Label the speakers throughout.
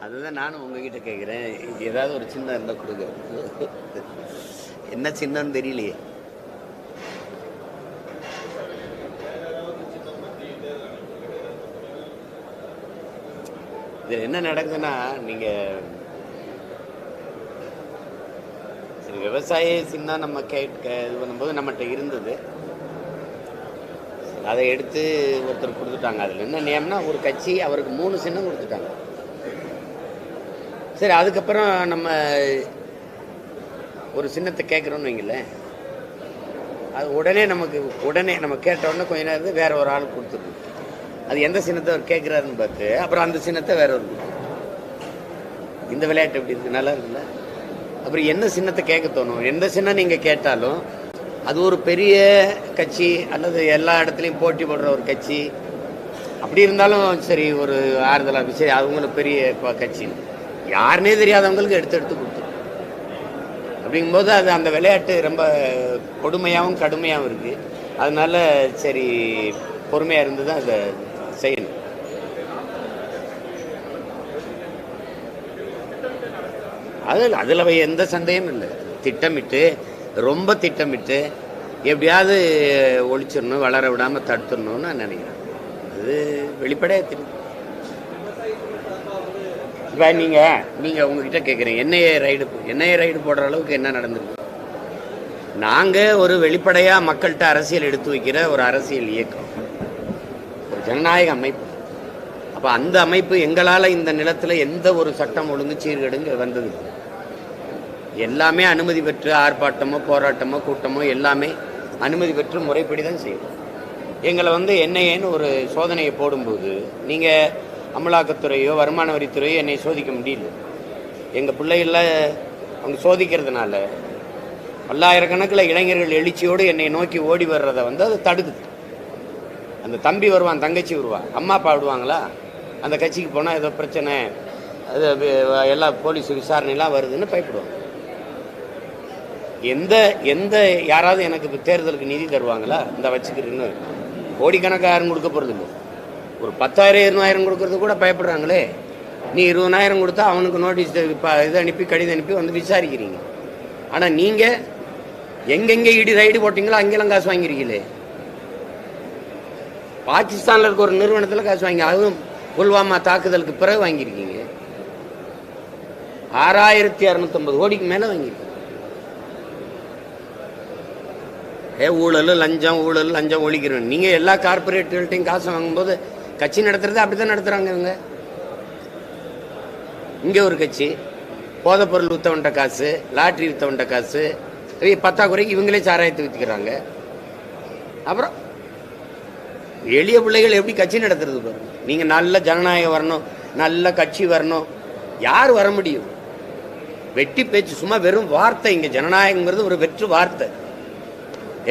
Speaker 1: அதுதான் நானும் உங்ககிட்ட கேட்குறேன். ஏதாவது ஒரு சின்னம் இருந்தால் கொடுங்க. என்ன சின்னம்னு தெரியலையே. இது என்ன நடக்குதுன்னா, நீங்கள் சரி விவசாய சின்னம் நம்ம இது பண்ணும்போது நம்மகிட்ட இருந்தது, அதை எடுத்து ஒருத்தர் கொடுத்துட்டாங்க. அதில் என்ன நியமனா, ஒரு கட்சி அவருக்கு 3 சின்னம் கொடுத்துட்டாங்க. சரி, அதுக்கப்புறம் நம்ம ஒரு சின்னத்தை கேட்குறோன்னு வைங்களேன், அது உடனே நம்ம கேட்ட உடனே கொஞ்ச நேரம் வேற ஒரு ஆள் கொடுத்துருது. அது எந்த சின்னத்தை அவர் கேட்குறாருன்னு பார்த்து அப்புறம் அந்த சின்னத்தை வேற ஒரு இந்த விளையாட்டு எப்படி இருக்கு? நல்லா இருக்குல்ல? அப்புறம் என்ன சின்னத்தை கேட்க தோணும்? எந்த சின்னம் நீங்கள் கேட்டாலும் அது ஒரு பெரிய கட்சி அல்லது எல்லா இடத்துலையும் போட்டி போடுற ஒரு கட்சி அப்படி இருந்தாலும் சரி, ஒரு ஆறுதலாக சரி அவங்களுக்கு பெரிய கட்சி யாருன்னே தெரியாதவங்களுக்கு எடுத்து கொடுத்துரும். அப்படிங்கும்போது அது அந்த விளையாட்டு ரொம்ப கொடுமையாகவும் கடுமையாகவும் இருக்குது. அதனால சரி பொறுமையாக இருந்து தான் அதை செய்யணும். அதில் எந்த சந்தேகமும் இல்லை. திட்டமிட்டு ரொம்ப திட்டமிட்டு எப்படியாவது ஒழிச்சிடணும், வளர விடாமல் தடுத்துடணும்னு நான் நினைக்கிறேன். அது வெளிப்படையாக தெரியும். இப்போ நீங்கள் உங்ககிட்ட கேட்குறீங்க என்ஐஏ ரைடு போடுற அளவுக்கு என்ன நடந்திருக்கு? நாங்கள் ஒரு வெளிப்படையாக மக்கள்கிட்ட அரசியல் எடுத்து வைக்கிற ஒரு அரசியல் இயக்கம், ஒரு ஜனநாயக அமைப்பு. அப்போ அந்த அமைப்பு எங்களால் இந்த நிலத்தில் எந்த ஒரு சட்டம் ஒழுங்கு சீர்கேடுங்க வந்தது எல்லாமே அனுமதி பெற்று ஆர்ப்பாட்டமோ போராட்டமோ கூட்டமோ எல்லாமே அனுமதி பெற்று முறைப்படி தான் செய்வோம். எங்களை என்ஐஏன்னு ஒரு சோதனையை போடும்போது நீங்கள் அமலாக்கத்துறையோ வருமான வரித்துறையோ என்னை சோதிக்க முடியல. எங்கள் பிள்ளைகள அவங்க சோதிக்கிறதுனால பல்லாயிரக்கணக்கில் இளைஞர்கள் எழுச்சியோடு என்னை நோக்கி ஓடி வர்றதை அது தடுக்குது. அந்த தம்பி வருவான், தங்கச்சி வருவா, அம்மா அப்பா விடுவாங்களா? அந்த கட்சிக்கு போனால் ஏதோ பிரச்சனை, அது எல்லா போலீஸ் விசாரணைலாம் வருதுன்னு பயப்படுவாங்க. எந்த யாராவது எனக்கு இப்போ தேர்தலுக்கு நிதி தருவாங்களா? இந்த வச்சுக்கிறேன்னு கோடிக்கணக்காக யாரும் கொடுக்க போகிறது இல்லை. ஒரு 10,000 20,000 கொடுக்கறது கூட பயப்படுறாங்களே. நீ 20,000 கொடுத்தா அவனுக்கு நோட்டீஸ் இதை அனுப்பி கடிதம் அனுப்பி விசாரிக்கிறீங்க. ஆனால் நீங்கள் எங்கெங்கே ரைடு போட்டிங்களோ அங்கெல்லாம் காசு வாங்கிருக்கீங்களே. பாகிஸ்தானில் இருக்க ஒரு நிறுவனத்தில் காசு வாங்கி, அதுவும் புல்வாமா தாக்குதலுக்கு பிறகு வாங்கியிருக்கீங்க. 6,650 கோடிக்கு மேலே வாங்கியிருக்கீங்க. ஊழல் லஞ்சம் ஒழிக்கிறோம். நீங்கள் எல்லா கார்பரேட்டுகள்ட்டையும் காசு வாங்கும்போது கட்சி நடத்துறது அப்படி தான் நடத்துகிறாங்க. இவங்க இங்கே ஒரு கட்சி போதைப்பொருள் விற்றவன்ட்ட காசு, லாட்ரி விற்றவன்ட்ட காசு, பத்தாக்குறைக்கு இவங்களே சாராயத்தை விற்றுக்கிறாங்க. அப்புறம் எளிய பிள்ளைகள் எப்படி கட்சி நடத்துறது பாருங்க. நீங்கள் நல்ல ஜனநாயகம் வரணும், நல்ல கட்சி வரணும், யார் வர முடியும்? வெட்டி பேச்சு, சும்மா வெறும் வார்த்தை. இங்கே ஜனநாயகங்கிறது ஒரு வெற்று வார்த்தை.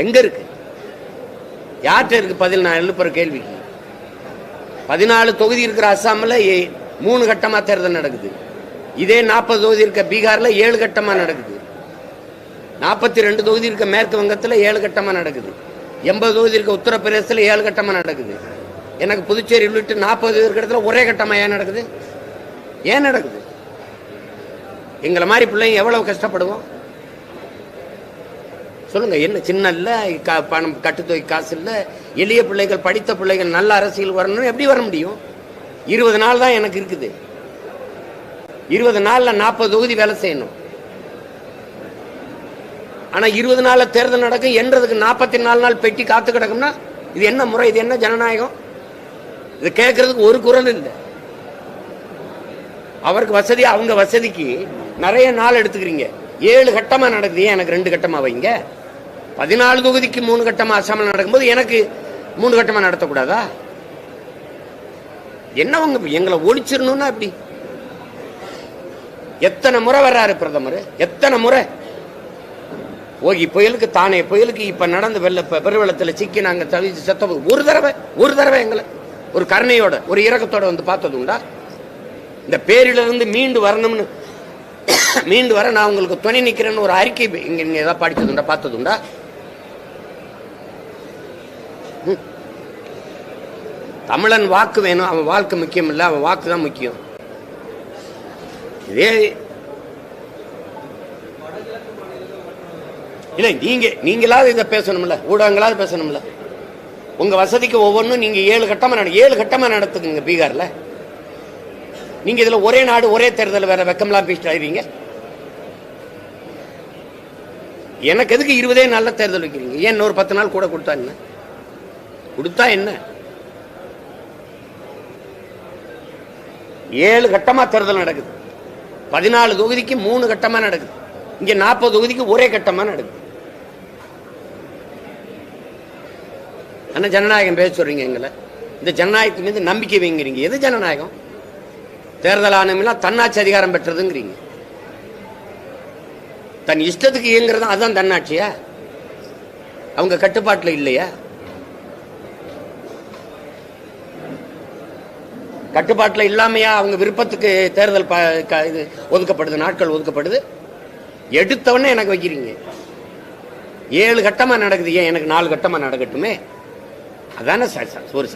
Speaker 1: எங்க இருக்கு? யார்கிட்ட இருக்கு பதில்? நான் எழுப்புற கேள்விக்கு 14 தொகுதி இருக்கிற அஸ்ஸாமில் 3 கட்டமாக தேர்தல் நடக்குது. இதே 40 தொகுதி இருக்க பீகாரில் 7 கட்டமாக நடக்குது. 42 தொகுதி இருக்க மேற்கு வங்கத்தில் 7 கட்டமாக நடக்குது. 80 தொகுதி இருக்க உத்தரப்பிரதேசத்தில் 7 கட்டமாக நடக்குது. எனக்கு புதுச்சேரி உள்ளிட்டு 40 இருக்கிற இடத்துல ஒரே கட்டமாக ஏன் நடக்குது? ஏன் நடக்குது? எங்களை மாதிரி பிள்ளைங்க எவ்வளவு கஷ்டப்படுவோம் சொல்லுங்க. என்ன சின்ன இல்லை, பணம் கட்டுத்தொகை காசு இல்லை, எளிய பிள்ளைகள் படித்த பிள்ளைகள் நல்ல அரசியல் வரணும். எப்படி வர முடியும்? 20 நாள் தான் எனக்கு இருக்குது. 20 நாள்ல 40 தொகுதி வேலை செய்யணும். ஆனா 20 நாள்ல தேர்தல் நடக்கும் என்றதுக்கு 44 நாள் பெட்டி காத்து கிடக்கும்னா இது என்ன முறை? இது என்ன ஜனநாயகம்? இது கேட்கறதுக்கு ஒரு குரல் இல்லை. அவருக்கு வசதி, அவங்க வசதிக்கு நிறைய நாள் எடுத்துக்கிறீங்க. 7 கட்டமா நடக்குது, எனக்கு 2 கட்டமா வைங்க. 14 தொகுதிக்கு 3 கட்டமா அசாமல் நடக்கும்போது எனக்கு 3 கட்டமா நடத்தக்கூடாதா? என்னவங்க எங்களை ஒழிச்சிடணும்னா அப்படி எத்தனை முறை வர்றாரு பிரதமர்? எத்தனை முறை? ஓகி புயலுக்கு, தானே புயலுக்கு, இப்ப நடந்த பெருவெள்ளத்தில் சிக்கி நாங்க தவிச்சு செத்த ஒரு தடவை எங்களை ஒரு கருணையோட ஒரு இரக்கத்தோட பார்த்தது உண்டா? இந்த பேரிலிருந்து மீண்டு வர நான் உங்களுக்கு துணை நிற்கிறேன்னு ஒரு அறிக்கை இங்க ஏதாவது படித்ததுண்டா, பார்த்ததுண்டா? தமிழன் வாக்கு வேணும். அவன் வாழ்க்கை முக்கியம் இல்லை, அவன் வாக்கு தான் முக்கியம். இதே இல்லை, நீங்களாவது இதை பேசணும்ல, ஊடகங்களாவது பேசணும்ல. உங்க வசதிக்கு ஒவ்வொன்றும் நீங்க 7 கட்டமா நடத்துக்குங்க. பீகார்ல நீங்க இதுல ஒரே நாடு ஒரே தேர்தல் வேற வெக்கம்லாம் பேசிட்டு ஆயிருவீங்க. எனக்கு எதுக்கு 20 நாள்ல தேர்தல் வைக்கிறீங்க? ஏன் இன்னொரு 10 நாள் கூட கொடுத்தா என்ன? கொடுத்தா என்ன? 7 கட்டமா தேர்தல் நடக்குது. 14 தொகுதிக்கு 3 கட்டமா நடக்குது. இங்க 40 தொகுதிக்கு ஒரே கட்டமா நடக்குது. ஆனா ஜனநாயகம் பேச சொல்றீங்க எங்களை. இந்த ஜனநாயகத்தின் மீது நம்பிக்கை வைங்கிறீங்க. எது ஜனநாயகம்? தேர்தல் ஆணையம் தன்னாட்சி அதிகாரம் பெற்றதுங்கிறீங்க. தன் இஷ்டத்துக்கு இயங்குறது அதுதான் தன்னாட்சியா? அவங்க கட்டுப்பாட்டுல இல்லையா? கட்டுப்பாட்டுல இல்லாமையா அவங்க விருப்பத்துக்கு தேர்தல் இது ஒதுக்கப்படுது, நாட்கள் ஒதுக்கப்படுது. எடுத்தவொடனே எனக்கு வைக்கிறீங்க. 7 கட்டமா நடக்குது, ஏன் எனக்கு 4 கட்டமா நடக்கட்டுமே? அதானே ஒரு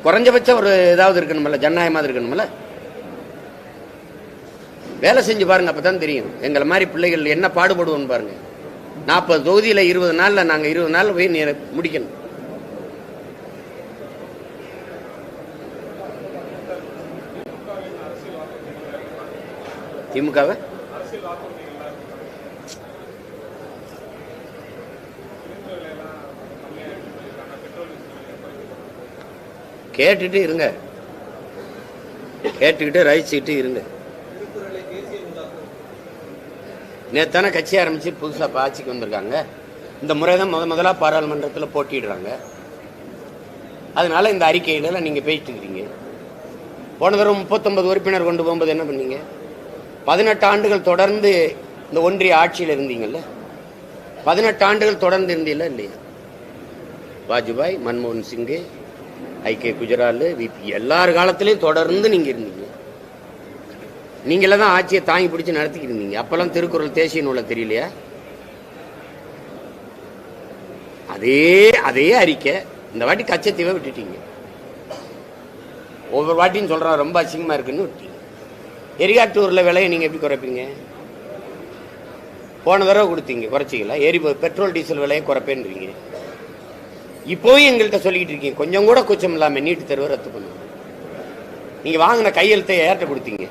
Speaker 1: குறைஞ்சபட்ச ஒரு ஏதாவது இருக்கணும்ல, ஜனநாயகமாக இருக்கணும்ல. வேலை செஞ்சு பாருங்க, அப்பதான் தெரியும் எங்களை மாதிரி பிள்ளைகள் என்ன பாடுபடுவோம் பாருங்க. 40 தொகுதியில 20 நாள்ல நாங்க 20 நாள் போய் முடிக்கணும். திமுகவை கேட்டுட்டு இருங்க, கேட்டுக்கிட்டு ரசிச்சுக்கிட்டு இருங்க. நேத்தான கட்சி ஆரம்பிச்சு புதுசா ஆட்சிக்கு வந்திருக்காங்க. இந்த முறைதான் முதலா பாராளுமன்றத்தில் போட்டிடுறாங்க. அதனால இந்த அறிக்கையில நீங்க பேசிட்டு இருக்கிறீங்க. போன தடவை 39 உறுப்பினர் கொண்டு போகும்போது என்ன பண்ணீங்க? 18 ஆண்டுகள் தொடர்ந்து இந்த ஒன்றிய ஆட்சியில் இருந்தீங்கல்ல. 18 ஆண்டுகள் தொடர்ந்து இருந்தீங்களா இல்லையா? வாஜ்பாய், மன்மோகன் சிங், ஐ.கே. குஜரால், விபி எல்லார் காலத்திலையும் தொடர்ந்து நீங்க இருந்தீங்க. நீங்கள தான் ஆட்சியை தாங்கி பிடிச்சு நடத்திக்கிட்டு இருந்தீங்க. அப்பெல்லாம் திருக்குறள் தேசிய நூலை தெரியலையா? அதே அறிக்கை இந்த வாட்டி கச்சத்தீவை விட்டுட்டீங்க. ஒவ்வொரு வாட்டியும் சொல்றான் ரொம்ப அசிங்கமா இருக்குன்னு விட்டீங்க. எரிகாட்டூர்ல விலையை நீங்க எப்படி குறைப்பீங்க? போன தடவை கொடுத்தீங்க, குறைச்சிங்களா? பெட்ரோல் டீசல் விலையை குறைப்பேன்றீங்க. இப்போவும் எங்கள்கிட்ட சொல்லிக்கிட்டு இருக்கீங்க. கொஞ்சம் கூட கூச்சம் இல்லாம நீட்டு தேர்வை ரத்து பண்ணுங்க. நீங்க வாங்கின கையெழுத்தை யார்கிட்ட கொடுத்தீங்க?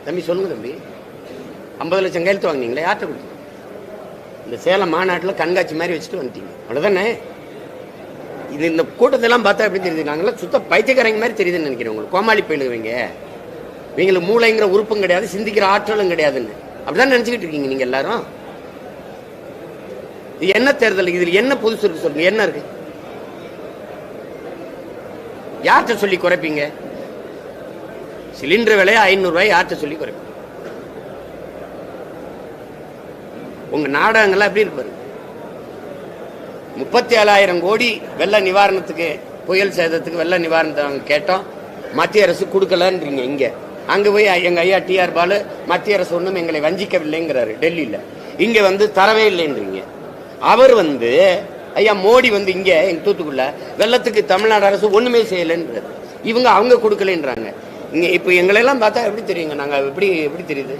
Speaker 1: தம்பி சொல்லுங்க தம்பி, 50 லட்சம் கையெழுத்து வாங்கினீங்களா? யார்கிட்ட கொடுத்தீங்க? இந்த சேலம் மாநாட்டில் கண்காட்சி மாதிரி வச்சுட்டு வந்துட்டீங்க, அவ்வளோதானே? இது இந்த கூட்டத்தெல்லாம் பார்த்தா எப்படி தெரியுது? நாங்களாம் சுத்த பைத்தியக்காரங்க மாதிரி தெரியுதுன்னு நினைக்கிறேன். உங்களுக்கு கோமாளி போயிடுவீங்க. இவங்களுக்கு மூளைங்கிற உறுப்பும் கிடையாது, சிந்திக்கிற ஆற்றலும் கிடையாதுன்னு அப்படிதான் நினைச்சுக்கிட்டு இருக்கீங்க நீங்க எல்லாரும். இது என்ன தேர்தல்? இதில் என்ன புதுசு இருக்கு சொல்லுங்க? என்ன இருக்கு? யார்கிட்ட சொல்லி குறைப்பீங்க? சிலிண்டர் விலையை 500 ரூபாய் யார்கிட்ட சொல்லி குறைப்பீங்க? உங்க நாடகங்கள்லாம் எப்படி இருப்பாரு? 37,000 கோடி வெள்ள நிவாரணத்துக்கு, புயல் சேதத்துக்கு வெள்ள நிவாரணத்தை கேட்டோம், மத்திய அரசு கொடுக்கலன்றீங்க. இங்க அங்க போய் எங்க ஐயா டிஆர் பாலு மத்திய அரசு ஒன்றும் எங்களை வஞ்சிக்கவில்லைங்கிறாரு டெல்லியில. இங்க தரவே இல்லைன்றீங்க. அவர் ஐயா மோடி இங்க எங்க தூத்துக்குள்ள வெள்ளத்துக்கு தமிழ்நாடு அரசு ஒண்ணுமே செய்யலைன்றாரு. இவங்க அவங்க கொடுக்கலன்றாங்க. இங்க இப்ப எங்களெல்லாம் பார்த்தா எப்படி தெரியுங்க? நாங்க எப்படி தெரியுது?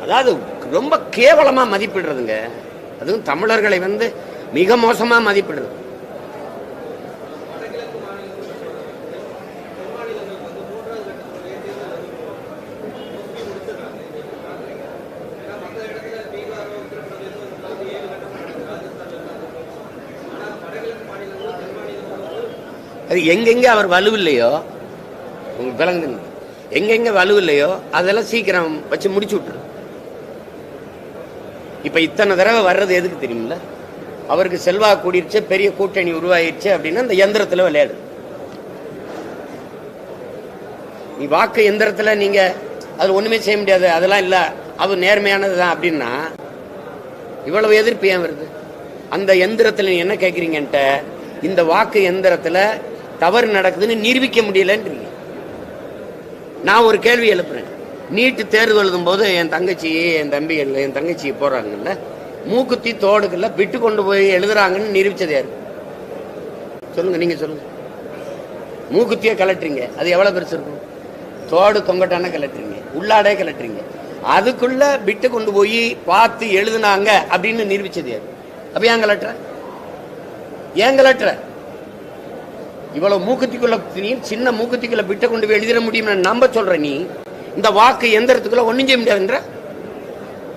Speaker 1: அதாவது ரொம்ப கேவலமா மதிப்பிடுறதுங்க. அதுவும் தமிழர்களை மிக மோசமா மதிப்பிடுறது. அது எங்கெங்க அவர் வலுவில்லையோ, உங்களுக்கு விளங்குது, எங்கெங்க வலுவில்லையோ அதெல்லாம் சீக்கிரம் வச்சு முடிச்சு விட்டுரு. இப்ப இத்தனை தடவை வர்றது எதுக்கு தெரியுமில்ல? அவருக்கு செல்வாக்கு கூடிருச்சு, பெரிய கூட்டணி உருவாயிருச்சு அப்படின்னா இந்த எந்திரத்துல விளையாடு. நீ வாக்கு எந்திரத்துல நீங்க அது ஒண்ணுமே செய்ய முடியாது, அதெல்லாம் இல்ல, அது நேர்மையானதுதான் அப்படின்னா இவ்வளவு எதிர்ப்பு ஏன் வருது? அந்த எந்திரத்துல நீ என்ன கேட்கறீங்கன்ட்ட, இந்த வாக்கு எந்திரத்துல தவறு நடக்குதுன்னு நிரூபிக்க முடியலன்றீங்க. நான் ஒரு கேள்வி எழுப்புறேன். நீட்டு தேர்வு எழுதும் போது என் தங்கச்சி, என் தம்பிகள், என் தங்கச்சி போறாங்கல்ல, மூக்குத்தி தோடுகள்ல விட்டு கொண்டு போய் எழுதுறாங்கன்னு நிரூபிச்சது யாரு? சொல்லுங்க, நீங்க சொல்லுங்க. மூக்குத்தியே கலட்டுறீங்க, அது எவ்வளவு பெருசு இருக்கும்? தோடு தொங்கட்டான கலட்டுறீங்க, உள்ளாடே கலட்டுறீங்க. அதுக்குள்ள பிட்டு கொண்டு போய் பார்த்து எழுதுனாங்க அப்படின்னு நிரூபிச்சது யாரு? அப்ப ஏன் கலட்டுற? ஏன் கலட்டுற? இவ்வளவு மூக்குத்திக்குள்ள சின்ன மூக்குத்திக்குள்ள பிட்டை கொண்டு போய் எழுதிட முடியும் நம்ப சொல்ற நீ. இந்த வாக்கு எந்திரத்துக்குள்ள ஒன்னும் செய்ய முடியாதுன்ற.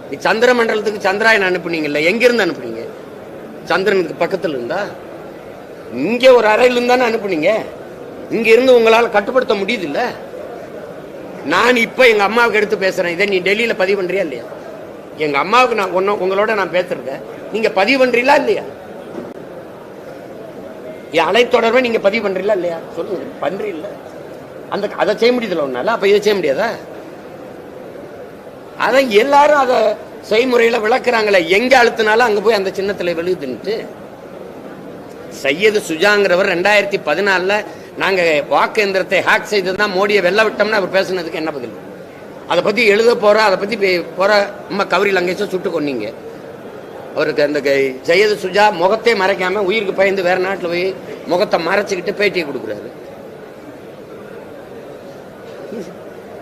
Speaker 1: நீ சந்திர மண்டலத்துக்கு சந்திராயன் அனுப்புனீங்கல்ல, எங்கிருந்து அனுப்புனீங்க? சந்திரனுக்கு பக்கத்துல இருந்தா? இங்க ஒரு அறையில இருந்தானே அனுப்புனீங்க. இங்க இருந்து உங்களால கட்டுப்படுத்த முடியுது இல்ல? நான் இப்ப எங்க அம்மாவுக்கு எடுத்து பேசுறேன், இதை நீ டெல்லியில பதிவு பண்றியா இல்லையா? எங்க அம்மாவுக்கு நான் உங்களோட நான் பேசுறத நீங்க பதிவு பண்றீங்களா இல்லையா? என் அலை தொடர்பை நீங்க பதிவு பண்றீங்களா இல்லையா? சொல்லுங்க, பண்றீல்ல? அந்த அதை செய்ய முடியுதுல ஒன்னால, அப்ப இதை செய்ய முடியாதா? அதான் எல்லாரும் அதை செய்முறையில விளக்குறாங்களே. எங்க அழுத்தினாலும் அங்க போய் அந்த சின்னத்துல விழுதுன்ட்டு. சையது சுஜாங்கிறவர் 2014 நாங்க வாக்கு எந்திரத்தை ஹேக் செய்துதான் மோடியை வெல்ல விட்டோம்னு அவர் பேசுனதுக்கு என்ன பதில்? அதை பத்தி எழுத போற, அதை பத்தி போற நம்ம கவரி லங்கேஷ சுட்டு கொன்னீங்க. அவருக்கு அந்த சையது சுஜா முகத்தை மறைக்காம உயிருக்கு பயந்து வேற நாட்டில் போய் முகத்தை மறைச்சுக்கிட்டு பேட்டியை கொடுக்குறாரு.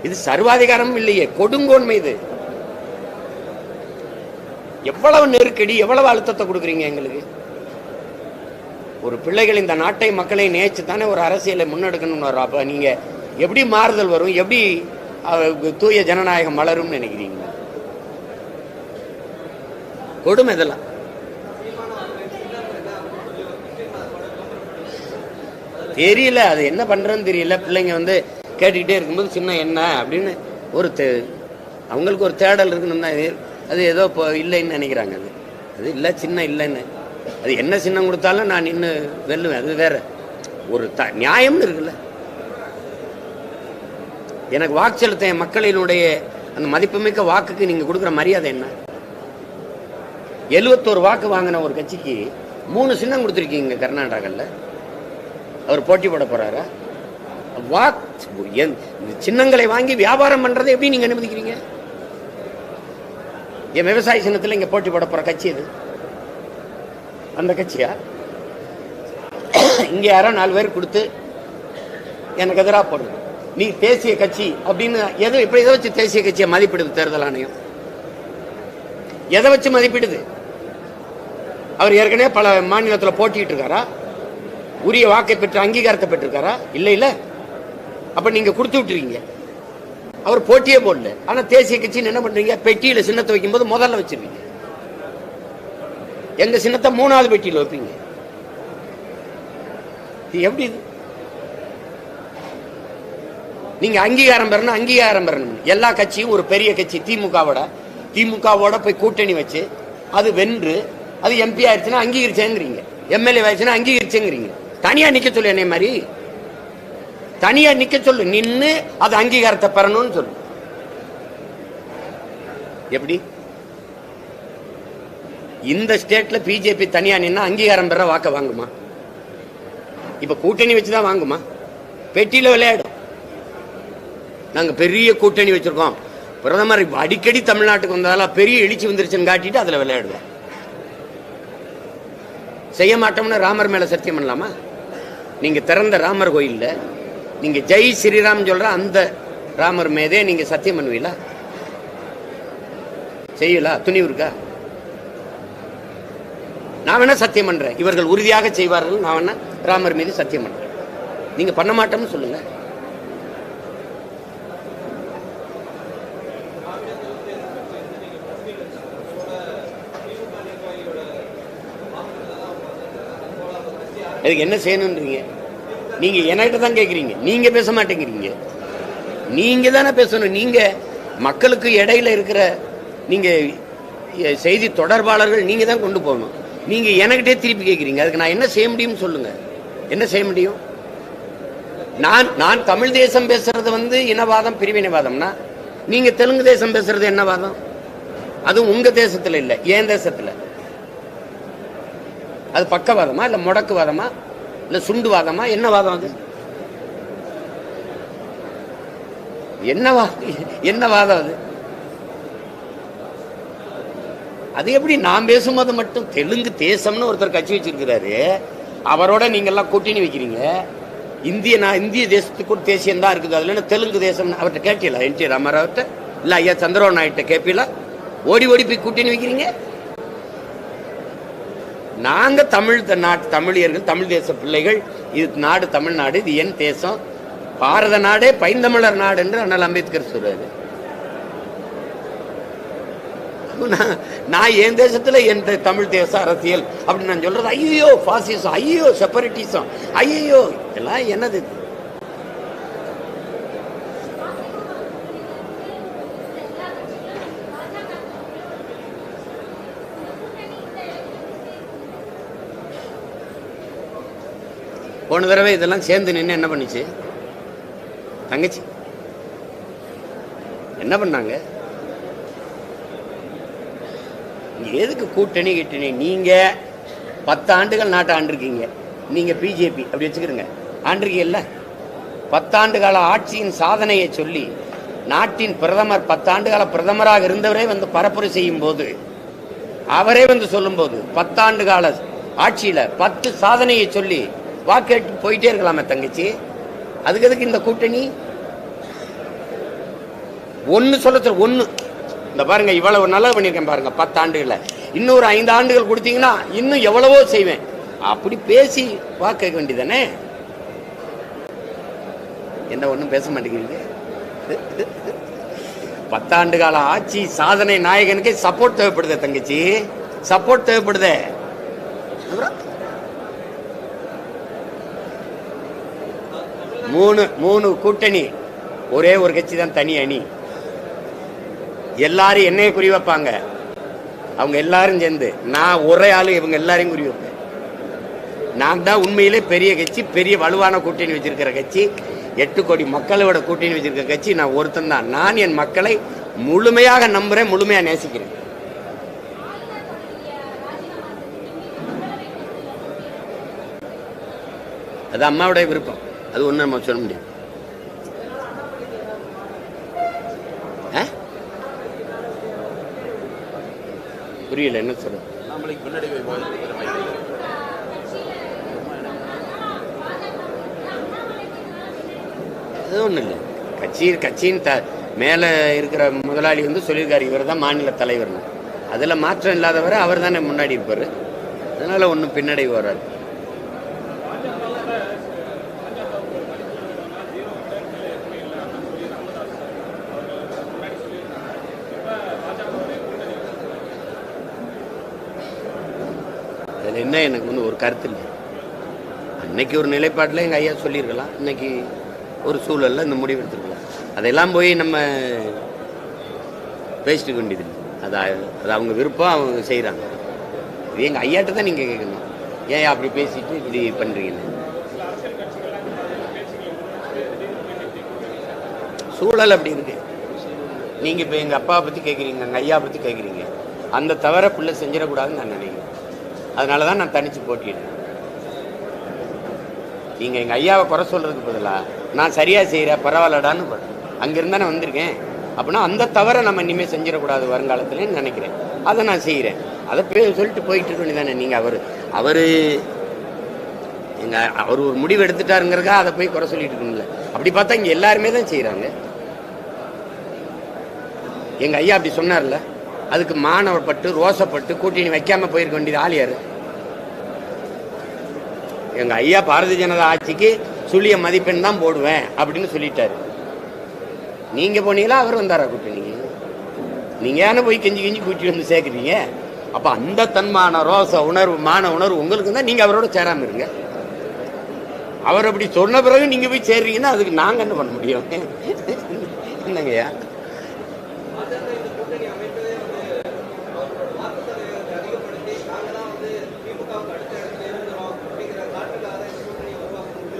Speaker 1: இது சர்வாதிகாரம் இல்லையே, கொடுங்கோன்மை. இது எவ்வளவு நெருக்கடி, எவ்வளவு அழுத்தத்தை கொடுக்குறீங்க எங்களுக்கு. ஒரு பிள்ளைகள் இந்த நாட்டை மக்களை நேச்சு தானே ஒரு அரசியலை முன்னெடுக்கணும்னு வரும். அப்ப நீங்க எப்படி மாறுதல் வரும், எப்படி தூய ஜனநாயகம் மலரும் நினைக்கிறீங்க? கொடுமை இதெல்லாம். தெரியல, அது என்ன பண்றதுன்னு தெரியல. பிள்ளைங்க வந்து கேட்டுக்கிட்டே இருக்கும்போது சின்ன என்ன அப்படின்னு ஒரு அவங்களுக்கு ஒரு தேடல் இருக்குன்னு தான். அது ஏதோ இப்போ இல்லைன்னு நினைக்கிறாங்க. அது இல்லை, சின்ன இல்லைன்னு. அது என்ன சின்னம் கொடுத்தாலும் நான் நின்று வெல்லுவேன், அது வேற. ஒரு நியாயம்னு இருக்குல்ல. எனக்கு வாக்கு செலுத்த என் மக்களினுடைய அந்த மதிப்புமிக்க வாக்குக்கு நீங்க கொடுக்குற மரியாதை என்ன? 71 வாக்கு வாங்கின ஒரு கட்சிக்கு 3 சின்னம் கொடுத்துருக்கீங்க கர்நாடகாவில். அவர் போட்டி போட போறாரா? சின்னங்களை வாங்கி வியாபாரம் பண்றதை எப்படி நீங்க அனுமதிக்கிறீங்க? என் விவசாய சின்னத்தில் இங்க போட்டி போட போற கட்சி எது? அந்த கட்சியா? இங்க யாரோ 4 பேர் கொடுத்து எனக்கு எதிராக போடுது. நீ தேசிய கட்சி அப்படின்னு எதை வச்சு தேசிய கட்சியை மதிப்பிடுது தேர்தல் ஆணையம்? எதை வச்சு மதிப்பிடுது? அவர் ஏற்கனவே பல மாநிலத்தில் போட்டிட்டு இருக்காரா? உரிய வாக்கை பெற்று அங்கீகாரத்தை பெற்றிருக்காரா? இல்ல இல்ல. அப்ப நீங்க கொடுத்து விட்டுருக்கீங்க. அவர் போட்டியே போடல. ஆனா தேசிய கட்சின்னு என்ன பண்றீங்க? பெட்டியில சின்னத்தை வைக்கும் போது முதல்ல வச்சிருவீங்க. எங்க சின்னத்தை 3வது பெட்டியில வைப்பீங்க. எப்படி இது? நீங்க அங்கீகாரம் பெறணும், அங்கீகாரம் பெறணும். எல்லா கட்சியும் ஒரு பெரிய கட்சி திமுகவோட போய் கூட்டணி வச்சு அது வென்று அது எம்பி ஆயிடுச்சுன்னா அங்கீகரிச்சேங்கிறீங்க, எம்எல்ஏ ஆயிடுச்சுன்னா அங்கீகரிச்சேங்கிறீங்க. தனியா நிக்க சொல்லு, என்னை மாதிரி தனியா நிக்க சொல்லு, நின்று அது அங்கீகாரத்தை பெறணும்னு சொல்லு. எப்படி? இந்த ஸ்டேட்ல பிஜேபி தனியா நின்னா அங்கீகாரம் பெற வாக்க வாங்குமா? இப்ப கூட்டணி வச்சுதான் வாங்குமா? பெட்டியில விளையாடும். நாங்க பெரிய கூட்டணி வச்சிருக்கோம், பிரதமர் அடிக்கடி தமிழ்நாட்டுக்கு வந்தால பெரிய எழுச்சி வந்துருச்சுன்னு காட்டிட்டு அதுல விளையாடுவோம். செய்ய மாட்டோம்னு ராமர் மேல சத்தியம் பண்ணலாமா? நீங்க திறந்த ராமர் கோயில்ல நீங்க ஜெய் ஸ்ரீராம் சொல்ற அந்த ராமர் மேதே நீங்க சத்தியம் பண்ணுவீங்களா? செய்யலா? துணிவு இருக்கா? நான் வேணா சத்தியம் பண்றேன், இவர்கள் உறுதியாக செய்வார்கள். நான் வேணா ராமர் மீது சத்தியம் பண்றேன். நீங்க பண்ண மாட்டோம்னு சொல்லுங்க. அதுக்கு என்ன செய்யணும்ன்றீங்க? நீங்க என்கிட்ட தான் கேட்குறீங்க, நீங்க பேச மாட்டேங்கிறீங்க. நீங்க தானே பேசணும். நீங்க மக்களுக்கு இடையில இருக்கிற நீங்க செய்தி தொடர்பாளர்கள், நீங்க தான் கொண்டு போகணும். நீங்க என்கிட்டே திருப்பி கேட்குறீங்க. அதுக்கு நான் என்ன செய்ய முடியும்னு சொல்லுங்க. என்ன செய்ய முடியும்? நான் தமிழ் தேசம் பேசுறது இனவாதம் பிரிவினைவாதம்னா, நீங்க தெலுங்கு தேசம் பேசுறது என்ன வாதம்? அதுவும் உங்க தேசத்துல இல்ல, என் தேசத்துல. அது பக்கவாதமா இல்ல முடக்குவாதமா இல்ல சுண்டுவாதமா? என்ன வாதம் அது? என்ன வாதம் அது? அது எப்படி நான் பேசும்போது மட்டும் தெலுங்கு தேசம்னு ஒருத்தர் கட்சி வச்சிருக்கிறாரு, அவரோட நீங்க எல்லாம் கூட்டணி வைக்கிறீங்க. இந்திய தேசத்துக்கு ஒரு தேசியம் தான் இருக்குது. அதுல தெலுங்கு தேசம் அவர்கிட்ட கேட்கல, என் டி ராமராவ்ட்ட இல்ல ஐயா சந்திரபாபு நாயுட்ட கேட்பீல, ஓடி ஓடி போய் கூட்டணி வைக்கிறீங்க. நாங்க தமிழியர்கள், தமிழ் தேச பிள்ளைகள், இது நாடு தமிழ்நாடு, இது என் தேசம், பாரத நாடே பைந்தமிழர் நாடு என்று அண்ணல் அம்பேத்கர் சொல்றாரு. நான் என் தேசத்துல என் தமிழ் தேச அரசியல் அப்படின்னு நான் சொல்றது, ஐயோ பாசிசம், ஐயோ செப்பரேட்டிசம், ஐயோ இதெல்லாம் என்னது? போன தடவை இதெல்லாம் சேர்ந்து நின்று என்ன பண்ணுச்சு தங்கச்சி? என்ன பண்ணாங்க? எதுக்கு கூட்டணி கிட்டணி? நீங்க 10 ஆண்டுகள் நாட்டை ஆண்டிருக்கீங்க. நீங்க பிஜேபி அப்படி வச்சுக்கிறீங்க, ஆண்டிருக்கீங்கல்ல. 10 ஆண்டு கால ஆட்சியின் சாதனையை சொல்லி நாட்டின் பிரதமர் 10 ஆண்டு கால பிரதமராக இருந்தவரே வந்து பரப்புரை செய்யும் போது, அவரே வந்து சொல்லும் போது 10 ஆண்டு கால ஆட்சியில 10 சாதனையை சொல்லி வாக்கெட்டு போயிட்டே இருக்கலாமே தங்கச்சி. அதுக்கு எதுக்கு இந்த கூட்டணி? ஒன்னு சொல்ல ஒன்னு இந்த பாருங்க, இவ்வளவு நல்லா பண்ணிருக்கேன் பாருங்க 10 ஆண்டுகள்ல, இன்னொரு 5 ஆண்டுகள் கொடுத்தீங்கன்னா இன்னும் எவ்வளவோ செய்வேன். அப்படி பேசி வாக்கு கேட்க வேண்டியதானே. என்ன ஒண்ணும் பேச மாட்டேங்கிறீங்க? 10 ஆண்டு கால ஆட்சி சாதனை நாயகனுக்கு சப்போர்ட் தேவைப்படுதே தங்கச்சி, சப்போர்ட் தேவைப்படுதே. மூணு கூட்டணி, ஒரே ஒரு கட்சி தான் தனி அணி. எல்லாரும் என்னைய குறி வைப்பாங்க, அவங்க எல்லாரும் சேர்ந்து. நான் ஒரே ஆளு இவங்க எல்லாரையும் குறி வைப்பேன். நான் தான் உண்மையிலே பெரிய கட்சி, பெரிய வலுவான கூட்டணி வச்சிருக்கிற கட்சி, 8 கோடி மக்களோட கூட்டணி வச்சிருக்கிற கட்சி நான் ஒருத்தன் தான். நான் என் மக்களை முழுமையாக நம்புறேன், முழுமையா நேசிக்கிறேன். அது அம்மாவுடைய விருப்பம், அது ஒண்ணு நம்ம சொல்ல முடியாது. புரியல என்ன சொல்ற? அது ஒண்ணு இல்லை. கட்சியின் மேல இருக்கிற முதலாளி வந்து சொல்லியிருக்காரு, இவர் தான் மாநில தலைவர்னு. அதுல மாற்றம் இல்லாதவரை அவர் தானே முன்னாடி இருப்பாரு. அதனால ஒன்னும் பின்னடைவு வராது. என்ன எனக்கு வந்து ஒரு கருத்து இல்லை. அன்னைக்கு ஒரு நிலைப்பாட்டில் எங்கள் ஐயா சொல்லியிருக்கலாம், இன்னைக்கு ஒரு சூழலில் இந்த முடிவு எடுத்துருக்கலாம். அதெல்லாம் போய் நம்ம பேசிட்டு வேண்டியதில்லை. அது அவங்க விருப்பம், அவங்க செய்கிறாங்க. இது எங்கள் ஐயாட்ட தான் நீங்கள் கேட்கணும், ஏன் அப்படி பேசிட்டு இப்படி பண்ணுறீங்கன்னு. சூழல் அப்படி இருக்கு. நீங்கள் இப்போ எங்கள் அப்பாவை பற்றி கேட்குறீங்க, எங்கள் ஐயா பற்றி கேட்குறீங்க, அந்த தவிர பிள்ளை செஞ்சிடக்கூடாதுன்னு நான் நினைக்கிறேன். அதனால தான் நான் தனிச்சு போட்டிட்டேன். நீங்க எங்க ஐயாவை குறை சொல்றதுக்கு பதிலா நான் சரியா செய்யறேன் பரவாயில்லடான்னு அங்கிருந்தானே வந்திருக்கேன். அப்படின்னா அந்த தவிர நம்ம இனிமே செஞ்சிடக்கூடாது வருங்காலத்துலன்னு நினைக்கிறேன். அதை நான் செய்யறேன். அதை சொல்லிட்டு போயிட்டு இருக்க வேண்டியதானே. நீங்க அவரு அவர் ஒரு முடிவு எடுத்துட்டாருங்கிறக்கா அதை போய் குறை சொல்லிட்டு இருக்கணும்ல. அப்படி பார்த்தா இங்க எல்லாருமே தான் செய்யறாங்க. எங்க ஐயா அப்படி சொன்னார்ல, அதுக்கு மானவப்பட்டு ரோசப்பட்டு கூட்டணி வைக்காம போயிருக்க வேண்டியது ஆள் யாரு? எங்க ஐயா பாரதிய ஜனதா ஆட்சிக்கு சுழிய மதிப்பெண் தான் போடுவேன் அப்படின்னு சொல்லிட்டாரு. நீங்க போனீங்களா, அவர் வந்தாரா கூட்டணி? நீங்க ஏன்னா போய் கெஞ்சி கூட்டி வந்து சேர்க்குறீங்க. அப்ப அந்த தன்மான ரோச உணர்வு, மான உணர்வு உங்களுக்கு தான், நீங்க அவரோட சேராம இருங்க. அவர் அப்படி சொன்ன பிறகு நீங்க போய் சேர்றீங்கன்னா அதுக்கு நாங்க என்ன பண்ண முடியும்? என்னங்கய்யா?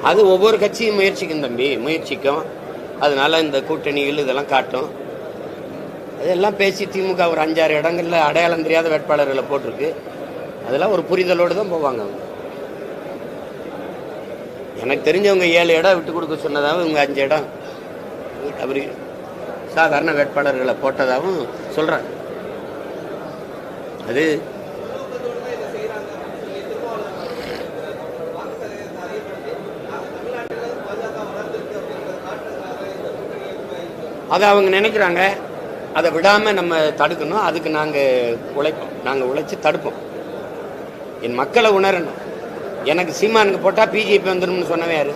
Speaker 1: அது ஒவ்வொரு கட்சியும் முயற்சிக்கும் தம்பி, முயற்சிக்கும். அதனால இந்த கூட்டணிகள் இதெல்லாம் காட்டும். அதெல்லாம் பேசி திமுக ஒரு 5-6 இடங்கள்ல அடையாளம் தெரியாத வேட்பாளர்களை போட்டிருக்கு. அதெல்லாம் ஒரு புரிதலோடு தான் போவாங்க. எனக்கு தெரிஞ்சவங்க 7 இடம் விட்டு கொடுக்க சொன்னதாகவும் இவங்க 5 இடம் அப்படி சாதாரண வேட்பாளர்களை போட்டதாகவும் சொல்றாங்க. அது அதை அவங்க நினைக்கிறாங்க. அதை விடாமல் நம்ம தடுக்கணும். அதுக்கு நாங்கள் உழைப்போம். நாங்கள் உழைச்சி தடுப்போம். என் மக்களை உணரணும். எனக்கு சீமானுக்கு போட்டால் பிஜேபி வந்துடும்னு சொன்னவே யாரு?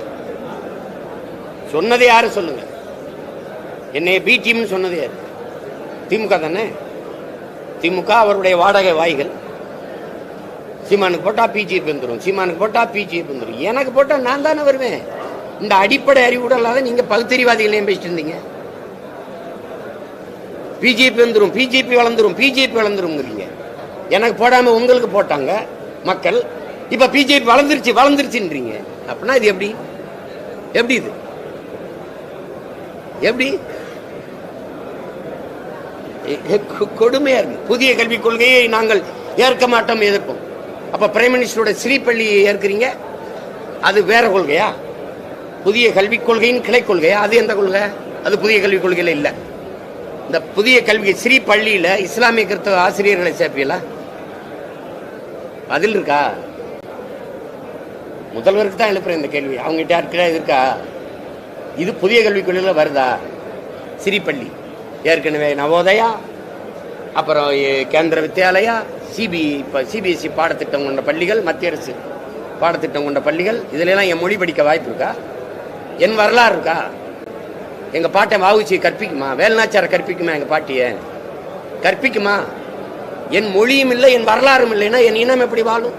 Speaker 1: சொன்னதே யாரு சொல்லுங்க? என்னைய பி டீம்னு சொன்னது யாரு? திமுக தானே. திமுக அவருடைய வாடகை வாய்கள். சீமானுக்கு போட்டா பிஜேபி வந்துடும், சீமானுக்கு போட்டா பிஜேபி வந்துடும். எனக்கு போட்டா நான் தானே வருவேன். இந்த அடிப்படை அறிவு இல்லாத நீங்க பகுத்தறிவாதிகளையும் பேசிட்டு இருந்தீங்க. பிஜேபி வந்துடும், பிஜேபி வளர்ந்துரும், பிஜேபி வளர்ந்துருங்கிறீங்க. எனக்கு போடாம உங்களுக்கு போட்டாங்க மக்கள். இப்ப பிஜேபி வளர்ந்துருச்சு வளர்ந்துருச்சுன்றீங்க. அப்படின்னா இது எப்படி? எப்படி இது எப்படி கொடுமையா இருக்கு. புதிய கல்விக் கொள்கையை நாங்கள் ஏற்க மாட்டோம், எதிர்ப்போம். அப்ப பிரைம் மினிஸ்டரோட ஸ்ரீபள்ளி ஏற்கிறீங்க, அது வேற கொள்கையா? புதிய கல்விக் கொள்கையின் கிளை கொள்கையா? அது எந்த கொள்கை? அது புதிய கல்விக் கொள்கையில இல்ல. இந்த புதிய கல்வி ஸ்ரீ பள்ளியில இஸ்லாமிய கிறிஸ்தவ ஆசிரியர்களை சேர்ப்பீங்களா? பதில் இருக்கா? முதல்வருக்கு தான் எழுப்புறேன் இந்த கேள்வி. அவங்ககிட்ட யாருக்கிட்ட இருக்கா? இது புதிய கல்விக் கொள்கையில வருதா? ஸ்ரீபள்ளி ஏற்கனவே நவோதயா, அப்புறம் கேந்திர வித்யாலயா, சிபிஎஸ்இ பாடத்திட்டம் கொண்ட பள்ளிகள், மத்திய அரசு பாடத்திட்டம் கொண்ட பள்ளிகள். இதுல எல்லாம் என் மொழி படிக்க வாய்ப்பு இருக்கா? என் வரலாறு இருக்கா? எங்க பாட்டை வாவுச்சி கற்பிக்குமா? வேலுநாச்சியாரை கற்பிக்குமா? எங்க பாட்டிய கற்பிக்குமா? என் மொழியும் இல்லை, என் வரலாறும் இல்லைன்னா என் இனம் எப்படி வாழும்?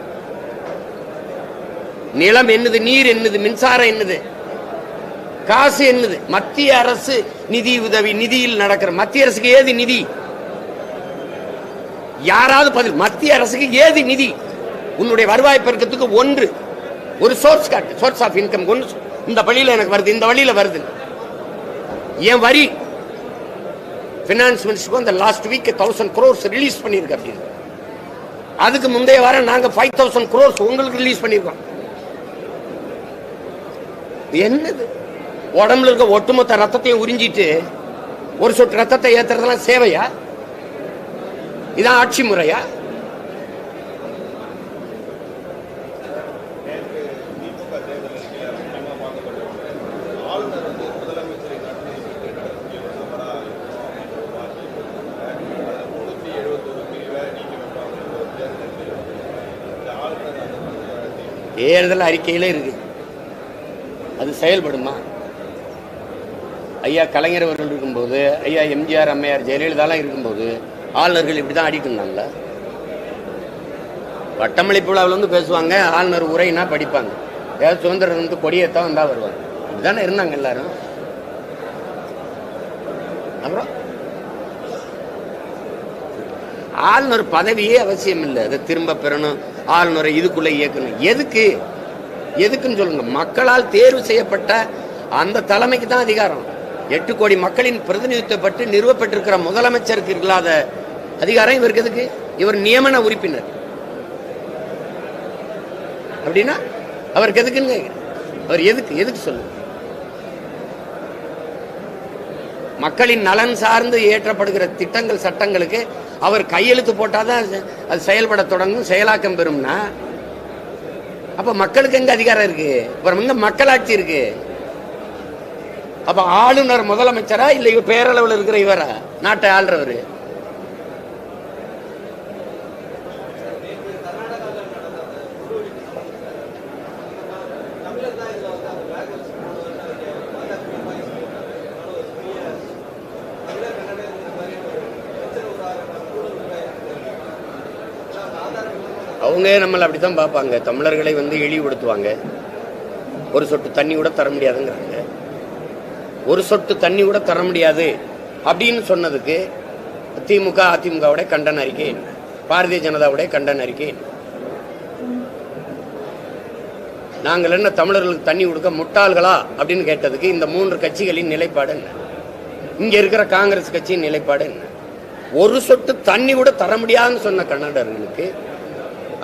Speaker 1: நிலம் என்னது, நீர் என்னது, மின்சாரம் என்னது, காசு என்னது? மத்திய அரசு நிதி உதவி, நிதியில் நடக்கிற மத்திய அரசுக்கு ஏது நிதி? யாராவது பதில். மத்திய அரசுக்கு ஏது நிதி? உன்னுடைய வருவாய் பெருக்கத்துக்கு ஒன்று ஒரு சோர்ஸ் காட்டு, சோர்ஸ் ஆஃப் இன்கம் ஒன்று. இந்த வழியில எனக்கு வருது, இந்த வழியில வருது. என் வரி பினான்ஸ் மினிஸ்டருக்கு அந்த லாஸ்ட் வீக் 1000 crores ரிலீஸ் பண்ணிருக்கு. அப்படின்னு அதுக்கு முந்தைய வாரம் நாங்க 5000 crores உங்களுக்கு ரிலீஸ் பண்ணிருக்கோம். என்னது? உடம்புல இருக்க ஒட்டுமொத்த ரத்தத்தையும் உறிஞ்சிட்டு ஒரு சொட்டு ரத்தத்தை ஏத்துறதெல்லாம் சேவையா? இதான் ஆட்சி முறையா? தேர்தல் அறிக்கையில இருக்கு. அது செயல்படுமா? ஐயா கலைஞர் அவர்கள் இருக்கும்போது, ஐயா எம்ஜிஆர், அம்மையார் ஜெயலலிதாலாம் இருக்கும்போது ஆளுநர்கள் இப்படிதான் அடிக்கணும்ல. வட்டமளிப்பு விழாவில் வந்து பேசுவாங்க, ஆளுநர் உரைனா படிப்பாங்க. ஏதாவது சுதந்திரம் வந்து கொடியேத்தான் வந்தா வருவாங்க. இப்படிதானே இருந்தாங்க எல்லாரும். அப்புறம் ஆளுநர் பதவியே அவசியம் இல்லை. அதை திரும்ப பெறணும், ஆளுநரை இதுக்குள்ள இயக்கணும். எதுக்குன்னு சொல்லுங்க. மக்களால் தேர்வு செய்யப்பட்ட அந்த தலைமைக்கு தான் அதிகாரம். 8 கோடி மக்களின் பிரதிநிதித்துவப்பட்டு நிறுவப்பட்டிருக்கிற முதலமைச்சருக்கு இல்லாத அதிகாரம் இவருக்கு எதுக்கு? இவர் நியமன உறுப்பினர். அப்படின்னா அவருக்கு எதுக்குன்னு அவர் எதுக்கு சொல்லுங்க. மக்களின் நலன் சார்ந்து இயற்றப்படுகிற திட்டங்கள், சட்டங்களுக்கு அவர் கையெழுத்து போட்டாதான் அது செயல்பட தொடங்கும், செயலாக்கம் பெறும்னா அப்ப மக்களுக்கு எங்க அதிகாரம் இருக்கு? அப்புறம் எங்க மக்களாட்சி இருக்கு? அப்ப ஆளுநர் முதலமைச்சரா இல்ல இவர் பேரளவில் இருக்கிற இவரா நாட்டை ஆள்றவரு? அவங்க நம்மளை அப்படித்தான் பார்ப்பாங்க. தமிழர்களை வந்து இழிவுபடுத்துவாங்க. ஒரு சொட்டு தண்ணி கூட தர முடியாதுங்கிறாங்க. ஒரு சொட்டு தண்ணி கூட தர முடியாது அப்படின்னு சொன்னதுக்கு திமுக, அதிமுகவுடைய கண்டன அறிக்கை, பாரதிய ஜனதாவுடைய கண்டன அறிக்கை. நாங்கள் என்ன தமிழர்களுக்கு தண்ணி கொடுக்க முட்டாள்களா அப்படின்னு கேட்டதுக்கு இந்த 3 கட்சிகளின் நிலைப்பாடு என்ன? இங்க இருக்கிற காங்கிரஸ் கட்சியின் நிலைப்பாடு என்ன? ஒரு சொட்டு தண்ணி கூட தர முடியாதுன்னு சொன்ன கர்நாடகர்களுக்கு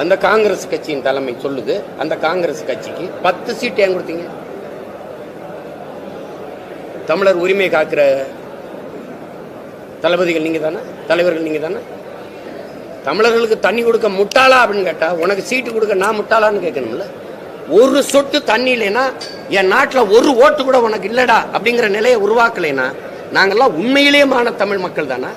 Speaker 1: அந்த காங்கிரஸ் கட்சியின் தலைமை சொல்லுது, அந்த காங்கிரஸ் கட்சிக்கு 10 சீட் ஏன் கொடுத்தீங்க? தமிழர் உரிமை காக்கிற தளபதிகள் நீங்க தானே, தலைவர்கள் நீங்க தானே. தமிழர்களுக்கு தண்ணி கொடுக்க முட்டாளா அப்படின்னு கேட்டா உனக்கு சீட்டு கொடுக்க நான் முட்டாளான்னு கேட்கணும்ல. ஒரு சொட்டு தண்ணி இல்லைன்னா என் நாட்டில் ஒரு ஓட்டு கூட உனக்கு இல்லடா அப்படிங்கிற நிலையை உருவாக்கலைன்னா நாங்கெல்லாம் உண்மையிலேயே மான தமிழ் மக்கள் தானா?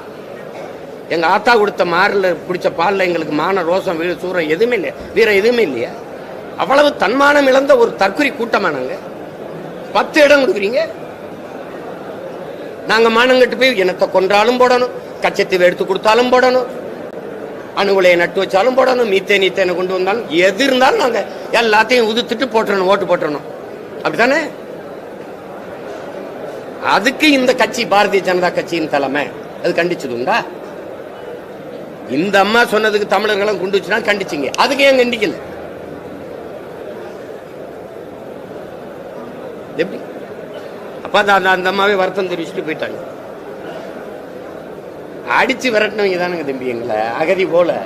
Speaker 1: எங்க ஆத்தா கொடுத்த மாரில் குடிச்ச பாலில் எங்களுக்கு மான, ரோசம், வீடு, சூரம் எதுவுமே இல்லையா? வீரம் எதுவுமே இல்லையா? அவ்வளவு தன்மானம் இழந்த ஒரு தற்குறி கூட்டமா நாங்க? 10 இடம் கொடுக்குறீங்க. நாங்க மானங்கட்டு போய் இனத்தை கொன்றாலும் போடணும், கச்சத்தீவை எடுத்து கொடுத்தாலும் போடணும், அணு உலையை நட்டு வச்சாலும் போடணும், மீத்தேனை கொண்டு வந்தாலும் எது இருந்தாலும் நாங்க எல்லாத்தையும் உதுத்துட்டு போட்டுறணும், ஓட்டு போட்டுறணும். அப்படித்தானே? அதுக்கு இந்த கட்சி பாரதிய ஜனதா கட்சியின் தலைமை அது கண்டிச்சது உண்டா? இந்த அம்மா சொன்னதுக்கு தமிழர்களும் கொண்டு வச்சுனா கண்டிச்சிங்க, அதுக்கு ஏன் கண்டிக்கல? எப்படி? அப்ப அந்த அம்மாவே வருத்தம் தெரிவிச்சுட்டு போயிட்டாங்க. அடிச்சு விரட்டினவங்க தானுங்க தம்பி, எங்களை அகதி போல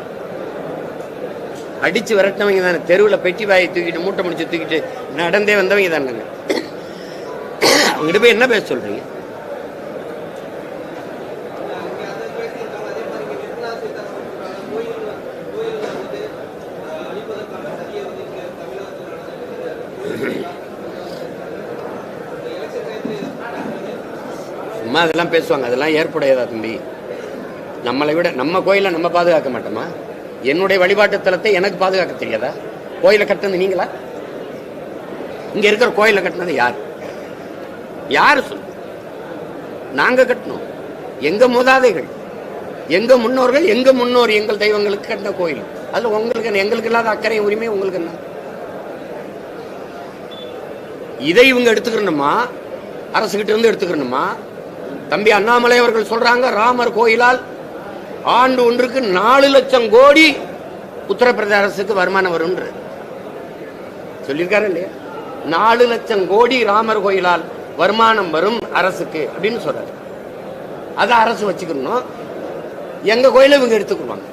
Speaker 1: அடிச்சு விரட்டினவங்க தானே. தெருவில் பெட்டி வாயை தூக்கிட்டு மூட்டை முடிச்சு தூக்கிட்டு நடந்தே வந்தவங்க தானே. அவங்ககிட்ட போய் என்ன பேச சொல்றீங்க? சும்மா அதெல்லாம் பேசுவாங்க, அதெல்லாம் ஏற்புடையதா தம்பி? நம்மளை விட நம்ம கோயிலை நம்ம பாதுகாக்க மாட்டோமா? என்னுடைய வழிபாட்டு தலத்தை எனக்கு பாதுகாக்க தெரியாதா? கோயிலை கட்டினது நீங்களா? இங்க இருக்கிற கோயிலை கட்டினது யார்? யாரு சொல்? நாங்க கட்டணும். எங்க மூதாதைகள், எங்க முன்னோர்கள், எங்க முன்னோர் எங்கள் தெய்வங்களுக்கு கட்டின கோயில். அதுல உங்களுக்கு எங்களுக்கு இல்லாத அக்கறை உரிமை உங்களுக்கு என்ன? இதை இவங்க எடுத்துக்கணுமா? அரசுகிட்ட இருந்து எடுத்துக்கணுமா? தம்பி அண்ணாமலை அவர்கள் சொல்றாங்க, ராமர் கோயிலால் ஆண்டு ஒன்றுக்கு 4 லட்சம் கோடி உத்தரப்பிரதேச அரசுக்கு வருமானம் வரும் சொல்லியிருக்காரு இல்லையா? 4 லட்சம் கோடி ராமர் கோயிலால் வருமானம் வரும் அரசுக்கு அப்படின்னு சொல்றாரு. அதை அரசு வச்சுக்கணும். எங்க கோயில இவங்க எடுத்துக்குவாங்க.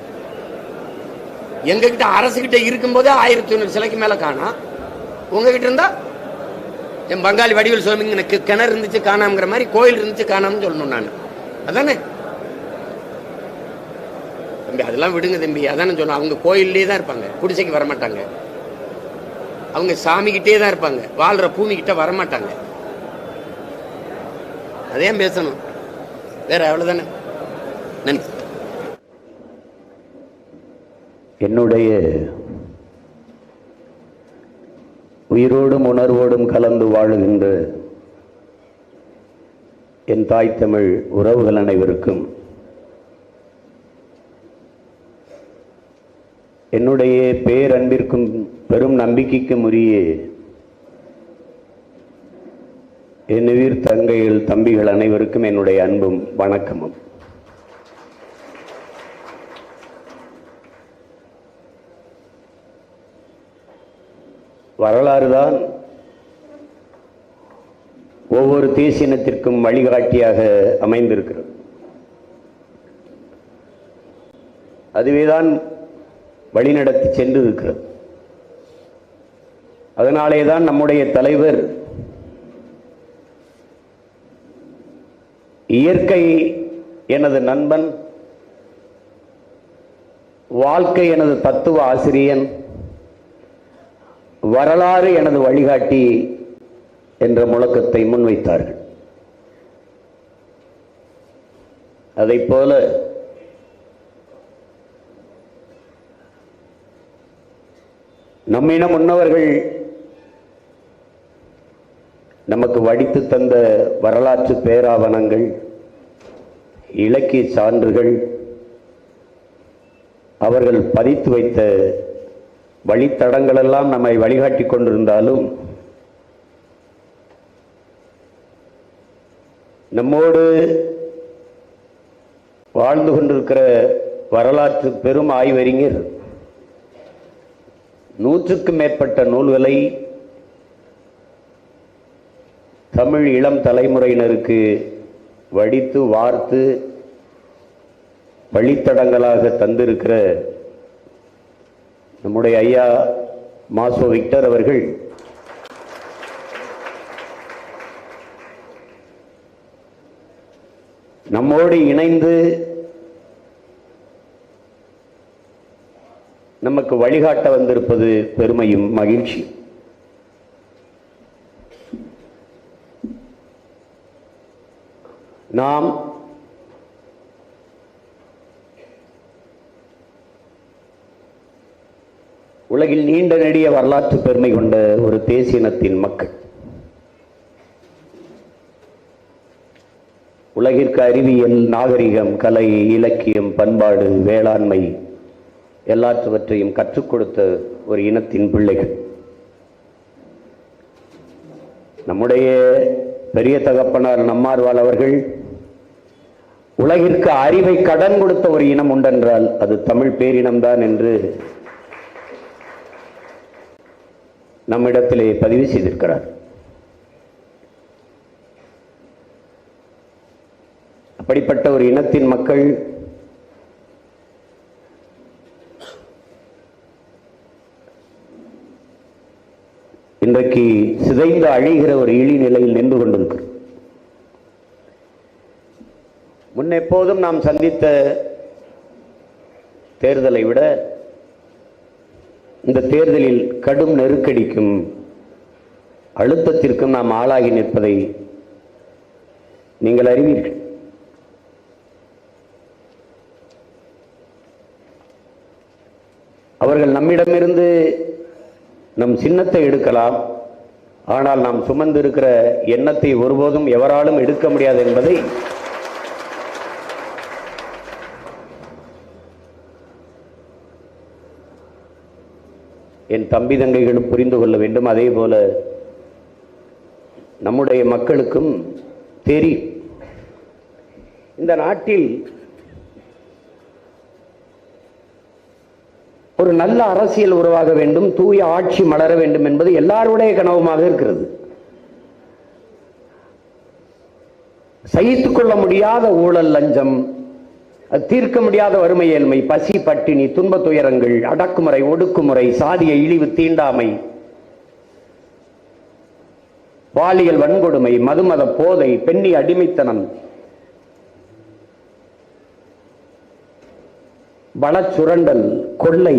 Speaker 1: எங்க கிட்ட அரசு கிட்ட இருக்கும் போதே 1100 சிலைக்கு மேல காணா. உங்ககிட்ட இருந்தா என் பங்காளி வடிவில் சுவாமிங்க கிணறு இருந்துச்சு காணாமங்கிற மாதிரி கோயில் இருந்துச்சு காணாமன்னு சொல்லணும் நான். அதானே தம்பி? அதெல்லாம் விடுங்க தம்பி. அதானே சொன்னோம். அவங்க கோயிலே தான் இருப்பாங்க, குடிசைக்கு வரமாட்டாங்க. அவங்க சாமி கிட்டே தான் இருப்பாங்க, வாழ்ற பூமி கிட்ட வரமாட்டாங்க. அதே பேசணும், வேற அவ்வளவுதானே. நன்றி.
Speaker 2: என்னுடைய உயிரோடும் உணர்வோடும் கலந்து வாழுகின்ற என் தாய் தமிழ் உறவுகள் அனைவருக்கும் என்னுடைய பேரன்பிற்கும் பெரும் நம்பிக்கைக்கும் உரிய என் உயிர் தங்கைகள், தம்பிகள் அனைவருக்கும் என்னுடைய அன்பும் வணக்கமும். வரலாறுதான் ஒவ்வொரு தேசியத்திற்கும் வழிகாட்டியாக அமைந்திருக்கிறது. அதுவேதான் வழிநடத்தி சென்று இருக்கிறது. அதனாலேதான் நம்முடைய தலைவர் இயற்கை எனது நண்பன், வாழ்க்கை எனது தத்துவ ஆசிரியன், வரலாறு எனது வழிகாட்டி என்ற முழக்கத்தை முன்வைத்தார்கள். அதைப்போல நம்மிடம் முன்னவர்கள் நமக்கு வடித்து தந்த வரலாற்று பேராவணங்கள், இலக்கிய சான்றுகள், அவர்கள் பதித்து வைத்த வழித்தடங்கள் எல்லாம் நம்மை வழிகாட்டி கொண்டிருந்தாலும் நம்மோடு வாழ்ந்து கொண்டிருக்கிற வரலாற்று பெரும் ஆய்வறிஞர் 100க்கும் மேற்பட்ட நூல்களை தமிழ் இளம் தலைமுறையினருக்கு வடித்து வார்த்து வழித்தடங்களாக தந்திருக்கிற நம்முடைய ஐயா மாசோ விக்டர் அவர்கள் நம்மோடு இணைந்து நமக்கு வழிகாட்ட வந்திருப்பது பெருமையும் மகிழ்ச்சி. நாம் உலகில் நீண்ட நெடிய வரலாற்று பெருமை கொண்ட ஒரு தேசியனத்தின் மக்கள். உலகிற்கு அறிவியல், நாகரிகம், கலை, இலக்கியம், பண்பாடு, வேளாண்மை எல்லாற்றுவற்றையும் கற்றுக் கொடுத்த ஒரு இனத்தின் பிள்ளைகள். நம்முடைய பெரிய தகப்பனார் நம்மாழ்வார் அவர்கள் உலகிற்கு அறிவை கடன் கொடுத்த ஒரு இனம் உண்டென்றால் அது தமிழ் பேரினம்தான் என்று நம்மிடத்திலே பதிவு செய்திருக்கிறார். அப்படிப்பட்ட ஒரு இனத்தின் மக்கள் இன்றைக்கு சிதைந்து அழிகிற ஒரு இழிநிலையில் நின்று கொண்டிருக்கிறது. முன்னெப்போதும் நாம் சந்தித்த தேர்தலை விட இந்த தேர்தலில் கடும் நெருக்கடிக்கும் அழுத்தத்திற்கும் நாம் ஆளாகி நிற்பதை நீங்கள் அறிவீர்கள். அவர்கள் நம்மிடமிருந்து நம் சின்னத்தை எடுக்கலாம், ஆனால் நாம் சுமந்து இருக்கிற எண்ணத்தை ஒருபோதும் எவராலும் எடுக்க முடியாது என்பதை என் தம்பி தங்கைகளும் புரிந்து கொள்ள வேண்டும். அதே போல நம்முடைய மக்களுக்கும் தெரியும். இந்த நாட்டில் ஒரு நல்ல அரசியல் உருவாக வேண்டும், தூய ஆட்சி மலர வேண்டும் என்பது எல்லாருடைய கனவுமாக இருக்கிறது. சகித்துக் கொள்ள முடியாத ஊழல், லஞ்சம், தீர்க்க முடியாத வறுமை, ஏழ்மை, பசி, பட்டினி, துன்ப துயரங்கள், அடக்குமுறை, ஒடுக்குமுறை, சாதிய இழிவு, தீண்டாமை, பாலியல் வன்கொடுமை, மதுமத போதை, பெண்ணி அடிமைத்தனம், வளச்சுரண்டல், கொள்ளை,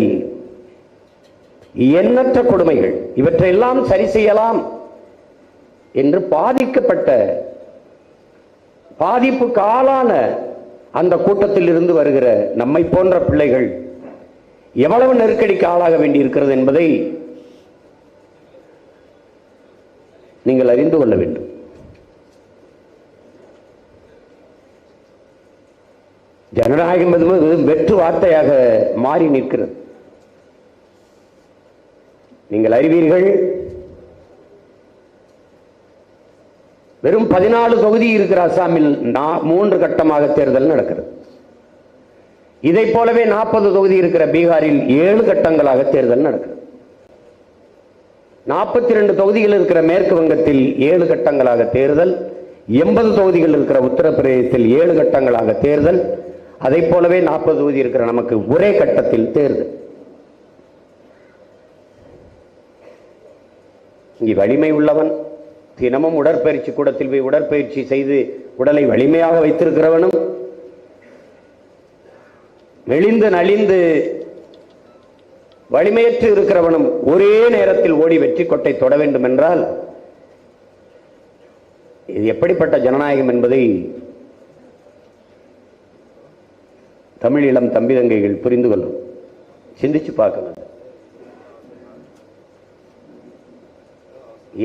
Speaker 2: எண்ணற்ற கொடுமைகள், இவற்றையெல்லாம் சரி செய்யலாம் என்று பாதிக்கப்பட்ட, பாதிப்புக்கு ஆளான அந்த கூட்டத்தில் இருந்து வருகிற நம்மை போன்ற பிள்ளைகள் எவ்வளவு நெருக்கடிக்கு ஆளாக வேண்டியிருக்கிறது என்பதை நீங்கள் அறிந்து கொள்ள வேண்டும். ஜனநாயகம் என்பது வெற்று வார்த்தையாக மாறி நிற்கிறது. நீங்கள் அறிவீர்கள், வெறும் 14 தொகுதி இருக்கிற அசாமில் 3 கட்டமாக தேர்தல் நடக்கிறது. இதை போலவே 40 தொகுதி இருக்கிற பீகாரில் 7 கட்டங்களாக தேர்தல் நடக்கிறது. 42 தொகுதிகள் இருக்கிற மேற்கு வங்கத்தில் 7 கட்டங்களாக தேர்தல். 80 தொகுதிகள் இருக்கிற உத்தரப்பிரதேசத்தில் 7 கட்டங்களாக தேர்தல். அதை போலவே 40 தொகுதி இருக்கிற நமக்கு ஒரே கட்டத்தில் தேர்தல். இங்கே வலிமை உள்ளவன், தினமும் உடற்பயிற்சி கூடத்தில் போய் உடற்பயிற்சி செய்து உடலை வலிமையாக வைத்திருக்கிறவனும், மெலிந்து நலிந்து வலிமையற்று இருக்கிறவனும் ஒரே நேரத்தில் ஓடி வெற்றி கொட்டை தொட வேண்டும் என்றால் இது எப்படிப்பட்ட ஜனநாயகம் என்பதை தமிழ் இளம் தம்பி தங்கைகள் புரிந்து கொள்ளும். சிந்திச்சு பார்க்கணும்.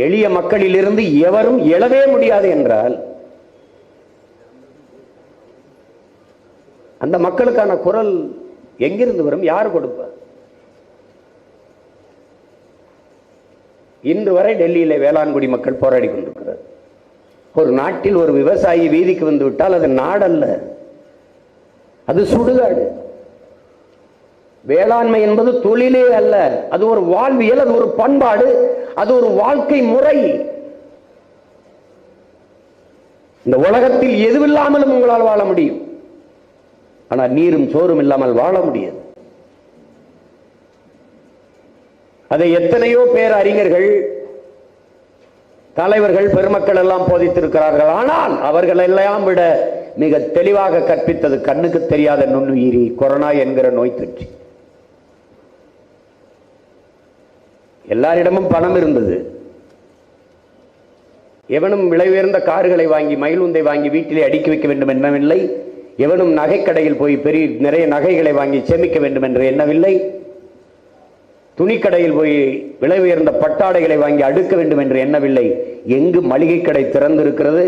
Speaker 2: எளிய மக்களிலிருந்து எவரும் எழவே முடியாது என்றால் அந்த மக்களுக்கான குரல் எங்கிருந்து வரும்? யார் கொடுப்பார்? இன்று வரை டெல்லியிலே வேளாண்குடி மக்கள் போராடி கொண்டிருக்கிறார். ஒரு நாட்டில் ஒரு விவசாயி வீதிக்கு வந்து விட்டால் அது நாடல்ல, அது சுடுகாடு. வேளாண்மை என்பது தொழிலே அல்ல, அது ஒரு வாழ்வியல், அது ஒரு பண்பாடு, அது ஒரு வாழ்க்கை முறை. இந்த உலகத்தில் எதுவில்லாமலும் உங்களால் வாழ முடியும், ஆனால் நீரும் சோறும் இல்லாமல் வாழ முடியாது. அதை எத்தனையோ பேர் அறிஞர்கள், தலைவர்கள், பெருமக்கள் எல்லாம் போதித்திருக்கிறார்கள். ஆனால் அவர்கள் எல்லாம் விட மிக தெளிவாக கற்பித்தது கண்ணுக்கு தெரியாத நுண்ணுயிரி கொரோனா என்கிற நோய் தொற்று. எல்லாரிடமும் பணம் இருந்தது, எவனும் விலை உயர்ந்த கார்களை வாங்கி மயிலுந்தை வாங்கி வீட்டிலே அடுக்கி வைக்க வேண்டும் என்னவில்லை. எவனும் நகைக்கடையில் போய் நிறைய நகைகளை வாங்கி சேமிக்க வேண்டும் என்று எண்ணவில்லை. துணிக்கடையில் போய் விலை உயர்ந்த பட்டாடைகளை வாங்கி அடுக்க வேண்டும் என்று எண்ணவில்லை. எங்கு மளிகை கடை திறந்திருக்கிறது,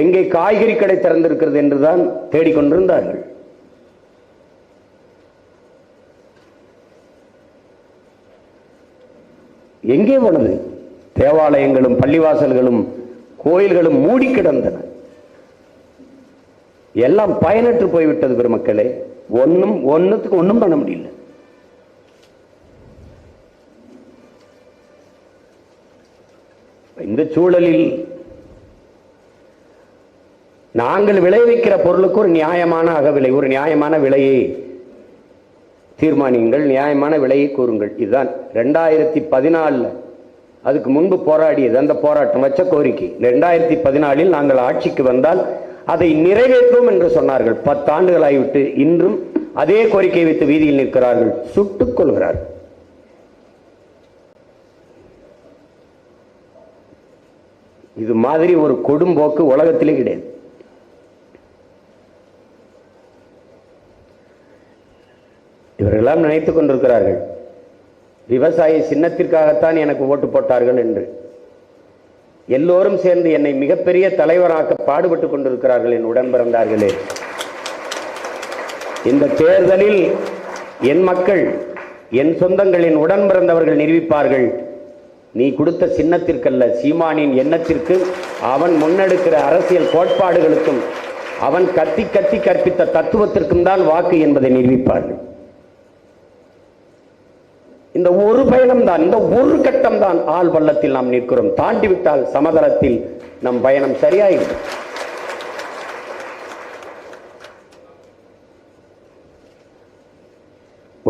Speaker 2: எங்கே காய்கறி கடை திறந்திருக்கிறது என்றுதான் தேடிக்கொண்டிருந்தார்கள். எங்கே போனது? தேவாலயங்களும் பள்ளிவாசல்களும் கோயில்களும் மூடி கிடந்தன. எல்லாம் பயனற்று போய்விட்டது பெருமக்களே. ஒன்னுத்துக்கு ஒன்றும் பண்ண முடியல. இந்த சூழலில் நாங்கள் விளைவிக்கிற பொருளுக்கு ஒரு நியாயமான அகவிலை, ஒரு நியாயமான விலையை தீர்மானியுங்கள், நியாயமான விலையை கூறுங்கள். இதுதான் 2014 அதுக்கு முன்பு போராடியது. அந்த போராட்டம் வச்ச கோரிக்கை 2014 நாங்கள் ஆட்சிக்கு வந்தால் அதை நிறைவேற்றுவோம் என்று சொன்னார்கள். 10 ஆண்டுகள் ஆகிவிட்டு இன்றும் அதே கோரிக்கையை வைத்து வீதியில் நிற்கிறார்கள், சுட்டுக் கொள்கிறார்கள். இது மாதிரி ஒரு கொடும்போக்கு உலகத்திலே கிடையாது. இவர்களெல்லாம் நினைத்துக் கொண்டிருக்கிறார்கள் விவசாய சின்னத்திற்காகத்தான் எனக்கு ஓட்டு போட்டார்கள் என்று. எல்லோரும் சேர்ந்து என்னை மிகப்பெரிய தலைவராக்க பாடுபட்டுக் கொண்டிருக்கிறார்கள் என் உடன் பிறந்தார்களே. இந்த தேர்தலில் என் மக்கள், என் சொந்தங்கள், என் உடன் பிறந்தவர்கள் நிரூபிப்பார்கள். நீ கொடுத்த சின்னத்திற்கல்ல, சீமானின் எண்ணத்திற்கு, அவன் முன்னெடுக்கிற அரசியல் கோட்பாடுகளுக்கும், அவன் கத்தி கத்தி கற்பித்த தத்துவத்திற்கும் தான் வாக்கு என்பதை நிரூபிப்பார்கள். இந்த ஒரு பயணம் தான், இந்த ஒரு கட்டம் தான் ஆள் பள்ளத்தில் நாம் நிற்கிறோம். தாண்டிவிட்டால் சமதளத்தில் நம் பயணம் சரியாயிடும்.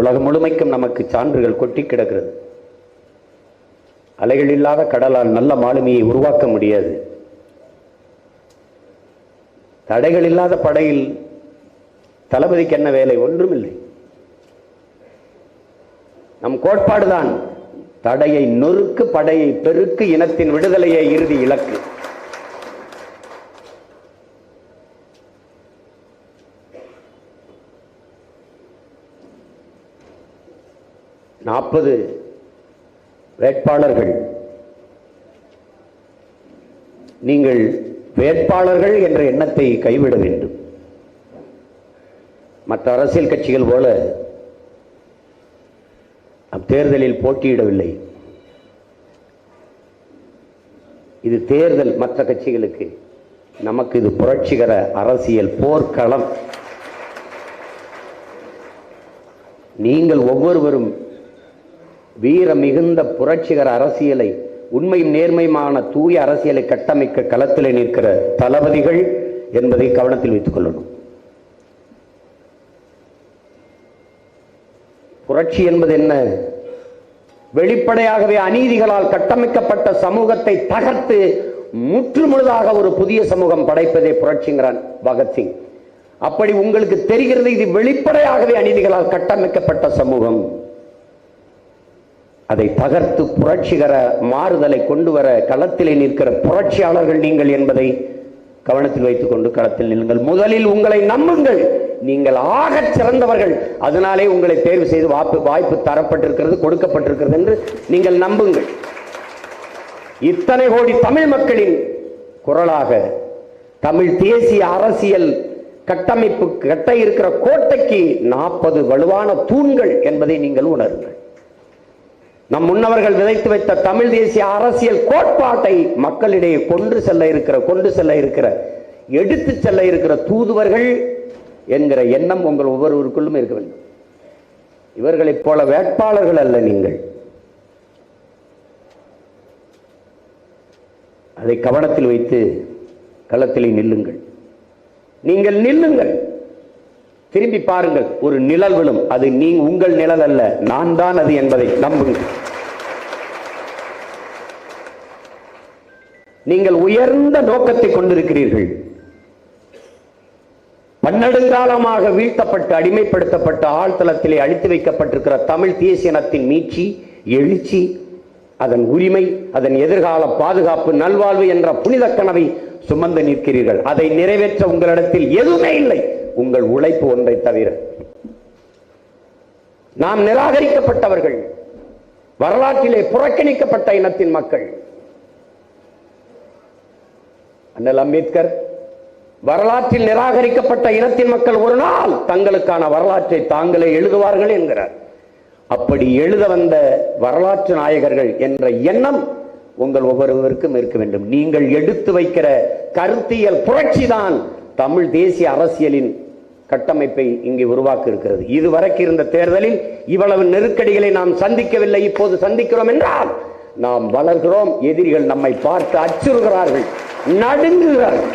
Speaker 2: உலகம் முழுமைக்கும் நமக்கு சான்றுகள் கொட்டி கிடக்கிறது. அலைகள் இல்லாத கடலால் நல்ல மாலுமியை உருவாக்க முடியாது. தடைகள் இல்லாத படையில் தளபதிக்கு என்ன வேலை? ஒன்றுமில்லை. நம் கோட்பாடுதான் தடையை நொறுக்கு, படையை பெருக்கு, இனத்தின் விடுதலையை இறுதி இலக்கு. நாற்பது வேட்பாளர்கள். நீங்கள் வேட்பாளர்கள் என்ற எண்ணத்தை கைவிட வேண்டும். மற்ற அரசியல் கட்சிகள் போல தேர்தலில் போட்டியிடவில்லை. இது தேர்தல் மற்ற கட்சிகளுக்கு, நமக்கு இது புரட்சிகர அரசியல் போர்க்களம். நீங்கள் ஒவ்வொருவரும் வீர மிகுந்த புரட்சிகர அரசியலை, உண்மையும் நேர்மையுமான தூய அரசியலை கட்டமைக்க களத்திலே நிற்கிற தளபதிகள் என்பதை கவனத்தில் வைத்துக் கொள்ளணும். புரட்சி என்பது என்ன? வெளிப்படையாகவே அநீதிகளால் கட்டமைக்கப்பட்ட சமூகத்தை தகர்த்து முற்றுமுழுதாக ஒரு புதிய சமூகம் படைப்பதே புரட்சிங்கிறான் பகத்சிங். அப்படி உங்களுக்கு தெரிகிறது, இது வெளிப்படையாகவே அநீதிகளால் கட்டமைக்கப்பட்ட சமூகம். அதை தகர்த்து புரட்சிகர மாறுதலை கொண்டு வர களத்திலே நிற்கிற புரட்சியாளர்கள் நீங்கள் என்பதை கவனத்தில் வைத்துக் கொண்டு களத்தில் நில்லுங்கள். முதலில் உங்களை நம்புங்கள். நீங்கள் ஆகச் சிறந்தவர்கள், அதனாலே உங்களை தேர்வு செய்து வாய்ப்பு தரப்பட்டிருக்கிறது, கொடுக்கப்பட்டிருக்கிறது என்று நீங்கள் நம்புங்கள். இத்தனை கோடி தமிழ் மக்களின் குரலாக தமிழ் தேசிய அரசியல் கட்டமைப்பு கட்ட இருக்கிற கோட்டைக்கு 40 வலுவான தூண்கள் என்பதை நீங்கள் உணருங்கள். நம் முன்னவர்கள் விதைத்து வைத்த தமிழ் தேசிய அரசியல் கோட்பாட்டை மக்களிடையே கொண்டு செல்ல இருக்கிற எடுத்து செல்ல இருக்கிற தூதுவர்கள் என்கிற எண்ணம் உங்கள் ஒவ்வொருவருக்குள்ளும் இருக்க வேண்டும். இவர்களைப் போல வேட்பாளர்கள் அல்ல நீங்கள். அதை கவனத்தில் வைத்து களத்திலே நில்லுங்கள். நீங்கள் நில்லுங்கள். திரும்பி பாருங்கள், ஒரு நிழல் விழும். அது உங்கள் நிழல் அல்ல, நான் தான் அது என்பதை நம்புங்கள். நீங்கள் உயர்ந்த நோக்கத்தை கொண்டிருக்கிறீர்கள். பன்னெடுங்காலமாக வீழ்த்தப்பட்டு அடிமைப்படுத்தப்பட்ட ஆழ்தளத்திலே அழித்து வைக்கப்பட்டிருக்கிற தமிழ் தேசிய இனத்தின் மீட்சி, எழுச்சி, அதன் உரிமை, அதன் எதிர்கால பாதுகாப்பு, நல்வாழ்வு என்ற புனித கனவை சுமந்து நிற்கிறீர்கள். அதை நிறைவேற்ற உங்களிடத்தில் எதுவுமே இல்லை, உங்கள் உழைப்பு ஒன்றை தவிர. நாம் நிராகரிக்கப்பட்டவர்கள், வரலாற்றிலே புறக்கணிக்கப்பட்ட இனத்தின் மக்கள். அண்ணல் அம்பேத்கர் வரலாற்றில் நிராகரிக்கப்பட்ட இனத்தின் மக்கள் ஒரு நாள் தங்களுக்கான வரலாற்றை தாங்களே எழுதுவார்கள் என்கிறார். அப்படி எழுத வந்த வரலாற்று நாயகர்கள் என்ற எண்ணம் உங்கள் ஒவ்வொருவருக்கும் இருக்க வேண்டும். நீங்கள் எடுத்து வைக்கிற கருத்தியல் புரட்சிதான் தமிழ் தேசிய அரசியலின் கட்டமைப்பை இங்கே உருவாக்க இருக்கிறது. இதுவரைக்கும் இருந்த தேர்தலில் இவ்வளவு நெருக்கடிகளை நாம் சந்திக்கவில்லை, இப்போது சந்திக்கிறோம் என்றால் நாம் வளர்கிறோம். எதிரிகள் நம்மை பார்த்து அச்சுறுகிறார்கள், நடுங்குகிறார்கள்.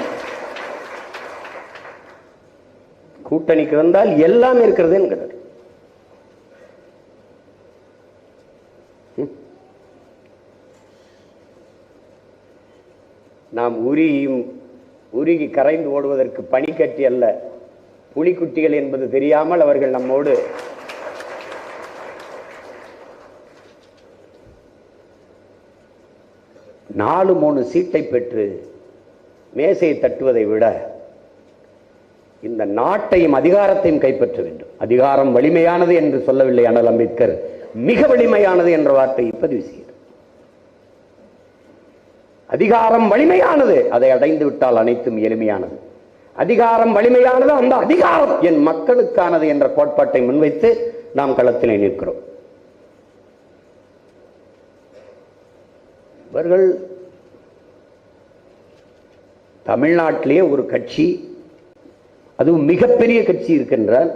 Speaker 2: கூட்டணிக்கு வந்தால் எல்லாம் இருக்கிறது என்கிறார். நாம் உருகி கரைந்து ஓடுவதற்கு பனிக்கட்டி அல்ல, புலிக்குட்டிகள் என்பது தெரியாமல் அவர்கள் நம்மோடு நாலு 3 சீட்டை பெற்று மேசையை தட்டுவதை விட இந்த நாட்டையும் அதிகாரத்தையும் கைப்பற்ற வேண்டும். அதிகாரம் வலிமையானது என்று சொல்லவில்லை அண்ணல் அம்பேத்கர், மிக வலிமையானது என்ற வார்த்தையை பதிவு செய்கிறார். அதிகாரம் வலிமையானது, அதை அடைந்து விட்டால் அனைத்தும் எளிமையானது. அதிகாரம் வலிமையானது, அந்த அதிகாரம் என் மக்களுக்கானது என்ற கோட்பாட்டை முன்வைத்து நாம் களத்திலே நிற்கிறோம். இவர்கள் தமிழ்நாட்டிலேயே ஒரு கட்சி, அதுவும் மிகப்பெரிய கட்சி இருக்கின்றார்,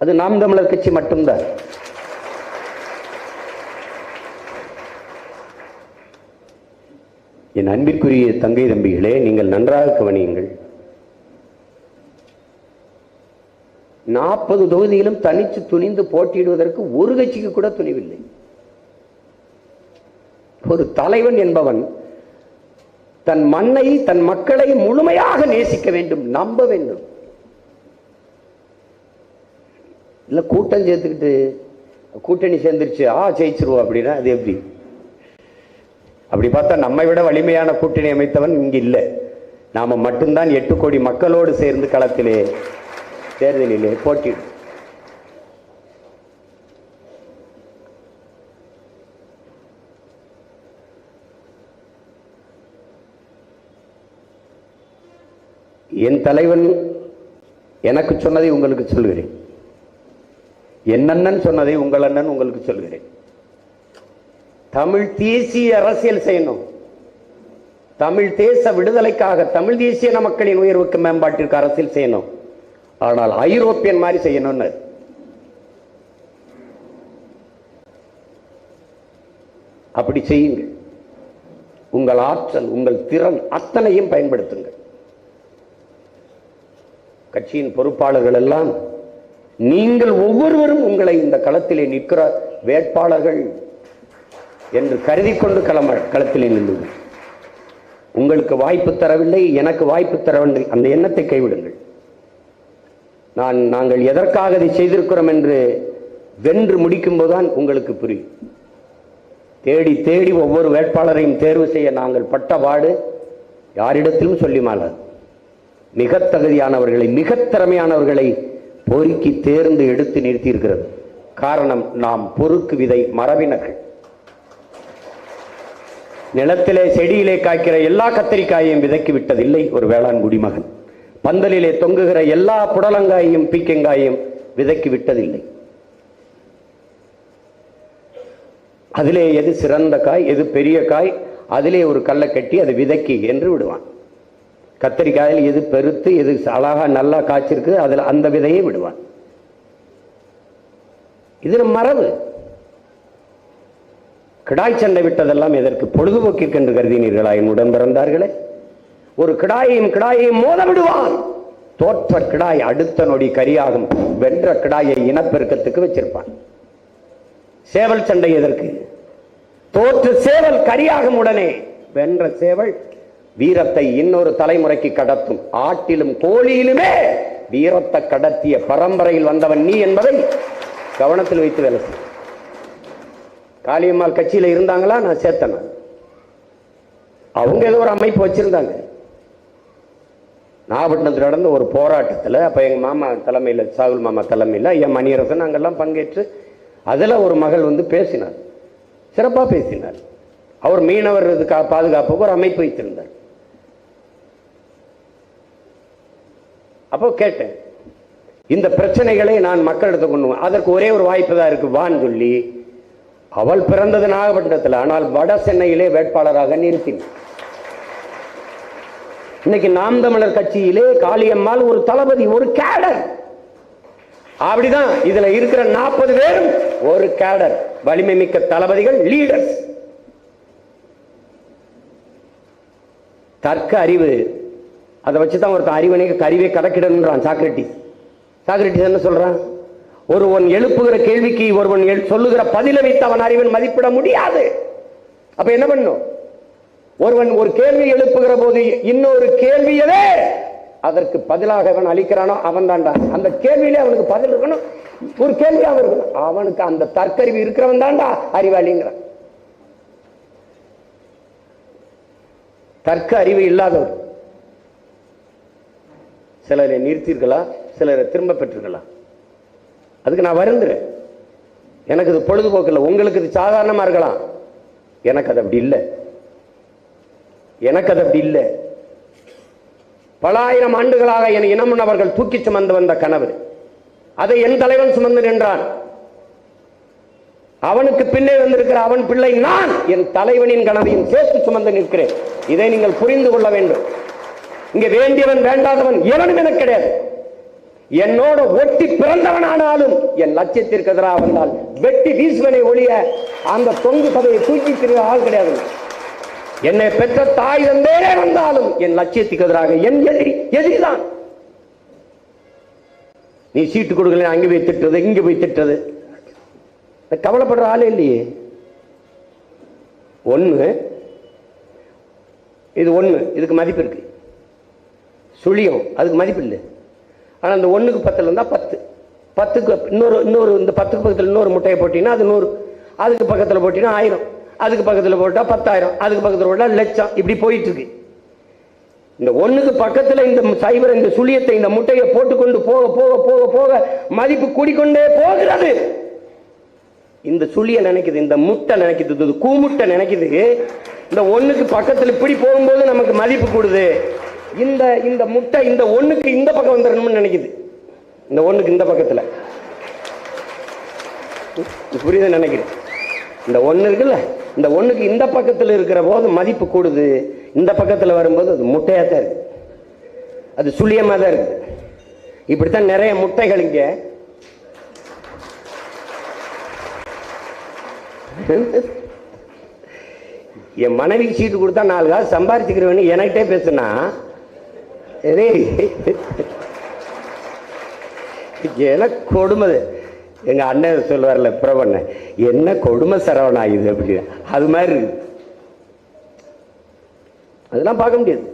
Speaker 2: அது நாம் தமிழர் கட்சி மட்டும்தான். என் அன்பிற்குரிய தங்கை தம்பிகளே, நீங்கள் நன்றாக கவனியுங்கள். 40 தொகுதியிலும் தனிச்சு துணிந்து போட்டியிடுவதற்கு ஒரு கட்சிக்கு கூட துணிவில்லை. ஒரு தலைவன் என்பவன் தன் மண்ணை, தன் மக்களை முழுமையாக நேசிக்க வேண்டும், நம்ப வேண்டும். இல்ல கூட்டம் சேர்த்துக்கிட்டு கூட்டணி சேர்ந்துருச்சு ஜெயிச்சிருவோம் அப்படின்னா அது எப்படி? அப்படி பார்த்தா நம்மை விட வலிமையான கூட்டணி அமைத்தவன் இங்கு இல்லை. நாம மட்டும்தான் 8 கோடி மக்களோடு சேர்ந்து களத்திலே தேர்தலிலே போட்டியிடும். என் தலைவன் எனக்கு சொன்னதை உங்களுக்கு சொல்கிறேன், என் அண்ணன் சொன்னதை உங்கள் அண்ணன் உங்களுக்கு சொல்கிறேன். தமிழ் தேசிய அரசியல் செய்யணும், தமிழ் தேச விடுதலைக்காக, தமிழ் தேசிய மக்களின் உயர்வுக்கு மேம்பாட்டிற்கு அரசியல் செய்யணும். ஆனால் ஐரோப்பியன் மாதிரி செய்யணும்னு. அப்படி செய்யுங்கள். உங்கள் ஆற்றல், உங்கள் திறன் அத்தனையும் பயன்படுத்துங்கள். கட்சியின் பொறுப்பாளர்கள் எல்லாம் நீங்கள் ஒவ்வொருவரும் உங்களை இந்த களத்திலே நிற்கிற வேட்பாளர்கள் என்று கருதி கொண்டு களத்திலே நின்றுங்கள். உங்களுக்கு வாய்ப்பு தரவில்லை, எனக்கு வாய்ப்பு தரவில்லை, அந்த எண்ணத்தை கைவிடுங்கள். நாங்கள் எதற்காக இதை செய்திருக்கிறோம் என்று வென்று முடிக்கும் போதுதான் உங்களுக்கு புரியும். தேடி தேடி ஒவ்வொரு வேட்பாளரையும் தேர்வு செய்ய நாங்கள் பட்ட பாடு யாரிடத்திலும் சொல்லி மாளாது. மிக தகுதியானவர்களை, மிக திறமையானவர்களை பொறுக்கி தேர்ந்து எடுத்து நிறுத்தி இருக்கிறது. காரணம், நாம் பொறுக்கு விதை மரபினர்கள். நிலத்திலே செடியிலே காய்க்கிற எல்லா கத்திரிக்காயையும் விதைக்கி விட்டதில்லை ஒரு வேளாண் குடிமகன். பந்தலிலே தொங்குகிற எல்லா புடலங்காயையும் பீக்கங்காயையும் விதைக்கி விட்டதில்லை. அதிலே எது சிறந்த காய், எது பெரிய காய், அதிலே ஒரு கல்லை கட்டி அது விதைக்கி என்று விடுவான். கத்திரிக்காயில் எது பெருத்து, எது அழகா நல்லா காய்ச்சிருக்கு, அதில் அந்த விதையை விடுவான். இது மரபு. கிடாய் சண்டை விட்டதெல்லாம் எதற்கு? பொழுதுபோக்கிற்கு என்று கருதினீர்களா என் உடன் பிறந்தார்களே? ஒரு கிடாயையும் மோத விடுவான். தோற்ற கிடாய் அடுத்த நொடி கரியாகும். வென்ற கிடாயை இனப்பெருக்கத்துக்கு வச்சிருப்பான். சேவல் சண்டை எதற்கு? தோற்று சேவல் கரியாகும் உடனே வென்ற சேவல் வீரத்தை இன்னொரு தலைமுறைக்கு கடத்தும். ஆட்டிலும் கோழியிலுமே வீரத்தை கடத்திய பரம்பரையில் வந்தவன் நீ என்பதை கவனத்தில் வைத்து வேலை செய். காளியம்மாள் கட்சியில் இருந்தாங்களா? நான் சேர்த்தேன். அவங்க ஏதோ ஒரு அமைப்பு வச்சிருந்தாங்க. நாகப்பட்டினத்தில் நடந்த ஒரு போராட்டத்தில் அப்போ எங்கள் மாமா தலைமையில், சாகுல் மாமா தலைமையில் ஐயா மணியரசன் நாங்கள்லாம் பங்கேற்று அதில் ஒரு மகள் வந்து பேசினார், சிறப்பாக பேசினார். அவர் மீனவர் பாதுகாப்புக்கு ஒரு அமைப்பு வைத்திருந்தார். அப்போ கேட்டேன், இந்த பிரச்சனைகளை நான் மக்களிடத்தை கொண்டு அதற்கு ஒரே ஒரு வாய்ப்பு தான் இருக்கு வான்னு சொல்லி, அவள் பிறந்தது நாகப்பட்டினத்தில், ஆனால் வட சென்னையிலே வேட்பாளராக நிறுத்தினார். இன்னைக்கு நாம் தமிழர் கட்சியிலே காளியம்மாள் ஒரு தளபதி, ஒரு கேடர். அப்படிதான் இதுல இருக்கிற 40 பேரும் ஒரு கேடர், வலிமை மிக்க தளபதிகள், லீடர்ஸ். தர்க்க அறிவு, அதை வச்சுதான் ஒருத்தன் அறிவனைக்கு கருவே கணக்கிடன்றான் சாக்ரட்டிஸ். சாக்ரட்டிஸ் என்ன சொல்றான்? ஒருவன் எழுப்புகிற கேள்விக்கு ஒருவன் சொல்லுகிற பதிலை வைத்து அவன் அறிவன் மதிப்பிட முடியாது. அப்ப என்ன பண்ணும்? ஒருவன் ஒரு கேள்வி எழுப்புகிற போது இன்னொரு கேள்வியவே அதற்கு பதிலாக அவன் அளிக்கிறானோ அவன் தான்டா. அந்த கேள்வியிலே அவனுக்கு பதில் இருக்கணும், ஒரு கேள்வியாக இருக்கணும். அவனுக்கு அந்த தற்கறிவு இருக்கிறவன் தான்டா அறிவாளிங்கிறான். தர்க்க அறிவு இல்லாதவர் சிலரை நிறுத்தீர்களா, சிலரை திரும்ப பெற்றீர்களா? அதுக்கு நான் வருந்துறேன். எனக்கு இது பொழுதுபோக்கு இல்லை, உங்களுக்கு இது சாதாரணமா இருக்கலாம். எனக்கு அது அப்படி இல்லை. எனக்கு அது அப்படி இல்லை. பல ஆயிரம் ஆண்டுகளாக என் இனமுன்னவர்கள் தூக்கி சுமந்து வந்த கனவு, அதை என் தலைவன் சுமந்து நின்றான். அவனுக்கு பின்னே வந்திருக்கிற அவன் பிள்ளை நான் என் தலைவனின் கனவையும் சேர்த்து சுமந்து நிற்கிறேன். இதை நீங்கள் புரிந்து கொள்ள வேண்டும். இங்க வேண்டியவன் வேண்டாதவன் எவனும் எனக்கு கிடையாது. என்னோட ஒட்டி பிறந்தவனானாலும் என் லட்சியத்திற்கு எதிராக வந்தால் வெட்டி வீசுவனை ஒழிய அந்த தொங்கு சபையை தூக்கி திரிய ஆள் கிடையாது. என்னை பெற்ற தாய் தந்தே வந்தாலும் என் லட்சியத்துக்கு எதிராக என் எதிரிதான். நீ சீட்டு கொடுக்கல, அங்கே போய் திட்டுறது, இங்க போய் திட்டுறது, கவலைப்படுற ஆளே இல்லையே. ஒண்ணு இது, ஒண்ணு இதுக்கு மதிப்பு இருக்கு. சுழியம் அதுக்கு மதிப்பு இல்லை. ஆனா அந்த 1க்கு 10 இருந்தா 10, 10க்கு இன்னொரு இந்த 10க்கு பக்கத்தில் இன்னொரு முட்டையை போட்டீங்கன்னா அது 100, அதுக்கு பக்கத்தில் போட்டீங்கன்னா 1000, அதுக்கு பக்கத்தில் போட்டா 10,000, அதுக்கு பக்கத்தில் போட்டா லட்சம். இப்படி போயிட்டு இருக்கு. இந்த 1க்கு பக்கத்தில் இந்த சைபர், இந்த சுழியத்தை, இந்த முட்டையை போட்டுக்கொண்டு போக போக போக போக மதிப்பு கூடிக்கொண்டே போகிறது. இந்த சுழிய நினைக்குது, இந்த முட்டை நினைக்குது, கூமுட்டை நினைக்குது. இந்த 1க்கு பக்கத்தில் இப்படி போகும்போது நமக்கு மதிப்பு கூடுது. இந்த முட்டை இந்த 1க்கு இந்த பக்கம் வந்துடணும்னு நினைக்குது. இந்த 1க்கு இந்த பக்கத்தில் புரியுது நினைக்கிறேன். இந்த 1 இருக்குல்ல, இந்த 1க்கு இந்த பக்கத்தில் இருக்கிற போது மதிப்பு கூடுது. இந்த பக்கத்தில் வரும்போது அது முட்டையா தான் இருக்கு, அது சுழியமா தான் இருக்கு. இப்படித்தான் நிறைய முட்டைகள் இங்க. என் மனைவிக்கு சீட்டு கொடுத்தா 4 காசு சம்பாதிச்சுக்கிறவன்னு என்கிட்டே பேசுனா எனக்கு கொடுமை. எங்க அண்ணன் சொல்லுவார்ல பிரபண்ண, என்ன கொடுமை சரவணா இது அப்படி, அது மாதிரி இருக்கு. அதெல்லாம் பார்க்க முடியாது.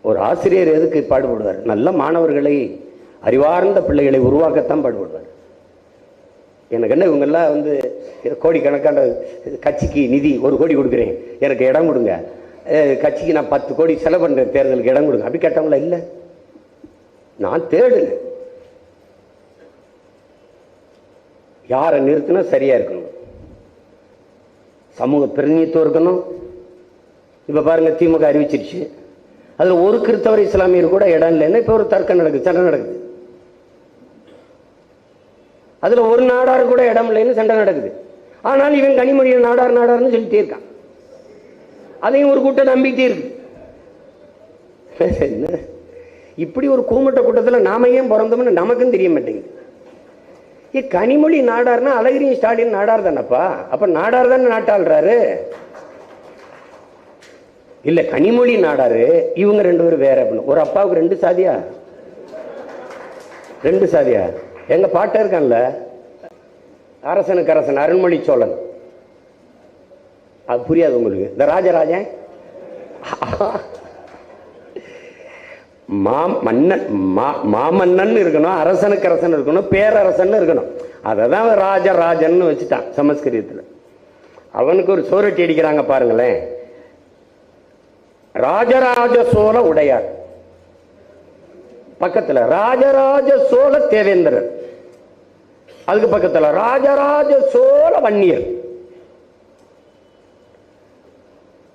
Speaker 2: ஒரு ஆசிரியர் எதுக்கு பாடுபடுவார்? நல்ல மாணவர்களை, அறிவார்ந்த பிள்ளைகளை உருவாக்கத்தான் பாடுபடுவார். எனக்கு என்ன இவங்கெல்லாம் வந்து கோடிக்கணக்கான கட்சிக்கு நிதி 1 கோடி கொடுக்குறேன், எனக்கு இடம் கொடுங்க, கட்சிக்கு நான் 10 கோடி செலவு பண்ணுறேன், தேர்தலுக்கு இடம் கொடுங்க, அப்படி கேட்டவங்களா இல்லை. நான் தேடுங்க, யாரை நிறுத்தினா சரியா இருக்கணும், சமூக பிரதிநிதித்துவம் இருக்கணும். இப்ப பாருங்க, திமுக அறிவிச்சிருச்சு, அதுல ஒரு கிறிஸ்தவர் இஸ்லாமியர் கூட இடம் இல்லைன்னா இப்ப ஒரு தர்க்கம் நடக்குது, சண்டை நடக்குது. அதுல ஒரு நாடார் கூட இடம் இல்லைன்னு சண்டை நடக்குது. ஆனால் இவன் கனிமொழியை நாடார்னு சொல்லிட்டே இருக்கான். அதையும் ஒரு கூட்டம் நம்பிக்கிட்டே இருக்கு. இப்படி ஒரு கூமட்ட கூட்டத்தில் நாம ஏன் பிறந்தோம்னு நமக்கும் தெரிய மாட்டேங்குது. கனிமொழி நாடார்னா அழகிரி ஸ்டாலின் நாடார் தானப்பா, அப்ப நாடார் தானே நாட்டாளுறாரு. இல்ல கனிமொழி நாடாரு, இவங்க 2 பேரும் வேற. ஒரு அப்பாவுக்கு 2 சாதியா? 2 சாதியா? எங்க பாட்ட இருக்கான்ல, அரசனுக்கு அரசன் அருண்மொழி சோழன், அது புரியாது உங்களுக்கு. இந்த ராஜராஜன் மாமன்னன் இருக்கணும், அரசனுக்கு அரசன் இருக்கணும், பேரரசன் இருக்கணும். அததான் ராஜராஜன் வச்சுட்டான் சமஸ்கிருதத்தில். அவனுக்கு ஒரு சோரட்டி அடிக்கிறாங்க பாருங்களேன். ராஜராஜ சோழ உடையார், பக்கத்துல ராஜராஜ சோழ தேவேந்திரர், அதுக்கு பக்கத்துல ராஜராஜ சோழ வன்னியர்,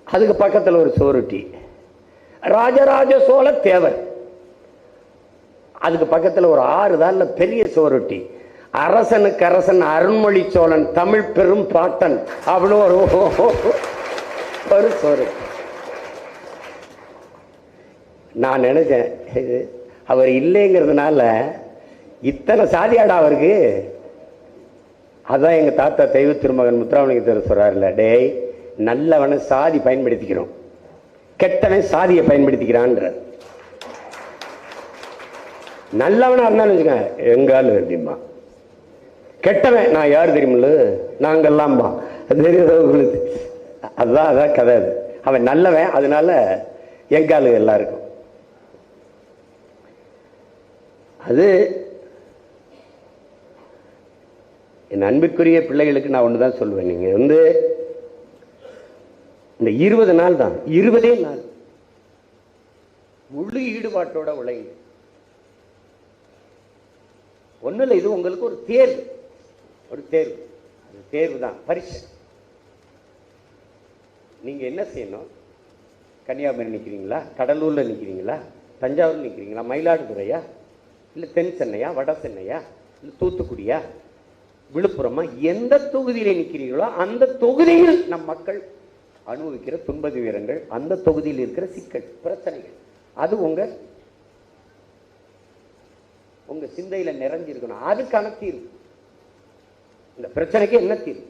Speaker 2: அதுக்கு பக்கத்துல ஒரு சோருட்டி ராஜராஜ சோழ தேவர், அதுக்கு பக்கத்துல ஒரு 6 தான் பெரிய சோருட்டி அரசனுக்கு அரசன் அருண்மொழி சோழன் தமிழ் பெரும் பாட்டன் அவ்வளோ ஒரு சோருட்டி. நான் நினைச்சேன் அவர் இல்லைங்கிறதுனால இத்தனை சாதியாடா அவருக்கு. அதான் எங்க தாத்தா தெய்வ திருமகன் முத்துராமலிங்க சொல்றாருல, டேய் நல்லவனை சாதி பயன்படுத்திக்கிறோம், கெட்டவன் சாதியை பயன்படுத்திக்கிறான்ற. நல்லவனா இருந்தாலும் வச்சுக்கேன் எங்காலும் அப்படிமா, கெட்டவன் நான் யார் தெரியுமில்ல நாங்கெல்லாம்பா தெரியுது. அதுதான் அதான் கதை. அது அவன் நல்லவன், அதனால எங்காலு எல்லாருக்கும். அது என் அன்பிற்குரிய பிள்ளைகளுக்கு நான் ஒண்ணுதான் சொல்லுவேன். நீங்க இந்த 20 நாள் தான், 20 நாள் முழு ஈடுபாட்டோட உழைங்க. ஒண்ணு இல்லை, இது உங்களுக்கு ஒரு தேர்வு, ஒரு தேர்வு, அந்த தேர்வு தான் பரிசு. நீங்க என்ன செய்யணும்? கன்னியாகுமரி நிற்கிறீங்களா, கடலூர்ல நிற்கிறீங்களா, தஞ்சாவூர் நிற்கிறீங்களா, மயிலாடுதுறையா, இல்லை தென் சென்னையா, வட சென்னையா, இல்லை தூத்துக்குடியா, விழுப்புரமா, எந்த தொகுதியில நிற்கிறீங்களோ அந்த தொகுதியில் நம் மக்கள் அனுபவிக்கிற துன்ப துயரங்கள், அந்த தொகுதியில் இருக்கிற சிக்கல் பிரச்சனைகள், அது உங்க சிந்தையில நிறைஞ்சிருக்கணும். அதுக்கான தீர்வு. இந்த பிரச்சனைக்கு என்ன தீர்வு?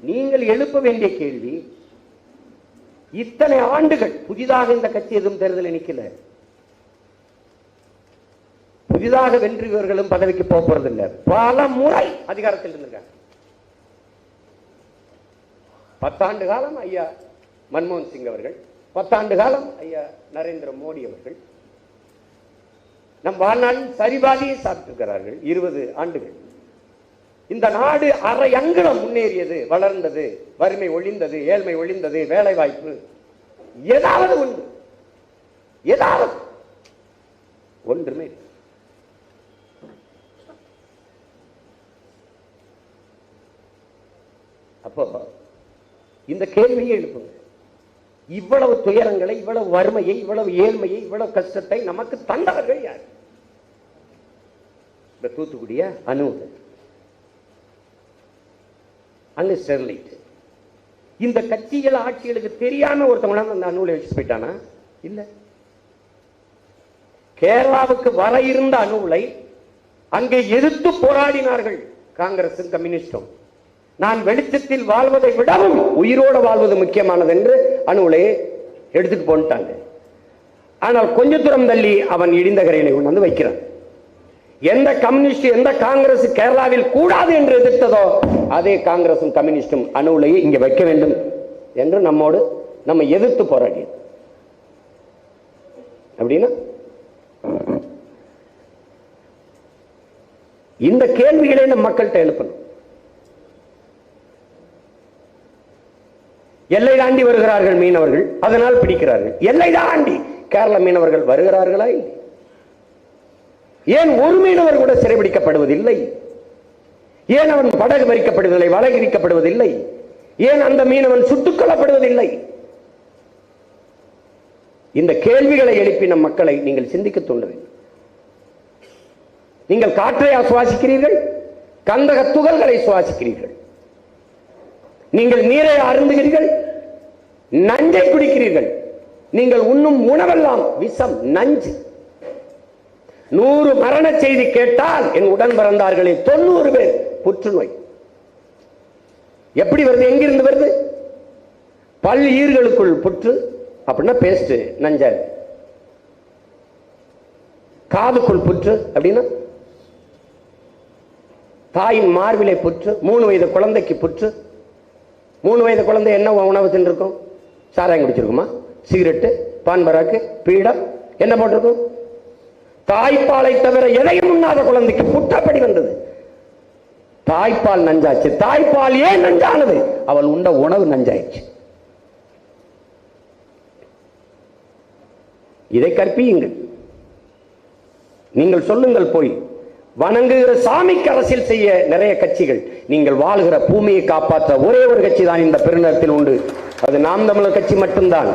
Speaker 2: நீங்கள் எழுப்ப வேண்டிய கேள்வி, இத்தனை ஆண்டுகள் புதிதாக இந்த கட்சி எதுவும் தேர்தலில் நிக்கல, புதிதாக வென்றியவர்களும் பதவிக்கு போறதில்லை, பல முறை அதிகாரத்தில் இருந்திருக்காங்க. 10 ஆண்டு காலம் ஐயா மன்மோகன் சிங் அவர்கள், 10 ஆண்டு காலம் ஐயா நரேந்திர மோடி அவர்கள் நம் வாழ்நாளில் சரிபாதியை சாப்பிட்டிருக்கிறார்கள். 20 ஆண்டுகள் இந்த நாடு அரை அங்குலம் முன்னேறியது, வளர்ந்தது, வறுமை ஒழிந்தது, ஏழ்மை ஒழிந்தது, வேலை வாய்ப்பு ஏதாவது உண்டு, ஏதாவது ஒன்றுமே. அப்போ இந்த கேள்வியை எழுப்புங்க. இவ்வளவு துயரங்களை, இவ்வளவு வறுமையை, இவ்வளவு ஏழ்மையை, இவ்வளவு கஷ்டத்தை நமக்கு தந்தவர்கள் யார்? இந்த தூத்துக்குடிய அணு, அங்க ஸ்டெர்லைட். இந்த கட்சிகள் ஆட்சிகளுக்கு தெரியாம ஒருத்தவங்க அந்த அணுல வச்சு போயிட்டானா? இல்ல. கேரளாவுக்கு வர இருந்த அணுலை அங்கே எதிர்த்து போராடினார்கள் காங்கிரசும் கம்யூனிஸ்டும். நான் வெளிச்சத்தில் வாழ்வதை விடவும் உயிரோட வாழ்வது முக்கியமானது என்று அணுலை எடுத்துட்டு போட்டாங்க. ஆனால் கொஞ்ச தூரம் தள்ளி அவன் இடிந்த கரையினை கொண்டு வந்து வைக்கிறான். எந்த கம்யூனிஸ்ட், எந்த காங்கிரஸ் கேரளாவில் கூடாது என்று எதிர்த்ததோ அதே காங்கிரசும் கம்யூனிஸ்டும் அணு உலையை இங்கே வைக்க வேண்டும் என்று நம்ம எதிர்த்து போராடி. அப்படின்னா இந்த கேள்விகளை நம் மக்கள்கிட்ட எழுப்பணும். எல்லை தாண்டி வருகிறார்கள் மீனவர்கள், அதனால் பிடிக்கிறார்கள். எல்லை தாண்டி கேரள மீனவர்கள் வருகிறார்களா? இல்லை. ஏன் ஒரு மீனவர் கூட சிறைபிடிக்கப்படுவதில்லை? ஏன் அவன் படகு மறிக்கப்படுவதில்லை, வலை விரிக்கப்படுவதில்லை? ஏன் அந்த மீனவன் சுட்டுக் கொல்லப்படுவதில்லை? இந்த கேள்விகளை எழுப்பி நம் மக்களை நீங்கள் சிந்திக்க தூண்ட வேண்டும். நீங்கள் காற்றை சுவாசிக்கிறீர்கள், கந்தக துகள்களை சுவாசிக்கிறீர்கள், நீங்கள் நீரை அருந்துகிறீர்கள், நஞ்சை குடிக்கிறீர்கள், நீங்கள் உண்ணும் உணவெல்லாம் விஷம், நஞ்சு. 100 மரண செய்தி கேட்டால் என் உடன் பிறந்தார்களில் 90 பேர் புற்றுநோய். எப்படி வருது? எங்கிருந்து வருது? பல் ஈர்களுக்குள் புற்று அப்படின்னா பேஸ்ட் நஞ்சா. காதுக்குள் புற்று அப்படின்னா தாயின் மார்பிலை புற்று. 3 வயது குழந்தைக்கு புற்று. 3 வயது குழந்தை என்ன உணவு தின்றிருக்கும்? சாராயம் குடிச்சிருக்குமா? சிகரெட்டு, பான்பராக்கு, பீடம் என்ன போட்டிருக்கும்? தாய்ப்பாலை தவிர எதையும் உண்ணாத குழந்தைக்கு புற்றப்படி வந்தது. தாய்ப்பால் நஞ்சாச்சு. தாய்ப்பால் ஏன் நஞ்சானது? அவள் உண்ட உணவு நஞ்சாயிடுச்சு. இதை கற்பியுங்கள். நீங்கள் சொல்லுங்கள். போய் வணங்குகிற சாமிக்கு அரசியல் செய்ய நிறைய கட்சிகள். நீங்கள் வாழ்கிற பூமியை காப்பாற்ற ஒரே ஒரு கட்சி தான் இந்த பெருநிலத்தில் உண்டு. அது நாம் தமிழர் கட்சி மட்டும்தான்.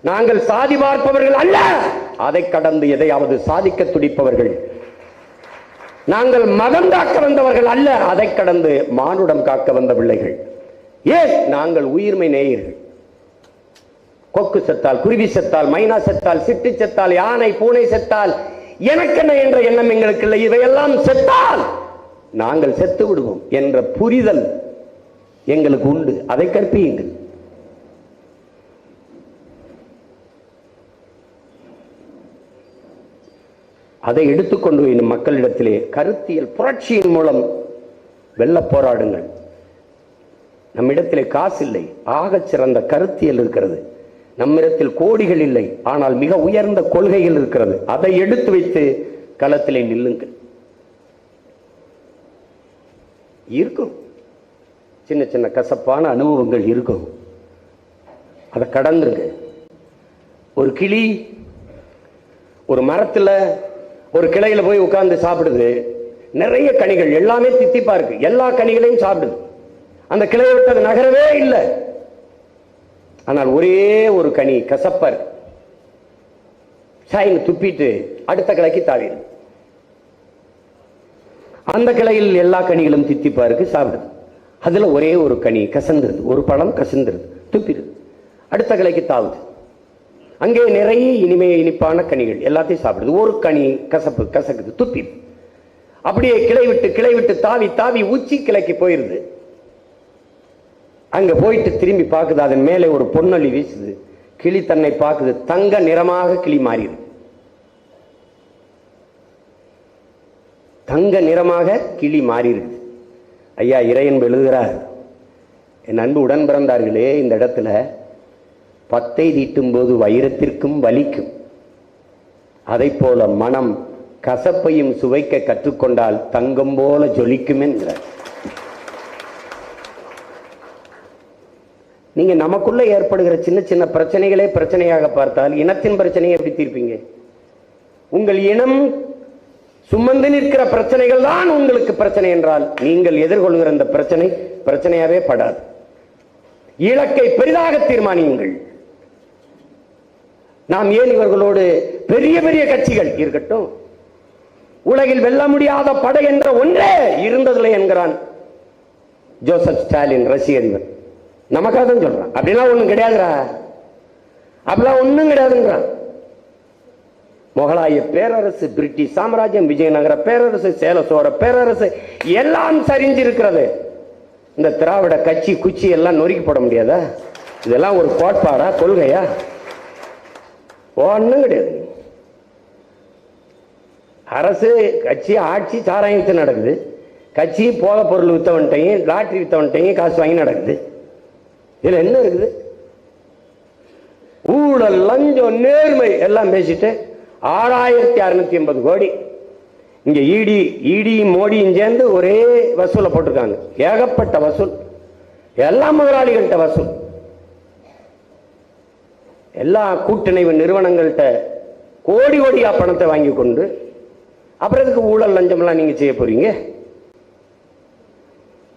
Speaker 2: நாங்கள் சாதி பார்ப்பவர்கள் அல்ல, அதை கடந்து எதையாவது சாதிக்க துடிப்பவர்கள். நாங்கள் மதம் காக்க வந்தவர்கள் அல்ல, அதை கடந்து மானுடம் காக்க வந்த பிள்ளைகள். ஏன்? நாங்கள் உயிர்மை நேயர்கள். கொக்கு செத்தால், குருவி செத்தால், மைனா செத்தால், சிட்டு செத்தால், யானை பூனை செத்தால் எனக்கென்ன என்ற எண்ணம் எங்களுக்கு இல்லை. இவையெல்லாம் செத்தால் நாங்கள் செத்து விடுவோம் என்ற புரிதல் எங்களுக்கு உண்டு. அதை கற்பியுங்கள். அதை எடுத்துக்கொண்டு போய் மக்களிடத்திலே கருத்தியல் புரட்சியின் மூலம் வெல்ல போராடுங்கள். நம்மிடத்திலே காசு இல்லை, ஆகச் சிறந்த கருத்தியல் இருக்கிறது. நம்மிடத்தில் கோடிகள் இல்லை, ஆனால் மிக உயர்ந்த கொள்கைகள் இருக்கிறது. அதை எடுத்து வைத்து களத்திலே நில்லுங்கள். இருக்கும் சின்ன சின்ன கசப்பான அனுபவங்கள் இருக்கும், அதை கடந்துருங்க. ஒரு கிளி ஒரு மரத்தில் ஒரு கிளையில போய் உட்கார்ந்து சாப்பிடுது. நிறைய கனிகள், எல்லாமே தித்திப்பா இருக்கு. எல்லா கனிகளையும் சாப்பிடுது. அந்த கிளையை விட்டு அது நகரவே இல்லை. ஆனால் ஒரே ஒரு கனி கசப்பர் சாயின்னு துப்பிட்டு அடுத்த கிளைக்கு தாவிடுது. அந்த கிளையில் எல்லா கனிகளும் தித்திப்பா இருக்கு, சாப்பிடுது. அதுல ஒரே ஒரு கனி கசந்துருது, ஒரு பழம் கசந்துருது, துப்பிடுது. அடுத்த கிளைக்கு தாவுது. அங்கே நிறைய இனிப்பான கனிகள் எல்லாத்தையும் சாப்பிடுது. ஒரு கனி கசப்பு கசக்குது, துப்பிடுது. அப்படியே கிளை விட்டு தாவி தாவி உச்சி கிளைக்கு போயிருது. அங்க போயிட்டு திரும்பி பார்க்குது. அதன் மேலே ஒரு பொன்னொளி வீசுது. கிளி தன்னை பார்க்குது. தங்க நிறமாக கிளி மாறிடுது. தங்க நிறமாக கிளி மாறிடுது. ஐயா இறையன்பு எழுதுகிறார், என் அன்பு உடன் பிறந்தார்களே, இந்த இடத்துல பத்தை தீட்டும் போது வைரத்திற்கும் வலிக்கும், அதை போல மனம் கசப்பையும் சுவைக்க கற்றுக்கொண்டால் தங்கம் போல ஜொலிக்கும் என்கிறார். நீங்க நமக்குள்ள ஏற்படுகிற சின்ன சின்ன பிரச்சனைகளே பிரச்சனையாக பார்த்தால் இனத்தின் பிரச்சனையை எப்படி தீர்ப்பீங்க? உங்கள் இனம் சுமந்து நிற்கிற பிரச்சனைகள் தான் உங்களுக்கு பிரச்சனை என்றால் நீங்கள் எதிர்கொள்கிற அந்த பிரச்சனை பிரச்சனையாவே படாது. இலக்கை பெரிதாக தீர்மானியுங்கள். நாம் ஏன் இவர்களோடு பெரிய பெரிய கட்சிகள் இருக்கட்டும், உலகில் வெல்ல முடியாத படை என்ற ஒன்றே இருந்ததில்லை என்கிறான் ஜோசப் ஸ்டாலின், ரஷ்ய அதிபர். நமக்காக தான் சொல்றான். அப்படின்னா ஒண்ணும் கிடையாதுரா, அப்படிலாம் ஒண்ணும் கிடையாதுன்றான். முகலாய பேரரசு, பிரிட்டிஷ் சாம்ராஜ்யம், விஜயநகர பேரரசு, சேல சோழ பேரரசு எல்லாம் சரிஞ்சிருக்கிறது. இந்த திராவிட கட்சி குச்சி எல்லாம் நொறுக்கி போட முடியாதா? இதெல்லாம் ஒரு கோட்பாடா, கொள்கையா? ஒன்றும் கிடையாது. அரசு கட்சி ஆட்சி சாராயத்து நடக்குது. கட்சி போத பொருள் வித்தவன்ட்டையும் லாட்டரி வித்தவன்ட்டையும் காசு வாங்கி நடக்குது. இதுல என்ன இருக்குது? ஊழல், லஞ்சம், நேர்மை எல்லாம் பேசிட்டு 6680 கோடி இங்க இடி மோடியும் சேர்ந்து ஒரே வசூலை போட்டிருக்காங்க. ஏகப்பட்ட வசூல், எல்லா முதலாளிகள்கிட்ட வசூல், எல்லா கூட்டணைவு நிறுவனங்கள்கிட்ட கோடி கோடியா பணத்தை வாங்கி கொண்டு அப்புறம் இதுக்கு ஊழல் லஞ்சம் எல்லாம் நீங்க செய்ய போறீங்க?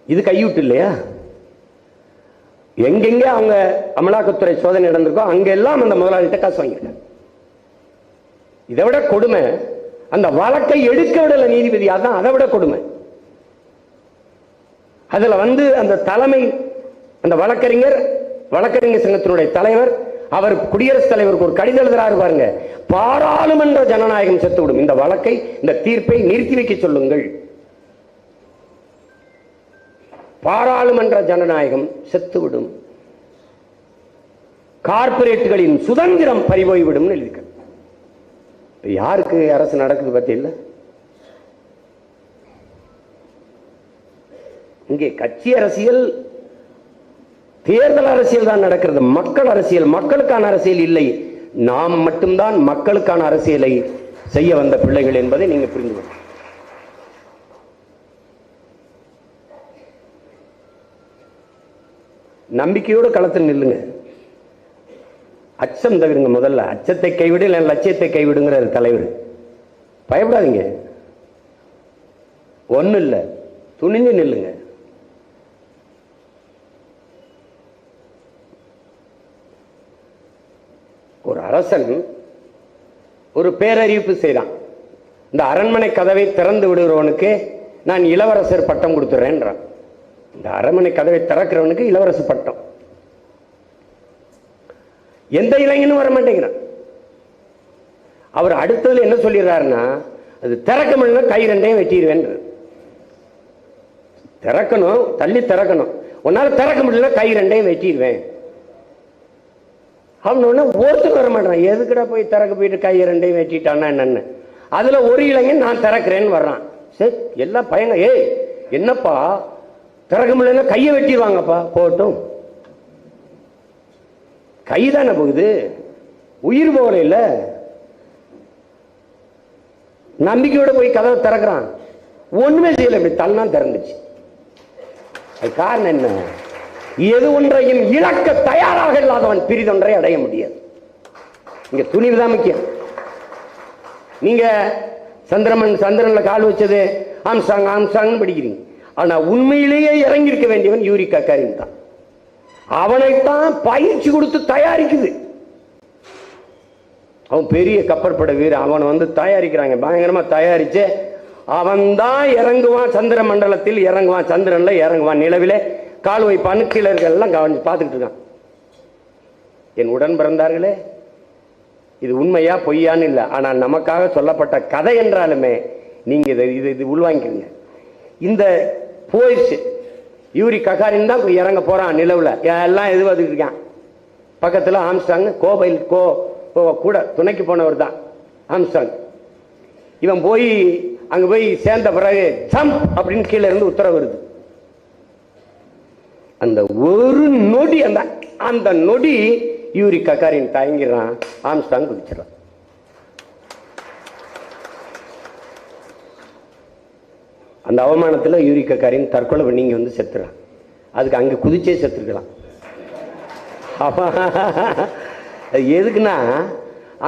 Speaker 2: இது கையூட்டு இல்லையா? எங்கெங்க அவங்க அமலாக்கத்துறை சோதனை நடந்திருக்கோ அங்கெல்லாம் அந்த முதலாளிகிட்ட காசு வாங்கிட்டாங்க. இதை விட கொடுமை, அந்த வழக்கை எடுக்க விடல நீதிபதி. அதான் அதை விட கொடுமை. அதுல அந்த தலைமை, அந்த வழக்கறிஞர் சங்கத்தினுடைய தலைவர், அவர் குடியரசுத் தலைவருக்கு ஒரு கடிதம் எழுதுறாரு பாருங்க. பாராளுமன்ற ஜனநாயகம் செத்துவிடும், இந்த வழக்கை, இந்த தீர்ப்பை நிறுத்தி வைக்க சொல்லுங்கள். பாராளுமன்ற ஜனநாயகம் செத்துவிடும், கார்பரேட்டுகளின் சுதந்திரம் பறிபோய்விடும் எழுதிக்க. யாருக்கு அரசு நடக்குது பத்தி இல்ல? இங்கே கட்சி அரசியல், தேர்தல் அரசியல் தான் நடக்கிறது. மக்கள் அரசியல், மக்களுக்கான அரசியல் இல்லை. நாம் மட்டும்தான் மக்களுக்கான அரசியலை செய்ய வந்த பிள்ளைகள் என்பதை நீங்க புரிந்து கொள்ள. நம்பிக்கையோடு களத்தில் நில்லுங்க. அச்சம் தவிருங்க. முதல்ல அச்சத்தை கைவிடு, இல்லை லட்சியத்தை கைவிடுங்கிற தலைவர். பயப்படாதீங்க, ஒன்றும் இல்லை, துணிஞ்சு நில்லுங்க. ஒரு அரசன் ஒரு பேரறிவிப்பு செய்கிறான். இந்த அரண்மனை கதவை திறந்து விடுகிறவனுக்கு நான் இளவரசர் பட்டம் கொடுத்துறேன்றான். இந்த அரண்மனை கதவை திறக்கிறவனுக்கு இளவரசர் பட்டம். எந்த இளைஞனும் வர மாட்டேங்கிறான். அவர் அடுத்ததுல என்ன சொல்லிடுறாருன்னா, அது திறக்க முடியல கை ரெண்டையும் வெட்டிடுவேன். திறக்கணும், தள்ளி திறக்கணும். உன்னால திறக்க முடியல கை ரெண்டையும் வெட்டிடுவேன். அவன் ஒருத்தர் வர மாட்டான். எதுக்குடா போய் திறக்க போயிட்டு கை ரெண்டையும் வெட்டிட்டான்னா என்னன்னு. அதுல ஒரு இளைஞன் நான் திறக்கிறேன்னு வர்றான். சரி, எல்லாம் பையங்க, ஏய் என்னப்பா திறக்க முடியல கையை வெட்டிடுவாங்கப்பா. போட்டும், கைதானே போகுது, உயிர் போகல. இல்ல, நம்பிக்கையோட போய் கதவை திறக்கிறான். ஒண்ணுமே செய்யல, இப்படி தள்ளா திறந்துச்சு. அது காரணம் என்ன? எது ஒன்றையும் இழக்க தயாராக இல்லாதவன் பிரிதொன்றை அடைய முடியாது. இங்க துணிவுதான் முக்கியம். நீங்க சந்திரன்ல கால் வச்சது ஆம்சாங் ஆம்சாங் படிக்கிறீங்க. ஆனா உண்மையிலேயே இறங்கி இருக்க வேண்டியவன் யூரி ககாரின் தான். அவனைத்தான் பயிற்சி கொடுத்து தயாரிக்குது. அவன் பெரிய கப்பற்பட வீரன். அவனை தயாரிக்கிறாங்க, பயங்கரமா தயாரிச்சு அவன் தான் இறங்குவான். சந்திர மண்டலத்தில் இறங்குவான், சந்திரன்ல இறங்குவான், நிலவிலே கால் வைப்பான்னு கீழர்கள் எல்லாம் கவனிச்சு பார்த்துக்கிட்டு இருக்கான். என் உடன் பிறந்தார்களே, இது உண்மையா பொய்யான்னு இல்லை, ஆனால் நமக்காக சொல்லப்பட்ட கதை என்றாலுமே நீங்க இது உள்வாங்கிக்கிறீங்க. இந்த போயிடுச்சு. யூரி ககாரின் தான் இறங்க போறான் நிலவுல. எல்லாம் எதிர்பார்த்துக்கிட்டு இருக்கான். பக்கத்துல ஆம்ஸ்டாங் கோபைல் கூட துணைக்கு போனவர் தான் ஆம்ஸ்டாங். இவன் போய் அங்க போய் சேர்ந்த பிறகு ஜம்ப் அப்படின்னு கீழே இருந்து உத்தரவு வருது. அந்த ஒரு நொடி, அந்த நொடி யூரி ககாரின் தயங்கிறான், ஆம்ஸ்டாங் குதிச்சிடறான். அந்த அவமானத்தில் யூரி ககாரின் தற்கொலை பண்ணி செத்துறான். அதுக்கு அங்க குதிச்சே செத்துருக்கலாம். எதுக்குன்னா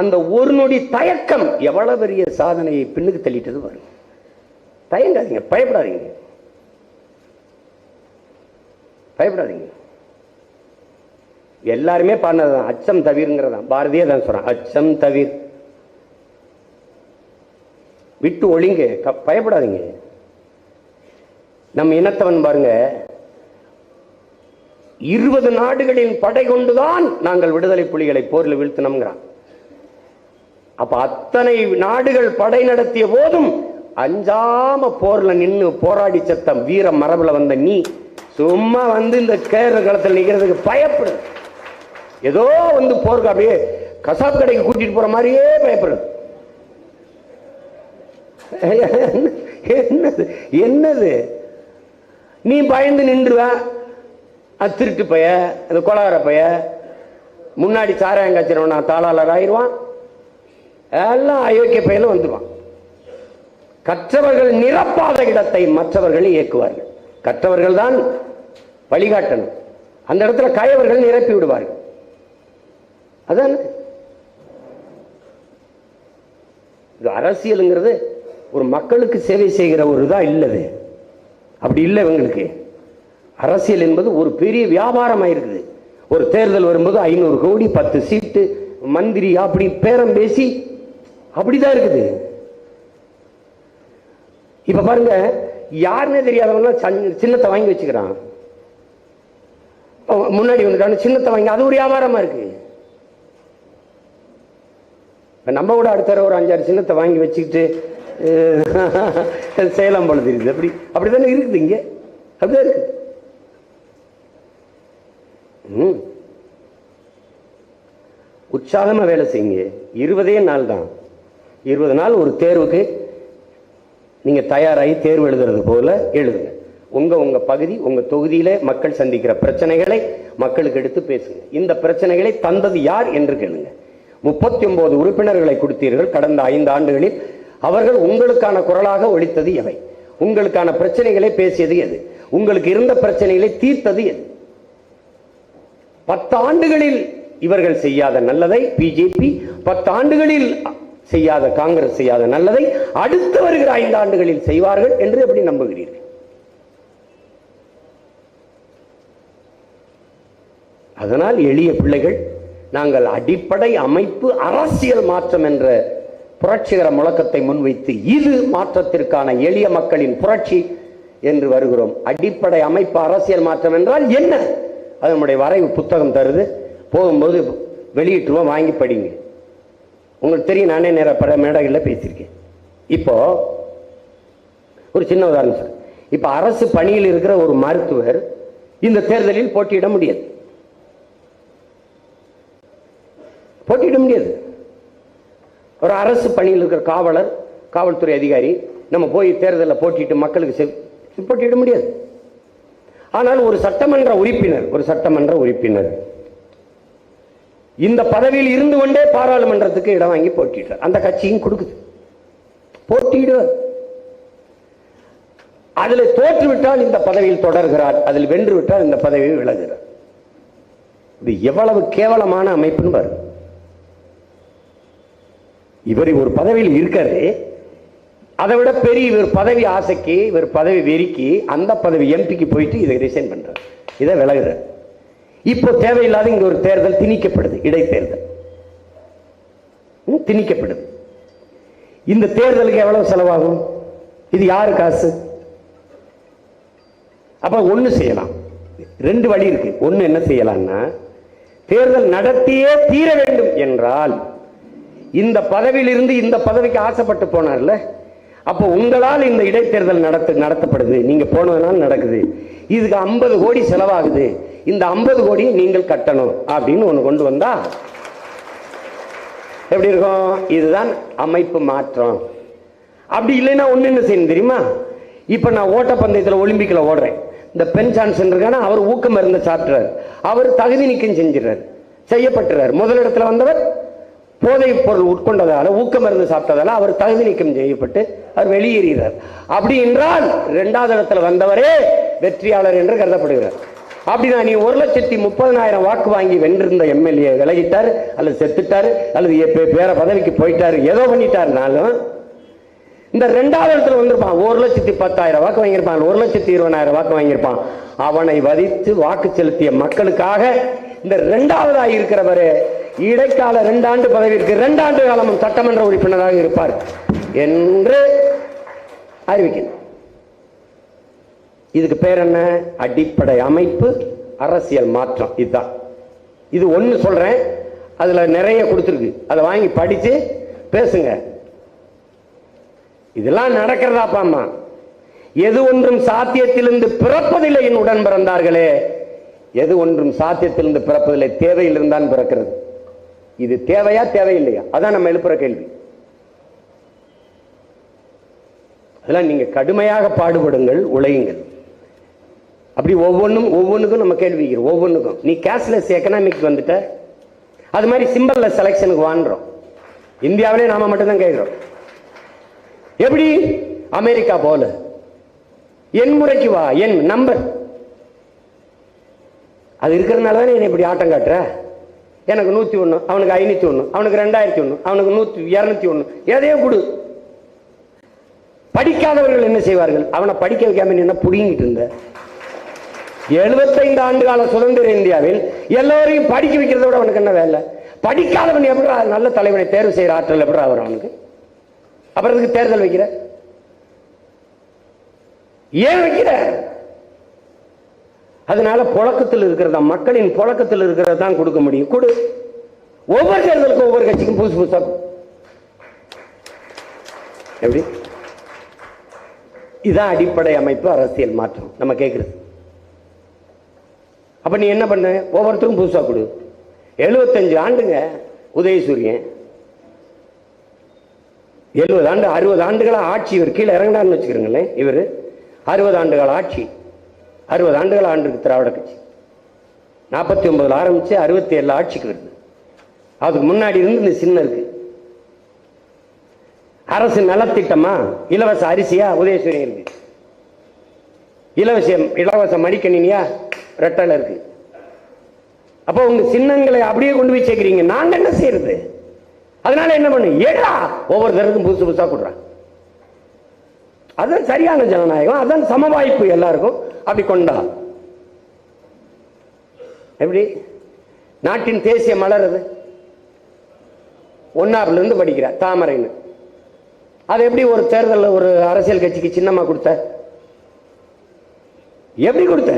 Speaker 2: அந்த ஒரு நொடி தயக்கம் எவ்வளவு பெரிய சாதனையை பின்னுக்கு தள்ளிட்டது வரும். தயங்காதீங்க, பயப்படாதீங்க, பயப்படாதீங்க. எல்லாருமே பாடினதுதான் அச்சம் தவிர்ங்கிறதான். பாரதியே தான் சொல்றான், அச்சம் தவிர், விட்டு ஒளிங்க, பயப்படாதீங்க. நம் இனத்தவன் பாருங்க, 20 நாடுகளின் படை கொண்டுதான் நாங்கள் விடுதலை புலிகளை போரில் வீழ்த்தினோம்ங்கிறான். அப்ப அத்தனை நாடுகள் படை நடத்திய போதும் அஞ்சாம போர்ல நின்று போராடி சத்தம் வீர மரபுல வந்த நீ சும்மா இந்த கேர களத்தில் நிக்கிறதுக்கு பயப்படுது. ஏதோ போருக்கு அப்படியே கசாப் கடைக்கு கூட்டிட்டு போற மாதிரியே பயப்படுது. என்னது என்னது? நீ பயந்து நின்றுவ, திருட்டு பைய, அந்த கொலகார பைய, முன்னாடி சாராயம் காய்ச்சிருவா தாளாளர் ஆயிடுவான். எல்லாம் அயோக்கிய பையில வந்துடுவான். கற்றவர்கள் நிரப்பாத இடத்தை மற்றவர்கள் இயக்குவார்கள். கற்றவர்கள் தான் வழிகாட்டணும். அந்த இடத்துல கயவர்கள் நிரப்பி விடுவார்கள். அதான் இது. அரசியலுங்கிறது ஒரு மக்களுக்கு சேவை செய்கிற ஒரு இதா இல்லது. அப்படி இல்லை இவங்களுக்கு. அரசியல் என்பது ஒரு பெரிய வியாபாரம் ஆயிருக்குது. ஒரு தேர்தல் வரும்போது 500 கோடி 10 சீட்டு மந்திரி அப்படி பேரம் பேசி அப்படிதான் இருக்குது. இப்ப பாருங்க, யாருன்னே தெரியாதவங்க சின்னத்தை வாங்கி வச்சுக்கிறான். முன்னாடி வந்துட்டான சின்னத்தை வாங்கி, அது ஒரு வியாபாரமா இருக்கு. நம்ம கூட அடுத்த ஒரு 5-6 சின்னத்தை வாங்கி வச்சுக்கிட்டு சேலம் போல தெரியுது. அப்படித்தானே இருக்குது. இங்க அப்படிதான் இருக்கு. உற்சாகமா வேலை செய்யுங்க. 20 நாள் தான். 20 நாள் ஒரு தேர்வுக்கு நீங்க தயாராகி தேர்வு எழுதுறது போல எழுதுங்க. உங்க பகுதி, உங்க தொகுதியில மக்கள் சந்திக்கிற பிரச்சனைகளை மக்களுக்கு எடுத்து பேசுங்க. இந்த பிரச்சனைகளை தந்தது யார் என்று கேளுங்க. 39 உறுப்பினர்களை கொடுத்தீர்கள் கடந்த 5 ஆண்டுகளில். அவர்கள் உங்களுக்கான குரலாக ஒலித்தது எவை? உங்களுக்கான பிரச்சனைகளை பேசியது எது? உங்களுக்கு இருந்த பிரச்சனைகளை தீர்த்தது எது? 10 ஆண்டுகளில் இவர்கள் செய்யாத நல்லதை பிஜேபி, 10 ஆண்டுகளில் செய்யாத காங்கிரஸ் செய்யாத நல்லதை அடுத்து வருகிற 5 ஆண்டுகளில் செய்வார்கள் என்று எப்படி நம்புகிறீர்கள்? அதனால் எளிய பிள்ளைகள், நாங்கள் அடிப்படை அமைப்பு அரசியல் மாற்றம் என்ற புரட்சிகர முழக்கத்தை முன்வைத்து இது மாற்றத்திற்கான எளிய மக்களின் புரட்சி என்று வருகிறோம். அடிப்படை அமைப்பு அரசியல் மாற்றம் என்றால் என்ன? அது நம்முடைய வரைவு புத்தகம் தருது, போகும்போது வெளியிட்டுருவோம், வாங்கி படிங்க. உங்களுக்கு தெரியும், நானே நேர பல மேடைகளில் பேசியிருக்கேன். இப்போ ஒரு சின்ன உதாரணம் சார். இப்போ அரசு பணியில் இருக்கிற ஒரு மருத்துவர் இந்த தேர்தலில் போட்டியிட முடியாது. ஒரு அரசு பணியில் இருக்கிற காவலர், காவல்துறை அதிகாரி நம்ம போய் தேர்தலில் போட்டிட்டு மக்களுக்கு போட்டியிட முடியாது. ஆனால் ஒரு சட்டமன்ற உறுப்பினர் இந்த பதவியில் இருந்து கொண்டே பாராளுமன்றத்துக்கு இடம் வாங்கி போட்டிட்டார். அந்த கட்சியும் கொடுக்குது, போட்டியிடுவார். அதில் தோற்றுவிட்டால் இந்த பதவியில் தொடர்கிறார், அதில் வென்று விட்டால் இந்த பதவியை விலகுகிறார். இது எவ்வளவு கேவலமான அமைப்புன்னு பாருங்க. இவர் ஒரு பதவியில் இருக்காரு, அதை விட பெரிய இவர் பதவி ஆசைக்கு, இவர் பதவி வெறிக்கு அந்த பதவி எம்பிக்கு போயிட்டு இதை ரிசைன் பண்றார், இதை விலகுறார். இப்போ தேவையில்லாத இங்க ஒரு தேர்தல் திணிக்கப்படுது, இடைத்தேர்தல் திணிக்கப்படுது. இந்த தேர்தலுக்கு எவ்வளவு செலவாகும்? இது யாரு காசு? அப்ப ஒண்ணு செய்யலாம், 2 வழி இருக்கு. ஒண்ணு என்ன செய்யலாம்னா, தேர்தல் நடத்தியே தீர வேண்டும் என்றால், இந்த பதவியில் இருந்து இந்த பதவிக்கு ஆசைப்பட்டு போனார்ல, அப்போ உங்களால் இந்த இடைத்தேர்தல் நடத்தப்படுது, நீங்க போனதுனால நடக்குது, இதுக்கு 50 கோடி செலவாகுது, இந்த 50 கோடியை நீங்கள் கட்டணும் அப்படின்னு ஒண்ணு கொண்டு வந்தா எப்படி இருக்கும்? இதுதான் அமைப்பு மாற்றம். அப்படி இல்லைன்னா ஒண்ணு என்ன செய்யணும் தெரியுமா? இப்ப நான் ஓட்டப்பந்தயத்தில் ஒலிம்பிக்ல ஓடுறேன், இந்த பென் ஜான்சன் இருக்கான, அவர் ஊக்க மருந்து சாப்பிட்டார், அவர் தகுதி நீக்கம் செய்யப்பட்டுறார். முதலிடத்துல வந்தவர் போதை பொருள் உட்கொண்டதால, ஊக்க மருந்து சாப்பிட்டதால அவர் தகுதி நீக்கம் செய்யப்பட்டு அவர் வெளியேறுகிறார். அப்படி என்றால் 2வது இடத்துல வந்தவரே வெற்றியாளர் என்று கருதப்படுகிறார். அப்படின்னா நீ 1,30,000 வாக்கு வாங்கி வென்றிருந்த எம்எல்ஏ விலகிட்டார், அல்லது செத்துட்டாரு, அல்லது வேற பதவிக்கு போயிட்டாரு, ஏதோ பண்ணிட்டாருனாலும் இந்த 2வது இடத்துல வந்திருப்பான், 1,10,000 வாக்கு வாங்கியிருப்பான், 1,20,000 வாக்கு வாங்கியிருப்பான். அவனை வதித்து வாக்கு செலுத்திய மக்களுக்காக இந்த 2வதாக இருக்கிறவரே இடைக்கால 2 ஆண்டு பதவிக்கு 2 ஆண்டு காலமும் சட்டமன்ற உறுப்பினராக இருப்பார் என்று அறிவிக்கணும். இதுக்கு பேர் என்ன? அடிப்படை அமைப்பு அரசியல் மாற்றம். இதுதான். இது ஒண்ணு சொல்றேன், அதுல நிறைய கொடுத்துருக்கு, அதை வாங்கி படிச்சு பேசுங்க. இதெல்லாம் நடக்கிறதாப்பாமா? எது ஒன்றும் சாத்தியத்திலிருந்து பிறப்பதில்லை என் உடன் பிறந்தார்களே, எது ஒன்றும் சாத்தியத்திலிருந்து பிறப்பதில்லை, தேவையிலிருந்தான் பிறக்கிறது. இது தேவையா தேவையில்லையா? அதான் நம்ம எழுப்புற கேள்வி. அதெல்லாம் நீங்க கடுமையாக பாடுபடுங்கள், உழையுங்கள். அப்படி ஒவ்வொன்றுக்கும் நம்ம கேள்வி, ஒவ்வொன்றுக்கும். நீ கேஷ்லெஸ் எக்கனாமிக் வந்துட்ட, அது மாதிரி சிம்பிள் செலக்ஷனுக்கு வாங்குறோம். இந்தியாவிலே நாம மட்டும்தான் கேட்கிறோம். எப்படி? அமெரிக்கா போல என் முறைக்கு வா, என் நம்பர். அது இருக்கிறதுனால தானே என்ன இப்படி ஆட்டம் காட்டுற? எனக்கு 101, அவனுக்கு 501, அவனுக்கு 2001, அவனுக்கு 201, எதையோ கொடு. படிக்காதவர்கள் என்ன செய்வார்கள்? அவனை படிக்க வைக்காம என்ன புடிங்கிட்டு இருந்த? 75 ஆண்டு கால சுதந்திர இந்தியாவில் எல்லாரையும் படிக்க வைக்கிறத விட அவனுக்கு என்ன வேலை? படிக்காதவன் எப்படி நல்ல தலைவனை தேர்வு செய்யற ஆற்றல் எப்படி வரும் அவனுக்கு? அப்புறம் இதுக்கு தேர்தல் வைக்கிற? ஏன் வைக்கிற? அதனால புழக்கத்தில் இருக்கிறதா, மக்களின் புழக்கத்தில் இருக்கிறத தான் கொடுக்க முடியும். கொடு. ஒவ்வொரு தேர்தலுக்கும் ஒவ்வொரு கட்சிக்கும் புதுசு புதுசா. எப்படி? இதுதான் அடிப்படை அமைப்பு அரசியல் மாற்றம் நம்ம கேட்கிறது. அப்ப நீ என்ன பண்ண? ஒவ்வொருத்தருக்கும் புதுசா கொடு. 75 ஆண்டுங்க உதயசூரியன், 70 ஆண்டு 60 ஆண்டுகளா ஆட்சி. இவர் கீழே இறங்கினார்னு வச்சுக்கிறீங்களேன். இவர் 60 ஆண்டுகள் ஆட்சி, 60 ஆண்டுகள் ஆண்டு திராவிட கட்சி. 49 ஆரம்பிச்சு 67 ஆட்சிக்கு வருது. அதுக்கு முன்னாடி இருந்து இந்த சின்னம் இருக்கு. அரசு நலத்திட்டமா, இலவச அரிசியா, உதயசூரியன் இருக்கு. இலவச மடிக்கணினியா, ரெட்டல இருக்கு. அப்போ உங்க சின்னங்களை அப்படியே கொண்டு போய் சேர்க்கிறீங்க. நாங்க என்ன செய்யறது? அதனால என்ன பண்ணு, ஏடா ஒவ்வொருத்தருக்கும் புதுசு புதுசா கொடுறாங்க. அதுதான் சரியான ஜனநாயகம், அதான் சம வாய்ப்பு எல்லாருக்கும். அப்படி கொண்டா எப்படி? நாட்டின் தேசிய மலர் அது, ஒன்னாப்புல இருந்து படிக்கிற தாமரைன்னு. அது எப்படி ஒரு தேர்தலில் ஒரு அரசியல் கட்சிக்கு சின்னமா கொடுத்த? எப்படி கொடுத்த?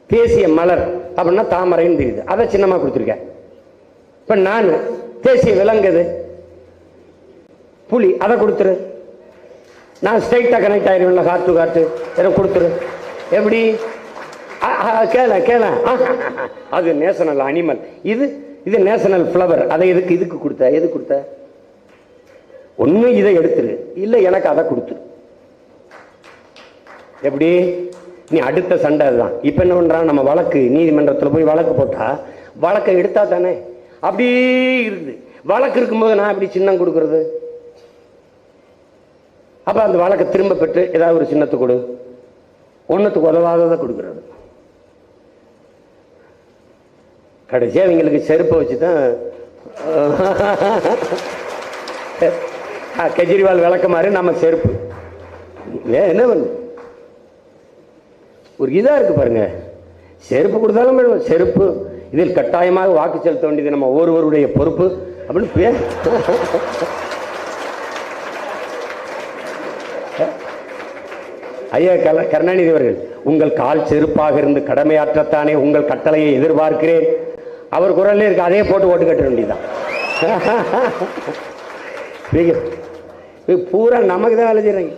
Speaker 2: தேசிய மலர் அப்படின்னா தாமரைன்னு தெரியுது, அதை சின்னமா கொடுத்துருக்க. இப்ப நான் தேசிய விலங்குது புலி, அதை கொடுத்துரு. நான் ஸ்ட்ரைட்டா கனெக்ட் ஆயிருவேன், காட்டு காட்டு எனக்கு கொடுத்துரு. எப்படி? கேள அது நேஷனல் அனிமல், இது நேஷனல் ஃப்ளவர். அதை இதுக்கு கொடுத்த? எது கொடுத்த? ஒண்ணு இதை எடுத்துரு, இல்ல எனக்கு அதை கொடுத்துரு. எப்படி? நீ அடுத்த சண்டை அதுதான். இப்ப என்ன பண்றான், நம்ம வழக்கு நீதிமன்றத்தில் போய் வழக்கு போட்டா வழக்கை எடுத்தா தானே அப்படி இருக்குது. வழக்கு இருக்கும்போது நான் எப்படி சின்னம் கொடுக்கறது? அப்ப அந்த வழக்கை திரும்ப பெற்று ஏதாவது ஒரு சின்னத்தை கொடு, ஒன்னுத்துக்கு உதவாததை கொடுக்கறது. கடைசியா அவங்களுக்கு செருப்பை வச்சுதான் கெஜ்ரிவால் விளக்கமாறு நம்ம செருப்பு. என்ன பண்ணு, ஒரு இதா இருக்கு பாருங்க. செருப்பு கொடுத்தாலும் செருப்பு, இதில் கட்டாயமாக வாக்கு செலுத்த வேண்டியது நம்ம ஒருவருடைய பொறுப்பு அப்படின்னு ஐயா கருணாநிதி அவர்கள், உங்கள் கால் செருப்பாக இருந்து கடமையாற்றத்தானே உங்கள் கட்டளையை எதிர்பார்க்கிறேன். அவர் குரல்ல இருக்கு, அதே போட்டு ஓட்டு கட்ட வேண்டியதான். பூரா நமக்கு தான் வேலை செய்யறாங்க.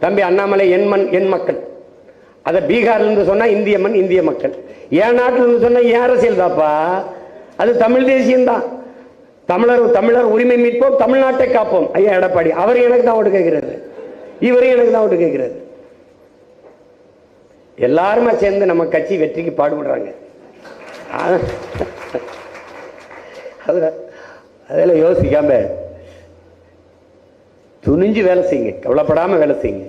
Speaker 2: தம்பி அண்ணாமலை என் மண் என் மக்கள், அதை பீகார்ல இருந்து சொன்னா இந்திய மண் இந்திய மக்கள், என் நாட்டில் இருந்து சொன்னா என் அரசியல் தாப்பா, அது தமிழ் தேசியம் தான். தமிழர் உரிமை மீட்போம், தமிழ்நாட்டை காப்போம். ஐயா எடப்பாடி அவர் எனக்கு தான் ஓட்டு கேட்கிறாரு, இவரையும் எனக்கு தான் ஓட்டு கேட்கிறாரு. எல்லாருமே சேர்ந்து நம்ம கட்சி வெற்றிக்கு பாடுபடுறாங்க. அதெல்லாம் யோசிக்காம துணிஞ்சு வேலை செய்யுங்க, கவலைப்படாம வேலை செய்யுங்க.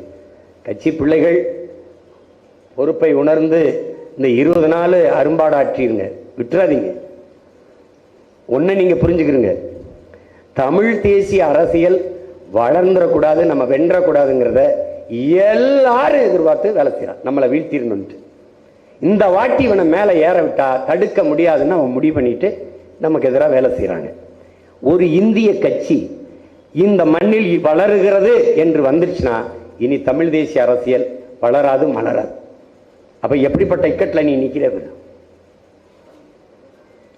Speaker 2: கட்சி பிள்ளைகள் பொறுப்பை உணர்ந்து இந்த 20 நாள் அரும்பாடாற்றிருங்க, விட்டுறாதீங்க. ஒன்னு நீங்க புரிஞ்சுக்கிறீங்க, தமிழ் தேசிய அரசியல் வளர்ந்துடக்கூடாது, நம்ம வென்றக்கூடாதுங்கிறத எல்லாரும் எதிர்பார்த்து வேலை செய்யறான். நம்மளை வீழ்த்திடணும். இந்த வாட்டி இவனை மேல ஏற விட்டா தடுக்க முடியாதுன்னு அவன் முடிவு பண்ணிட்டு நமக்கு எதிராக வேலை செய்யறாங்க. ஒரு இந்திய கட்சி இந்த மண்ணில் வளருகிறது என்று வந்துருச்சுன்னா இனி தமிழ் தேசிய அரசியல் வளராது, மலராது. அப்ப எப்படிப்பட்ட இக்கட்ல நீ நிக்கிற?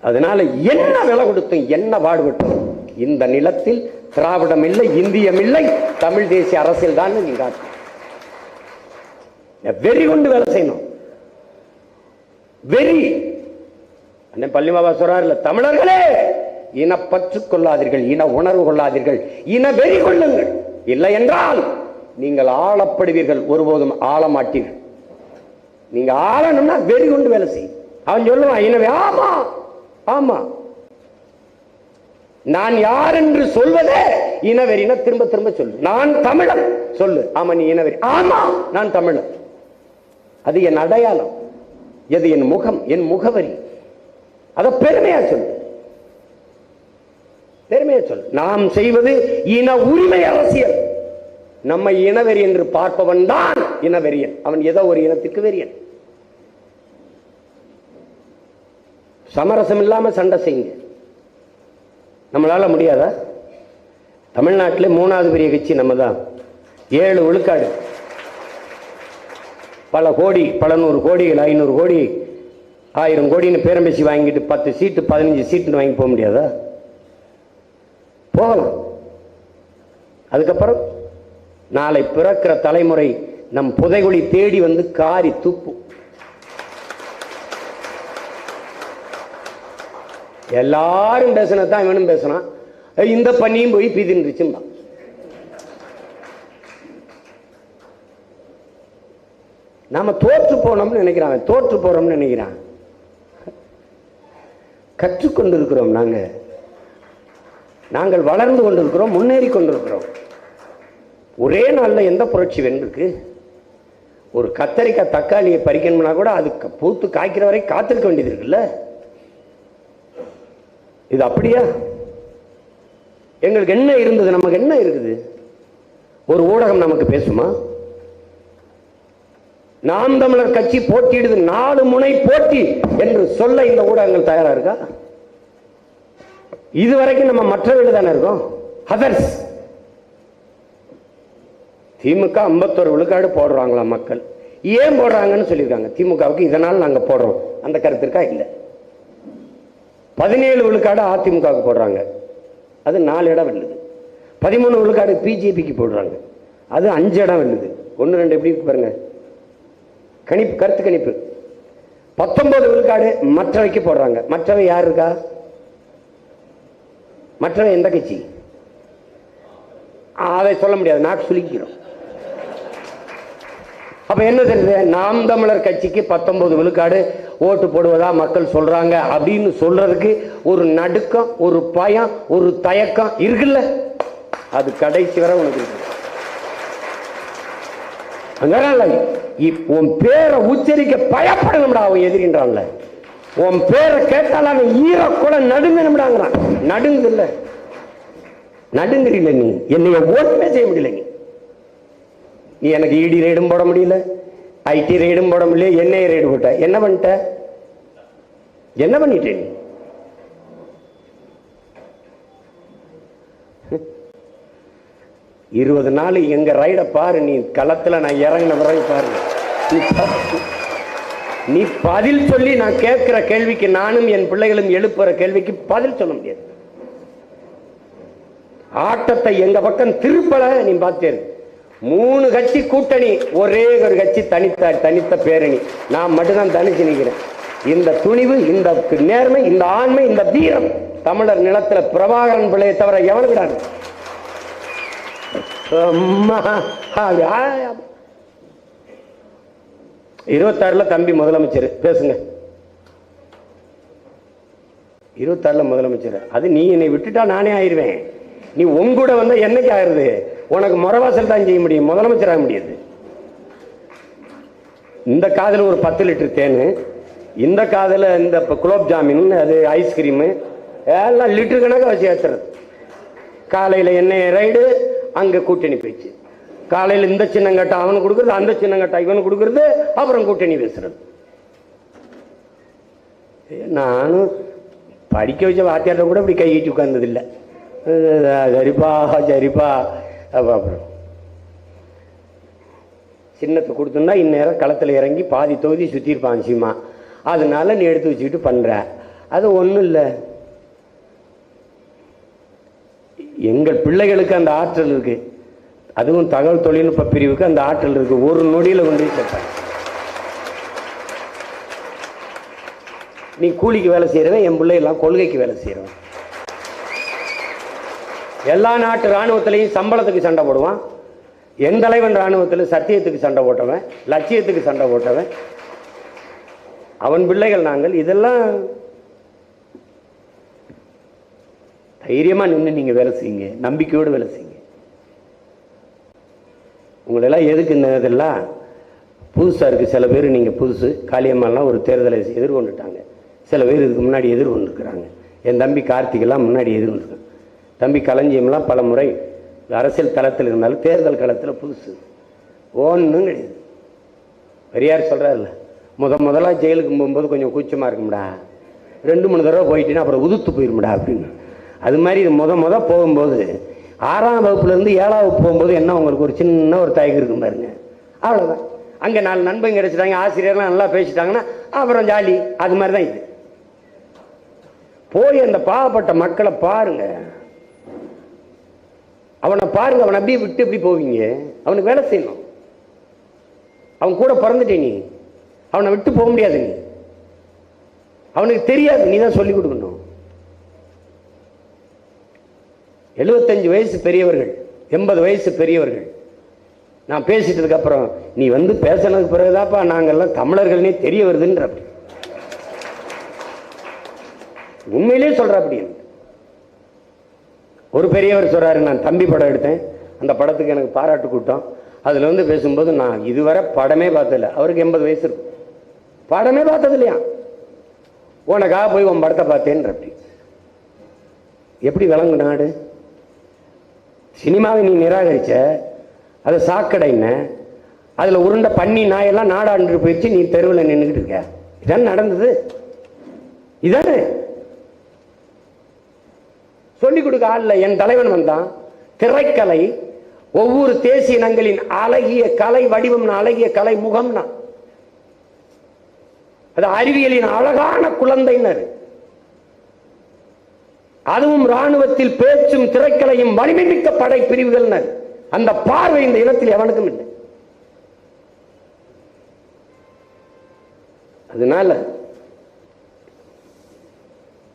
Speaker 2: அதனால என்ன விலை கொடுத்தும் என்ன பாடுபட்டும் இந்த நிலத்தில் திராவிடம் இல்லை, இந்தியம் இல்லை, தமிழ் தேசிய அரசியல் தான் நீங்க வெறி கொண்டு வேலை செய்யணும். வெறி. பள்ளி பாபா சொல்றாரு, தமிழர்களே இனப்பற்று கொள்ளாதீர்கள், இன உணர்வு கொள்ளாதீர்கள், இன வெறி கொள்ளுங்கள், இல்லை என்றால் நீங்கள் ஆளப்படுவீர்கள், ஒருபோதும் ஆள மாட்டீர்கள். நீங்க ஆளணும்னா வெறி கொண்டு வேலை செய்யும். அவன் சொல்லுவான் இனவே, ஆமா ஆமா நான் யார் என்று சொல்வதே இனவெறின திரும்ப திரும்ப சொல்லு. நான் தமிழன் சொல்லு, ஆமா நீ இனவெறி, ஆமா நான் தமிழன். அது என் அடையாளம், எது என் முகம், என் முகவரி. அத பெருமையா சொல்லு, பெருமையா சொல்லு. நாம் செய்வது இன உரிமை அரசியல். நம்மை இனவெறி என்று பார்ப்பவன் தான் இனவெறியன். அவன் ஏதோ ஒரு இனத்திற்கு வெறியன். சமரசம் இல்லாம சண்டை செய்யுங்க. நம்மளால முடியாதா? தமிழ்நாட்டில் 3வது பெரிய கட்சி நம்ம தான். 7 விழுக்காடு, பல கோடி, பல 100 கோடிகள், 500 கோடி, 1000 கோடின்னு பேரம்பேசி வாங்கிட்டு 10 சீட்டு 15 சீட்டு வாங்கி போக முடியாதா? போகலாம். அதுக்கப்புறம் நாளை பிறக்கிற தலைமுறை நம் புதைகுழி தேடி வந்து காரி துப்பு. எல்லாரும் பேசினதான் இவனும் பேசினான். இந்த பண்ணியும் போய் பீதின்றுச்சுன்னா நாம தோற்று போனோம்னு நினைக்கிறான். தோற்று போறோம்னு நினைக்கிறான். கற்றுக்கொண்டிருக்கிறோம். நாங்கள் வளர்ந்து கொண்டிருக்கிறோம், முன்னேறி கொண்டிருக்கிறோம். ஒரே நாளில் எந்த புரட்சி வென்றிருக்கு? ஒரு கத்தரிக்காய் தக்காளியை பறிக்கணும்னா கூட அது பூத்து காய்க்கிற வரை காத்திருக்க வேண்டியது இருக்குல்ல. இது அப்படியா? எங்களுக்கு என்ன இருந்தது? நமக்கு என்ன இருக்குது? ஒரு ஊடகம் நமக்கு பேசுமா? நாம் தமிழர் கட்சி போட்டியிடுது, 4 முனை போட்டி என்று சொல்ல இந்த ஊடகங்கள் தயாரா இருக்கா? இதுவரைக்கும் நம்ம மற்றவர்கள் தானே இருக்கோம். அதர்ஸ். திமுக 51 விழுக்காடு போடுறாங்களா மக்கள்? ஏன் போடுறாங்கன்னு சொல்லியிருக்காங்க. திமுகவுக்கு இதனால் நாங்க போடுறோம், அந்த கருத்திற்கா இல்ல. 17 விழுக்காடு அதிமுகவுக்கு போடுறாங்க, அது 4 இடம் வெல்லுது. 13 விழுக்காடு பிஜேபிக்கு போடுறாங்க, அது 5 இடம் வெல்லுது. 1 2 எப்படி இருக்கு பாருங்க, கணிப்பு, கருத்து கணிப்பு. 19 விழுக்காடு மற்றவைக்கு போடுறாங்க. மற்றவை யார் இருக்கா? மற்றவை எந்த கட்சி? அதை சொல்ல முடியாது, நாக்கு சுலிக்கிறோம். அப்ப என்ன தெரியுது? நாம் தமிழர் கட்சிக்கு 19 விழுக்காடு ஓட்டு போடுவதா மக்கள் சொல்றாங்க அப்படின்னு சொல்றதுக்கு ஒரு நடுக்கம், ஒரு பயம், ஒரு தயக்கம் இருக்குல்ல. அது கடைசி வரை உனக்கு இருக்கு. உன் பேரை உச்சரிக்க பயப்படணும்டா அவன் எதிரின்றான்ல. உன் பேரை கேட்டால் அவன் ஈர கூட நடுங்கணும்டாங்கிறான். நடுங்கு இல்ல, நடுங்குறீல. நீ என்னைய ஓட்டுமே செய்ய முடியல. நீ எனக்கு இடி ரெய்டும் போட முடியல, ஐடி ரெய்டும் போட முடியல, என்ஐ ரெய்டு போட்ட. என்ன பண்ணிட்ட? என்ன பண்ணிட்ட நீ? இருபது நாள் எங்க ரைட பாரு. நீ களத்துல நான் இறங்கின பிறகு பாரு. நீ பதில் சொல்லி நான் கேட்கிற கேள்விக்கு, நானும் என் பிள்ளைகளும் எழுப்புற கேள்விக்கு பதில் சொல்ல முடியாது. ஆட்டத்தை எங்க பக்கம் திருப்பல. நீ பார்த்தேன், 3 கட்சி கூட்டணி, ஒரே ஒரு கட்சி தனித்த பேரணி. நான் மட்டும்தான் தனிச்சு நிற்கிறேன். இந்த துணிவு, இந்த நேர்மை, இந்த ஆண்மை, இந்த தீரம் தமிழர் நிலத்துல பிரபாகரன் பிள்ளையை தவிர எவனு விடாது. 26 தம்பி முதலமைச்சர். பேசுங்க. 26 முதலமைச்சர். அது நீ என்னை விட்டுட்டா நானே ஆயிருவேன். நீ உங்கூட வந்தா என்னைக்கு ஆயிருது? உனக்கு முறவாசல் தான் செய்ய முடியும், முதலமைச்சர் ஆக முடியாது. இந்த காதல ஒரு 10 லிட்டர் தேனு, இந்த காதல இந்த குலோப் ஜாமீன், அது ஐஸ்கிரீமு எல்லாம் லிட்டர் கணக்காக வச்சு ஏற்றுறது. காலையில் எண்ணெய் ரைடு, அங்கே கூட்டணி பேச்சு. காலையில் இந்த சின்னங்கட்டை அவனு கொடுக்குறது, அந்த சின்னங்கட்டை இவனு கொடுக்குறது, அப்புறம் கூட்டணி பேசுறது. நானும் படிக்க வச்ச வாத்தியார்ட்ட கூட இப்படி கையிட்டு உட்கார்ந்ததில்லை. சரிப்பா சரிப்பா. அப்புறம் சின்னத்தை கொடுத்தோம்னா இந்நேரம் களத்தில் இறங்கி பாதி தொகுதி சுற்றிருப்பான் சீமா. அதனால நீ எடுத்து வச்சுக்கிட்டு பண்ற. அது ஒன்றும் இல்லை. எங்கள் பிள்ளைகளுக்கு அந்த ஆற்றல் இருக்கு. அதுவும் தகவல் தொழில்நுட்ப பிரிவுக்கு அந்த ஆற்றல் இருக்கு. ஒரு நொடியில் கொண்டு சேர்ப்பாங்க. நீ கூலிக்கு வேலை செய்யறவன், என் பிள்ளைகள்லாம் கொள்கைக்கு வேலை செய்யறவன். எல்லா நாட்டு இராணுவத்திலையும் சம்பளத்துக்கு சண்டை போடுவான். என் தலைவன் இராணுவத்தில் சத்தியத்துக்கு சண்டை போட்டவன், லட்சியத்துக்கு சண்டை போட்டவன். அவன் பிள்ளைகள் நாங்கள். இதெல்லாம் தைரியமா நின்று நீங்க வேலை செய்யுங்க, நம்பிக்கையோடு வேலை செய்யுங்க. உங்களெல்லாம் எதுக்கு இந்த இதெல்லாம் புதுசா இருக்கு. சில பேர் நீங்க புதுசு. காளியம்மாலாம் ஒரு தேர்தலை எதிர்கொண்டுட்டாங்க. சில பேர் இதுக்கு முன்னாடி எதிர்கொண்டிருக்கிறாங்க. என் தம்பி கார்த்திகெல்லாம் முன்னாடி எதிர்கொண்டிருக்காங்க. தம்பி களஞ்சியம்லாம் பல முறை அரசியல் தளத்தில் இருந்தாலும் தேர்தல் களத்தில் புதுசு. ஒன்றும் கிடையாது. பெரியார் சொல்றாருல்ல, முதல்ல ஜெயிலுக்கு போகும்போது கொஞ்சம் கூச்சமாக இருக்கும்டா, 2-3 தடவை போயிட்டீங்கன்னா அப்புறம் உதுத்து போயிரும்டா அப்படின்னு. அது மாதிரி இது முத போகும்போது 6ஆம் வகுப்புலேருந்து 7ஆம் வகுப்பு போகும்போது என்ன உங்களுக்கு ஒரு சின்ன ஒரு தயக்கம் இருக்கும் பாருங்க. அவ்வளோதான். அங்கே 4 நண்பங்க கிடைச்சிட்டாங்க, ஆசிரியர்லாம் நல்லா பேசிட்டாங்கன்னா அப்புறம் ஜாலி. அது மாதிரி தான் இது. போய் அந்த பாவப்பட்ட மக்களை பாருங்க, அவனை பாருங்க. அவனை அப்படியே விட்டு எப்படி போவீங்க? அவனுக்கு வேலை செய்யணும். அவன் கூட பிறந்துட்டே, நீ அவனை விட்டு போக முடியாது. நீ அவனுக்கு தெரியாது, நீ தான் சொல்லிக் கொடுக்கணும். 75 வயசு பெரியவர்கள், 80 வயசு பெரியவர்கள் நான் பேசிட்டதுக்கு அப்புறம் நீ வந்து பேசினதுக்கு பிறகுதாப்பா நாங்கெல்லாம் தமிழர்கள்னே தெரிய வருதுன்ற. உண்மையிலே சொல்ற அப்படி. ஒரு பெரியவர் சொல்றாரு, நான் தம்பி படம் எடுத்தேன், அந்த படத்துக்கு எனக்கு பாராட்டு கூட்டம், அதுல வந்து பேசும்போது நான் இதுவரை படமே பார்த்ததில்ல. அவருக்கு 80 வயசு இருக்கும், படமே பார்த்தது இல்லையா, உனக்காக போய் உன் படத்தை பார்த்தேன்ற. அப்படி எப்படி விளங்கு நாடு? சினிமாவை நீ நிராகரிச்ச, அதை சாக்கடைன்னு, அதுல உருண்ட பண்ணி நாயெல்லாம் நாடாண்டு போயிடுச்சு, நீ தெருவில் நின்றுக்கிட்டு இருக்க. இதான் நடந்தது. இதானே சொல்லிக் கொடுக்க ஆள். என் தலைவன் வந்தான். திரைக்கலை ஒவ்வொரு தேசிய இனங்களின் அழகிய கலை வடிவம், அழகிய கலை முகம்னா, அது அறிவியலின் அழகான குழந்தைனர். அதுவும் ராணுவத்தில் பேச்சும் திரைக்கலையும் வலிமை மிக்க படை பிரிவுகள். அந்த பார்வை இந்த இனத்தில் எவனுக்கும் இல்லை. அதனால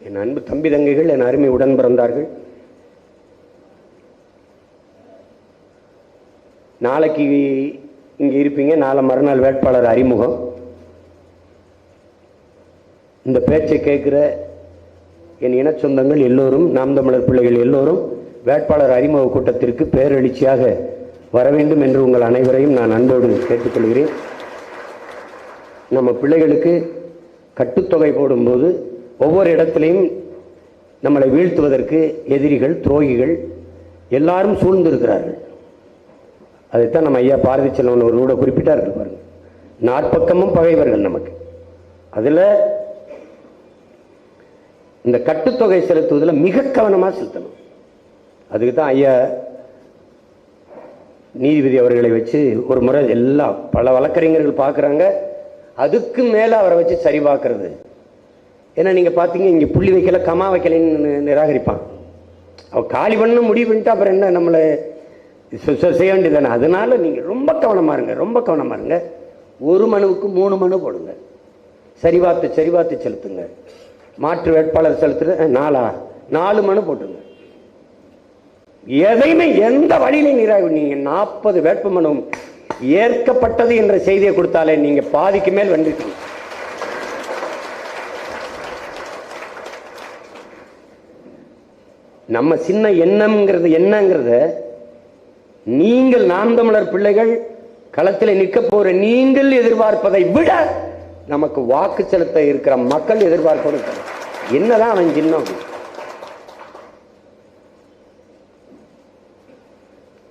Speaker 2: என் அன்பு தம்பி தங்கைகள், என் அருமை உடன் பிறந்தார்கள், நாளைக்கு இங்க இருப்பீங்க, நாளை மறுநாள் வேட்பாளர் அறிமுகம். இந்த பேச்சை கேட்கிற என் இன சொந்தங்கள் எல்லோரும், நாம் தமிழர் பிள்ளைகள் எல்லோரும் வேட்பாளர் அறிமுக கூட்டத்திற்கு பேரெழுச்சியாக வர வேண்டும் என்று உங்கள் அனைவரையும் நான் அன்போடு கேட்டுக்கொள்கிறேன். நம்ம பிள்ளைகளுக்கு கட்டுத்தொகை போடும்போது ஒவ்வொரு இடத்திலையும் நம்மளை வீழ்த்துவதற்கு எதிரிகள், துரோகிகள் எல்லாரும் சூழ்ந்திருக்கிறார்கள். அதைத்தான் நம்ம ஐயா பாரதி செல்வன் ஒரு கூட குறிப்பிட்டார்கள் பாருங்க. நாற்பக்கமும் பகைவர்கள் நமக்கு. அதுல இந்த கட்டுத்தொகை செலுத்துவதில் மிக கவனமாக செலுத்தணும். அதுக்கு தான் ஐயா நீதிபதி அவர்களை வச்சு ஒரு முறை எல்லாம் பல வழக்கறிஞர்கள் பார்க்குறாங்க, அதுக்கு மேலே அவரை வச்சு சரி பார்க்கறது. ஏன்னா நீங்கள் பார்த்தீங்க, இங்கே புள்ளி வைக்கல, கமா வைக்கலைன்னு நிராகரிப்பான். அவள் காலி பண்ண முடிவு பண்ணிட்டு அப்புறம் என்ன நம்மளை செய்ய வேண்டியதானே. அதனால நீங்கள் ரொம்ப கவனமாக இருங்க, ரொம்ப கவனமாக இருங்க. ஒரு மனுவுக்கு 3 மனு போடுங்க, சரிபார்த்து செலுத்துங்க. மாற்று வேட்பாளர் செலுத்துற 4 மனு போட்டுங்க. எதையுமே எந்த வழியிலையும் நிராகரி. நீங்க 40 வேட்புமனு ஏற்கப்பட்டது என்ற செய்தியை கொடுத்தாலே நீங்க பாதிக்கு மேல் வந்துட்டீங்க. நம்ம சின்ன எண்ணம்ங்கிறது என்னங்கிறத நீங்கள், நாம் தமிழர் பிள்ளைகள் களத்தில் நிற்க போற நீங்கள் எதிர்பார்ப்பதை விட நமக்கு வாக்கு செலுத்த இருக்கிற மக்கள் எதிர்பார்ப்பது என்னதான் அவன் சின்னம்.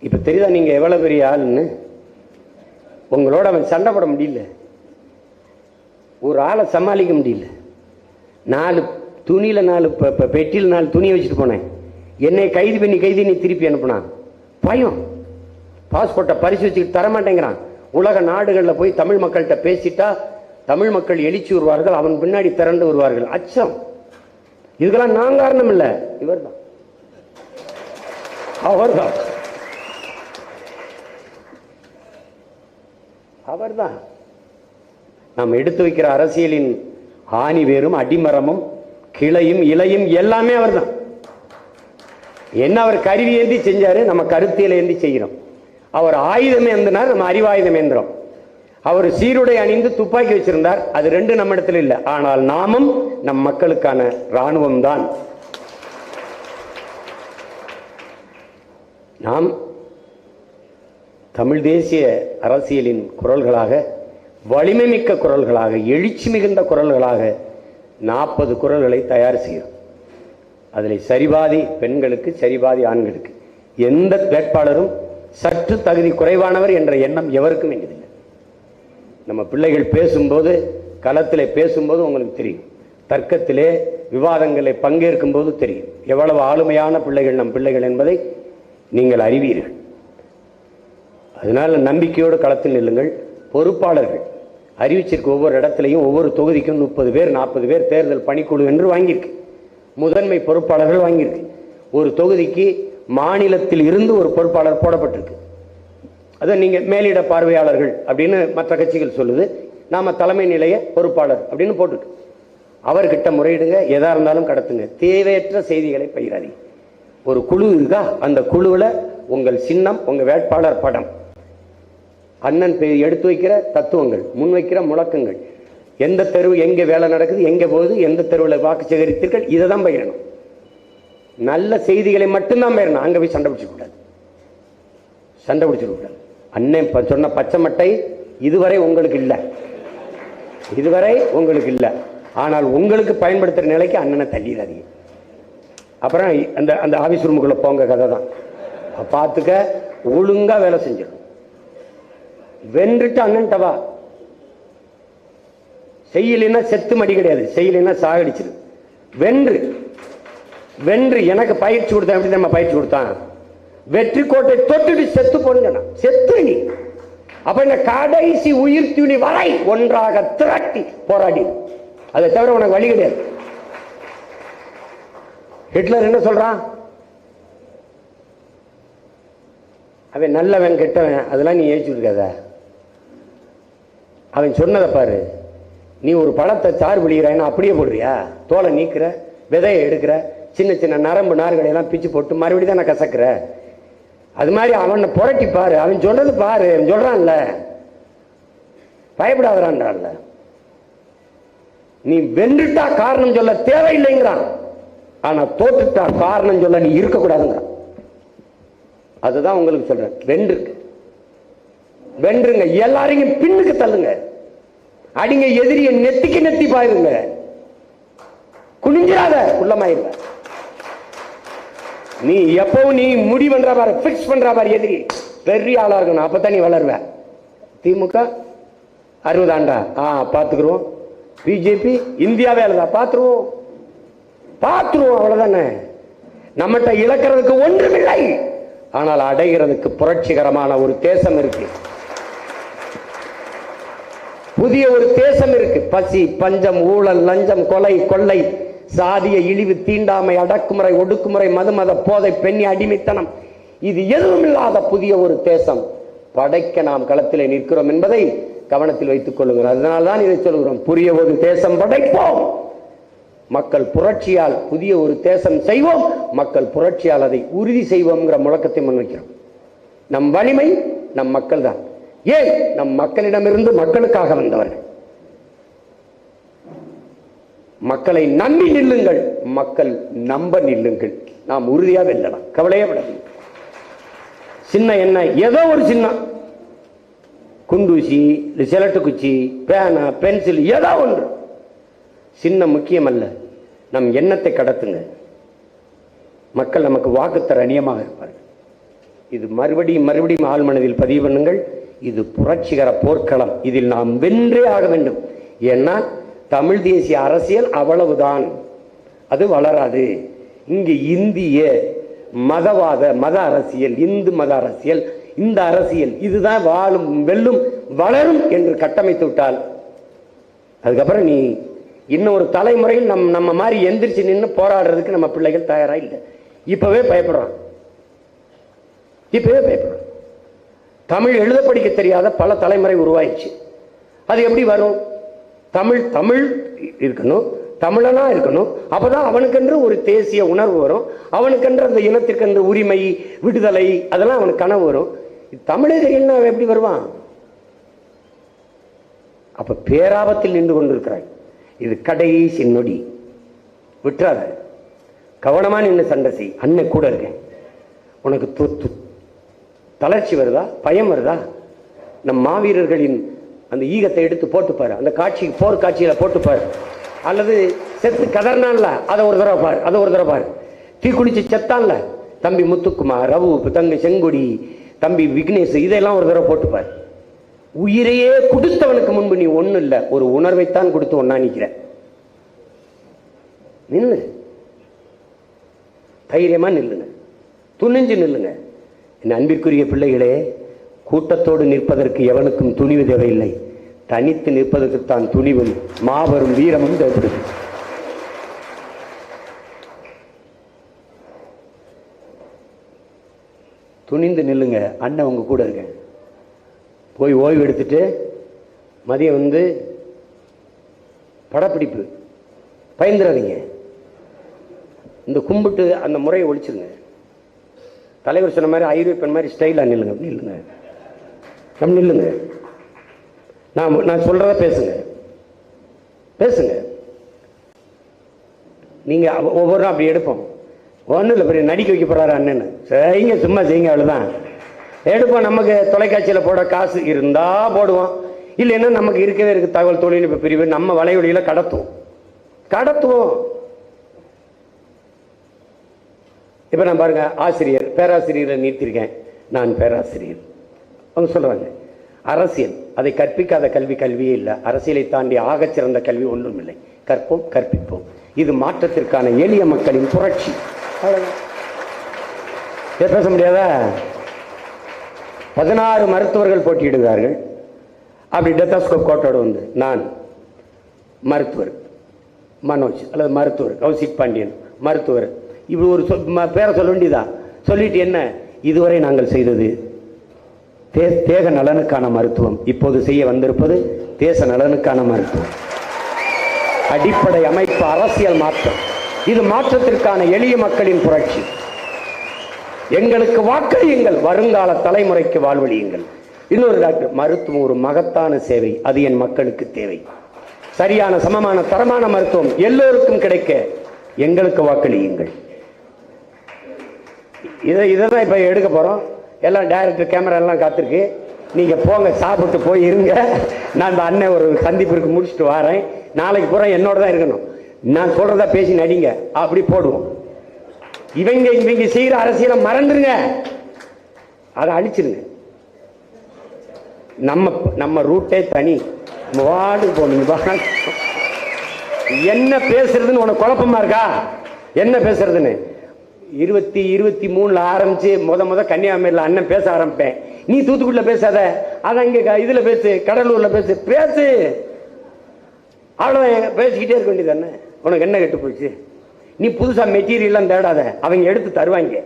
Speaker 2: இப்ப தெரியுதா நீங்க எவ்வளவு பெரிய ஆளுன்னு? உங்களோட அவன் சண்டை போட முடியல, ஒரு ஆளை சமாளிக்க முடியல. 4 துணியில 4 பெட்டியில் 4 துணியை வச்சுட்டு போனேன். என்னை கைது பண்ணி நீ திருப்பி அனுப்புனான். பயம். பாஸ்போர்ட்டை பரிசு வச்சுக்கிட்டு தரமாட்டேங்கிறான். உலக நாடுகளில் போய் தமிழ் மக்கள்கிட்ட பேசிட்டா தமிழ் மக்கள் எழுச்சி வருவார்கள், அவன் பின்னாடி திரண்டு வருவார்கள். அச்சம். இதுக்கெல்லாம் நான் காரணம் இல்லை, இவர்தான், அவர்தான். நாம் எடுத்து வைக்கிற அரசியலின் ஆணி வேரும் அடிமரமும் கிளையும் இலையும் எல்லாமே அவர்தான். என்ன அவர் கருவி ஏந்தி செஞ்சாரு, நம்ம கருத்தியலை ஏந்தி செய்கிறோம். அவர் ஆயுதம் ஏந்தினார், நம்ம அறிவாயுதம் ஏந்திரம். அவர் சீருடை அணிந்து துப்பாக்கி வச்சிருந்தார், அது 2 நம்ம இடத்துல இல்லை. ஆனால் நாமும் நம் மக்களுக்கான ராணுவம் தான். நாம் தமிழ் தேசிய அரசியலின் குரல்களாக, வலிமை மிக்க குரல்களாக, எழுச்சி மிகுந்த குரல்களாக 40 குரல்களை தயார் செய்கிறோம். அதில் சரிபாதி பெண்களுக்கு, சரிபாதி ஆண்களுக்கு. எந்த வேட்பாளரும் சற்று தகுதி குறைவானவர் என்ற எண்ணம் எவருக்கும் வேண்டியதில்லை. நம்ம பிள்ளைகள் பேசும்போது, களத்திலே பேசும்போது உங்களுக்கு தெரியும், தர்க்கத்திலே விவாதங்களை பங்கேற்கும் போது தெரியும் எவ்வளவு ஆளுமையான பிள்ளைகள் நம் பிள்ளைகள் என்பதை நீங்கள் அறிவீர்கள். அதனால நம்பிக்கையோடு களத்தில் நில்லுங்கள். பொறுப்பாளர்கள் அறிவிச்சிருக்கு, ஒவ்வொரு இடத்துலையும் ஒவ்வொரு தொகுதிக்கும் 30 பேர் 40 பேர் தேர்தல் பணிக்குழு என்று வாங்கியிருக்கு. முதன்மை பொறுப்பாளர்கள் வாங்கியிருக்கு. ஒரு தொகுதிக்கு மாநிலத்தில் இருந்து ஒரு பொறுப்பாளர் போடப்பட்டிருக்கு. அதை நீங்க மேலிட பார்வையாளர்கள் அப்படின்னு மற்ற கட்சிகள் சொல்லுது, நாம தலைமை நிலைய பொறுப்பாளர் அப்படின்னு போட்டுட்டு அவர்கிட்ட முறையிடுங்க. எதா இருந்தாலும் கடத்துங்க. தேவையற்ற செய்திகளை பகிராதீங்க. ஒரு குழு இருக்கா, அந்த குழுவில் உங்கள் சின்னம், உங்க வேட்பாளர் படம், அண்ணன் எடுத்து வைக்கிற தத்துவங்கள், முன்வைக்கிற முழக்கங்கள் எந்த தெருவு எங்கே வேலை நடக்குது, எங்கே போகுது, எந்த தெருவில் வாக்கு சேகரித்தீர்கள், இதை தான் பயிரணும். நல்ல செய்திகளை மட்டும்தான் பயிரணும். அங்கே போய் சண்டை பிடிச்சிக்கூடாது, சண்டை பிடிச்சிடக்கூடாது. அண்ணன் சொன்ன பச்சை மட்டை இதுவரை உங்களுக்கு இல்லை, இதுவரை உங்களுக்கு இல்லை. ஆனால் உங்களுக்கு பயன்படுத்துகிற நிலைக்கு அண்ணனை தள்ளிடாதீங்க. அப்புறம் அந்த அந்த ஆஃபீஸ் ரூமுக்குள்ளே போங்க, கதை தான். பார்த்துக்க, ஒழுங்கா வேலை செஞ்சிடும். வென்றுட்டு அண்ணன்ட்ட வா. செய்யலைன்னா செத்து மடி கிடையாது, செய்யலைன்னா சாகடிச்சிரு. வென்று வென்று எனக்கு பயிற்சி கொடுத்தேன். எப்படி நம்ம பயிற்சி கொடுத்தான்? வெற்றி கோட்டை தொட்டுட்டு செத்து போன செத்து நீ. அப்ப இந்த கடைசி உயிர் துணி வரை ஒன்றாக திரட்டி போராடி. அதை தவிர உனக்கு வழி கிடையாது. ஹிட்லர் என்ன சொல்றான்? அவன் நல்லவன் கெட்டவன் அதெல்லாம் நீ ஏச்சு இருக்காத. அவன் சொன்னதை பாரு. நீ ஒரு பழத்தை சாறு பிடிக்கிறான்னு அப்படியே போடுறியா? தோலை நீக்கிற, விதையை எடுக்கிற, சின்ன சின்ன நரம்பு நார்களை எல்லாம் பிச்சு போட்டு மறுபடியும் தான் நான் கசக்குற. அது மாதிரி அவனை புரட்டி பாரு. அவன் சொல்றது பாரு. அவன் சொல்றான்ல, பயப்படாதான்ல. நீ வென்றுட்டா காரணம் சொல்ல தேவையில்லைங்கிறான். ஆனா தோற்றுட்டா காரணம் சொல்ல நீ இருக்கக்கூடாதுங்கிறான். அதுதான் உங்களுக்கு சொல்றேன். வென்றுக்கு வென்றுங்க. எல்லாரையும் பின்னுக்கு தள்ளுங்க, அடிங்க, எதிரிய நெத்திக்கு நெத்தி பாருங்க. குனிஞ்சிராத, குள்ளமாயிருவ. நீ எப்பவும் நீ முடி பண்ற பாரு, பிக்ஸ் பண்ற பாரு. எதிரி பெரிய ஆளா இருக்கணும், அப்பதான் நீ வளருவ. திமுக 60 ஆண்டா பாத்துக்கிறோம். பிஜேபி இந்தியாவே பாத்துருவோம், பாத்துருவோம். அவ்வளவுதானே. நம்மகிட்ட இழக்கிறதுக்கு ஒன்றுமில்லை, ஆனால் அடைகிறதுக்கு புரட்சிகரமான ஒரு தேசம் இருக்கு, புதிய ஒரு தேசம் இருக்கு. பசி, பஞ்சம், ஊழல், லஞ்சம், கொலை, கொள்ளை, சாதிய இழிவு, தீண்டாமை, அடக்குமுறை, ஒடுக்குமுறை, மதுமத போதை, பெண்ணி அடிமைத்தனம், இது எதுவும் இல்லாத புதிய ஒரு தேசம் படைக்க நாம் களத்திலே நிற்கிறோம் என்பதை கவனத்தில் வைத்துக் கொள்ளுங்கள். அதனால்தான் இதை சொல்கிறோம். புதிய ஒரு தேசம் படைப்போம், மக்கள் புரட்சியால் புதிய ஒரு தேசம் செய்வோம், மக்கள் புரட்சியால் அதை உறுதி செய்வோம்ங்கிற முழக்கத்தை முன்வைக்கிறோம். நம் வலிமை நம் மக்கள் தான். ஏன்? நம் மக்களிடமிருந்து மக்களுக்காக வந்தவர்கள். மக்களை நம்பி நில்லுங்கள், மக்கள் நம்ப நில்லுங்கள். நாம் உறுதியாக வெல்லலாம், கவலையே விடாது. சின்ன என்ன, ஏதோ ஒரு சின்ன குண்டூசி, சிலட்டு குச்சி, பேனா, பென்சில், ஏதோ ஒன்று சின்ன முக்கியம் அல்ல. நம் எண்ணத்தை கடத்துங்க, மக்கள் நமக்கு வாக்குத்தர அநியமாக இருப்பார்கள். இது மறுபடியும் மறுபடியும் ஆழ்மனதில் பதிவு பண்ணுங்கள். இது புரட்சிகர போர்க்களம், இதில் நாம் வென்றே ஆக வேண்டும். ஏன்னா தமிழ் தேசிய அரசியல் அவ்வளவுதான், அது வளராது. இங்கு இந்திய மதவாத மத அரசியல், இந்து மத அரசியல், இந்த அரசியல் இதுதான் வாழும், வெல்லும், வளரும் என்று கட்டமைத்து விட்டால் அதுக்கப்புறம் நீ இன்னும் ஒரு தலைமுறையில் நம்ம மாதிரி எந்திரிச்சு நின்று போராடுறதுக்கு நம்ம பிள்ளைகள் தயாரா இல்லை. இப்பவே பயப்படுறான், இப்பவே பயப்படுறான். தமிழ் எழுத படிக்க தெரியாத பல தலைமுறை உருவாயிடுச்சு. அது எப்படி வரும்? தமிழ் தமிழ் இருக்கணும், தமிழனா இருக்கணும். அப்பதான் அவனுக்கென்று ஒரு தேசிய உணர்வு வரும், அவனுக்கென்று அந்த இனத்திற்கென்று உரிமை, விடுதலை, அதெல்லாம் அவனுக்கு கனவு வரும். தமிழே தெரியலன்னா அவன் எப்படி வருவான்? அப்ப பேராபத்தில் நின்று கொண்டிருக்கிறாய். இது கடைசி நொடி, விட்டுறாத. கவனமா நின்று சண்டை செய். அண்ணன் கூட இருக்கேன். உனக்கு தளர்ச்சி வருதா, பயம் வருதா? நம் மாவீரர்களின் அந்த ஈகத்தை எடுத்து போட்டுப்பாரு, அந்த காட்சி, போர் காட்சியில போட்டுப்பாரு. அல்லது செத்து கதர்னான்ல, அதை ஒரு தடவை பாரு, அதை ஒரு தடவை பாரு. தீ குளிச்சு செத்தான்ல தம்பி முத்துக்குமார், ரவு, தங்கை செங்கொடி, தம்பி விக்னேஷ், இதெல்லாம் ஒரு தடவை போட்டுப்பாரு. உயிரையே கொடுத்தவனுக்கு முன்பு நீ ஒண்ணு இல்லை, ஒரு உணர்வைத்தான் கொடுத்து ஒன்னா நிக்கிற. நில்லு, தைரியமா நில்லுங்க, துணிஞ்சு நில்லுங்க. என் அன்பிற்குரிய பிள்ளைகளே, கூட்டத்தோடு நிற்பதற்கு எவனுக்கும் துணிவு தேவையில்லை, தனித்து நிற்பதற்குத்தான் துணிவும் மாபெரும் வீரமும் தேவைப்படுது. துணிந்து நில்லுங்க. அண்ணன் உங்க கூட இருக்க. போய் ஓய்வு எடுத்துட்டு மதியம் படப்பிடிப்பு, பயந்துடாதீங்க. இந்த கும்பிட்டு அந்த முறையை ஒழிச்சிருங்க. தலைவர் சொன்ன மாதிரி ஐரோப்பியன் மாதிரி ஸ்டைலா நில்லுங்க, நில்லுங்க, நம்ம நில்லுங்க. நான் சொல்றத பேசுங்க. பேசுங்க. நீங்க ஒவ்வொரு அப்படி எடுப்போம். ஒன்றும் இல்லை, பெரிய நடிக்க வைக்க போறாரு அண்ணன்னு. சரிங்க, சும்மா செய்யுங்க, அவ்வளோதான். எடுப்போம். நமக்கு தொலைக்காட்சியில் போட காசு இருந்தா போடுவோம், இல்லைன்னா நமக்கு இருக்கவே இருக்கு தகவல் தொழில்நுட்ப பிரிவு, நம்ம வலைவழியில் கடத்துவோம். இப்போ நான் பாருங்க, ஆசிரியர் பேராசிரியரை நீத்திருக்கேன், நான் பேராசிரியர். அவங்க சொல்றாங்க அரசியல் அதை கற்பிக்காத கல்வி கல்வியே இல்லை, அரசியலை தாண்டி ஆகச்சிறந்த கல்வி ஒன்றும் இல்லை, கற்போம் கற்பிப்போம், இது மாற்றத்திற்கான எளிய மக்களின் புரட்சி. பேச முடியாதா? 16 மருத்துவர்கள் போட்டியிடுகிறார்கள். அப்படி டெத்தாஸ்கோப் கோட்டோடு வந்து நான் மருத்துவர் மனோஜ் அல்லது மருத்துவர் கௌசிக் பாண்டியன் மருத்துவர், இப்படி ஒரு பேரை சொல்ல வேண்டியதா? சொல்லிட்டு என்ன, இதுவரை நாங்கள் செய்தது தேக நலனுக்கான மருத்துவம், இப்போது செய்ய வந்திருப்பது தேச நலனுக்கான மருத்துவம். அடிப்படை அமைப்பு அரசியல் மாற்றம், இது மாற்றத்திற்கான எளிய மக்களின் புரட்சி. எங்களுக்கு வாக்களியுங்கள், வருங்கால தலைமுறைக்கு வாழ்வழியுங்கள். இன்னொரு டாக்டர், மருத்துவம் ஒரு மகத்தான சேவை, அது என் மக்களுக்கு தேவை. சரியான சமமான தரமான மருத்துவம் எல்லோருக்கும் கிடைக்க எங்களுக்கு வாக்களியுங்கள். இதைதான் இப்ப எடுக்க போறோம். எல்லாம் டைரக்டர் கேமரா எல்லாம் காத்திருக்கு. நீங்க போங்க, சாப்பிட்டு போய் இருங்க. நான் இந்த அண்ணன் ஒரு சந்திப்பிற்கு முடிச்சுட்டு வரேன். நாளைக்கு பூரா என்னோட தான் இருக்கணும். நான் சொல்றதா பேசி நடிங்க, அப்படி போடுவோம். இவங்க செய்யற அரசியலை மறந்துருங்க, அதை அழிச்சிருங்க. நம்ம ரூட்டே தனி, வார்டு போனீங்க. என்ன பேசுறதுன்னு உனக்கு குழப்பமா இருக்கா? என்ன பேசுறதுன்னு 2023 ஆரம்பிச்சு முத கன்னியாகுமரியில் அண்ணன் பேச ஆரம்பிப்பேன். நீ தூத்துக்குடியில் பேசாத, அதான் இங்க இதுல பேசு, கடலூர்ல பேசு. அவ்வளவுதான், பேசிக்கிட்டே இருக்க வேண்டியது. அண்ணன் உனக்கு என்ன கெட்டு போச்சு? நீ புதுசா மெட்டீரியல்லாம் தேடாத, அவங்க எடுத்து தருவாங்க.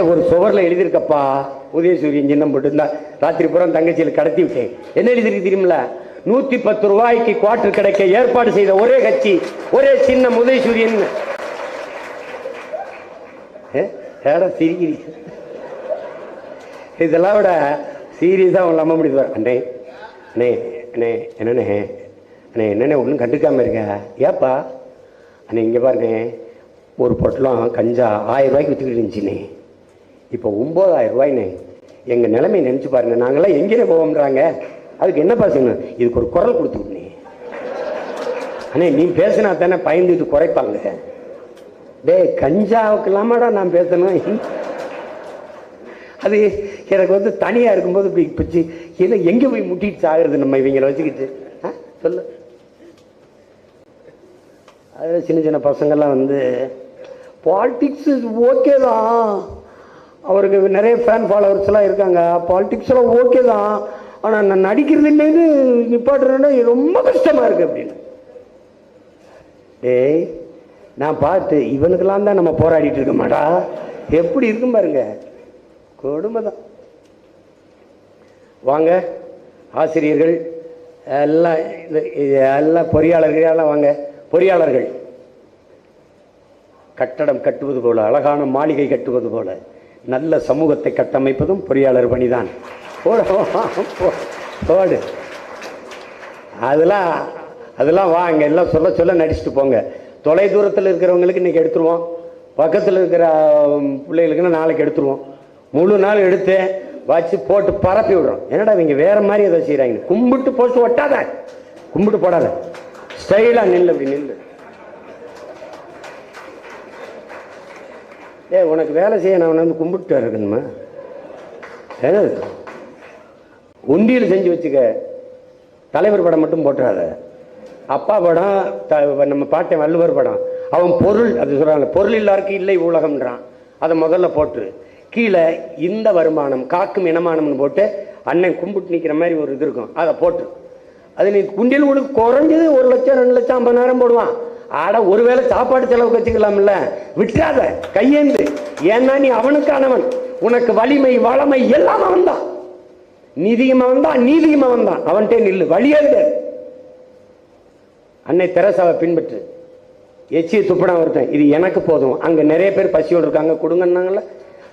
Speaker 2: ஒரு சுவர்ல எழுதியிருக்கப்பா, உதயசூரியன் சின்னம் போட்டு இருந்தா ராத்திரி புறம் தங்கச்சியில் கடத்தி விட்டேன். என்ன எழுதிருக்கு தெரியுமில? 110 ரூபாய்க்கு குவார்டர் கிடைக்க ஏற்பாடு செய்த ஒரே கட்சி, ஒரே சின்னம் உதயசூரியன். சிரிக்கிறீங்க, இதெல்லாம் விட சீரியஸா நம்ப முடியுது. அண்ணே அண்ணே அண்ணே என்னண்ணே அண்ணே என்னண்ணே ஒன்றும் கண்டுக்காம இருக்க? ஏப்பா அண்ணே இங்கே பாருங்க, ஒரு பொட்டலம் கஞ்சா 1000 ரூபாய்க்கு விற்றுக்கிட்டு இருந்துச்சுண்ணே, இப்போ 9000 ரூபாய்ண்ணே. எங்கள் நிலைமை நினச்சி பாருங்க, நாங்களாம் எங்கேயே போவோம்ன்றாங்க. அதுக்கு என்னப்பா செய்யணும்? இதுக்கு ஒரு குரல் கொடுத்துக்கிட்டே. அண்ணே நீ பேசினா தானே பயந்துட்டு குறைப்பாங்க. டே கஞ்சாவுக்கு இல்லாமடா நான் பேசணும். அது எனக்கு வந்து தனியாக இருக்கும்போது பிச்சு இல்லை, எங்கே போய் முட்டிட்டு ஆகுறது நம்ம இவங்களை வச்சுக்கிட்டு? சொல்லு. அதில் சின்ன பசங்கள்லாம் வந்து பாலிடிக்ஸ் ஓகே தான், அவருக்கு நிறைய ஃபேன் ஃபாலோவர்ஸ்லாம் இருக்காங்க, பாலிடிக்ஸ்லாம் ஓகே தான், ஆனால் நான் நடிக்கிறது இல்லைன்னு நிப்பாட்டுறேன்னா ரொம்ப கஷ்டமாக இருக்குது அப்படின்னு. டேய் நான் பார்த்து இவனுக்கெல்லாம் தான் நம்ம போராடிட்டு இருக்க மாட்டா, எப்படி இருக்கும் பாருங்க, கொடுமை தான். வாங்க ஆசிரியர்கள் எல்லாம், எல்லாம் பொறியாளர்கள் எல்லாம் வாங்க. பொறியாளர்கள் கட்டடம் கட்டுவது போல, அழகான மாளிகை கட்டுவது போல நல்ல சமூகத்தை கட்டமைப்பதும் பொறியாளர் பணிதான். போடு, அதெல்லாம் வாங்க, எல்லாம் சொல்ல சொல்ல நடிச்சுட்டு போங்க. தொலை தூரத்தில் இருக்கிறவங்களுக்கு இன்னைக்கு எடுத்துருவோம், பக்கத்தில் இருக்கிற பிள்ளைகளுக்குன்னு நாளைக்கு எடுத்துருவோம். முழு நாள் எடுத்து வச்சு போட்டு பரப்பி விடுறோம். என்னடா இவங்க வேற மாதிரி ஏதோ செய்யறாங்க. கும்பிட்டு போட்டு ஒட்டாத, கும்பிட்டு போடாத, ஸ்டைலா நில்லு, அப்படி நில்லு. உனக்கு வேலை செய்ய நான் வந்து கும்பிட்டு இருக்கணுமா? என்னது உண்டியில் செஞ்சு வச்சுக்க, தலைவர் படம் மட்டும் போட்டுறாத. அப்பா படம், நம்ம பாட்டன் வள்ளுவர் படம், அவன் பொருள், அது சொல்றாங்க, பொருள் இல்லாருக்கு இல்லை உலகம்ன்றான். அதை முதல்ல போட்டு கீழே இந்த வருமானம் காக்கும் இனமானம்னு போட்டு அண்ணன் கும்பிட்டு நிற்கிற மாதிரி ஒரு இது இருக்கும், அதை போட்டு அது நீ குண்டியில் உனக்கு குறைஞ்சது 1 லட்சம் 2 லட்சம் 50,000 போடுவான். ஆட ஒருவேளை சாப்பாடு செலவுக்கு வச்சுக்கலாம்ல, விட்டுறாத கையேந்து. ஏன்னா நீ அவனுக்கானவன், உனக்கு வலிமை வளமை எல்லாம் அவன் தான், நிதியும் அவன் தான், நீதியும் அவன் தான். அவன்கிட்ட நில்லு, வழியே கிடையாது. அன்னை தெரசாவை பின்பற்று. எச்சியை துப்படா ஒருத்தன், இது எனக்கு போதும், அங்க நிறைய பேர் பசியோடு இருக்காங்க கொடுங்கன்னாங்கல்ல,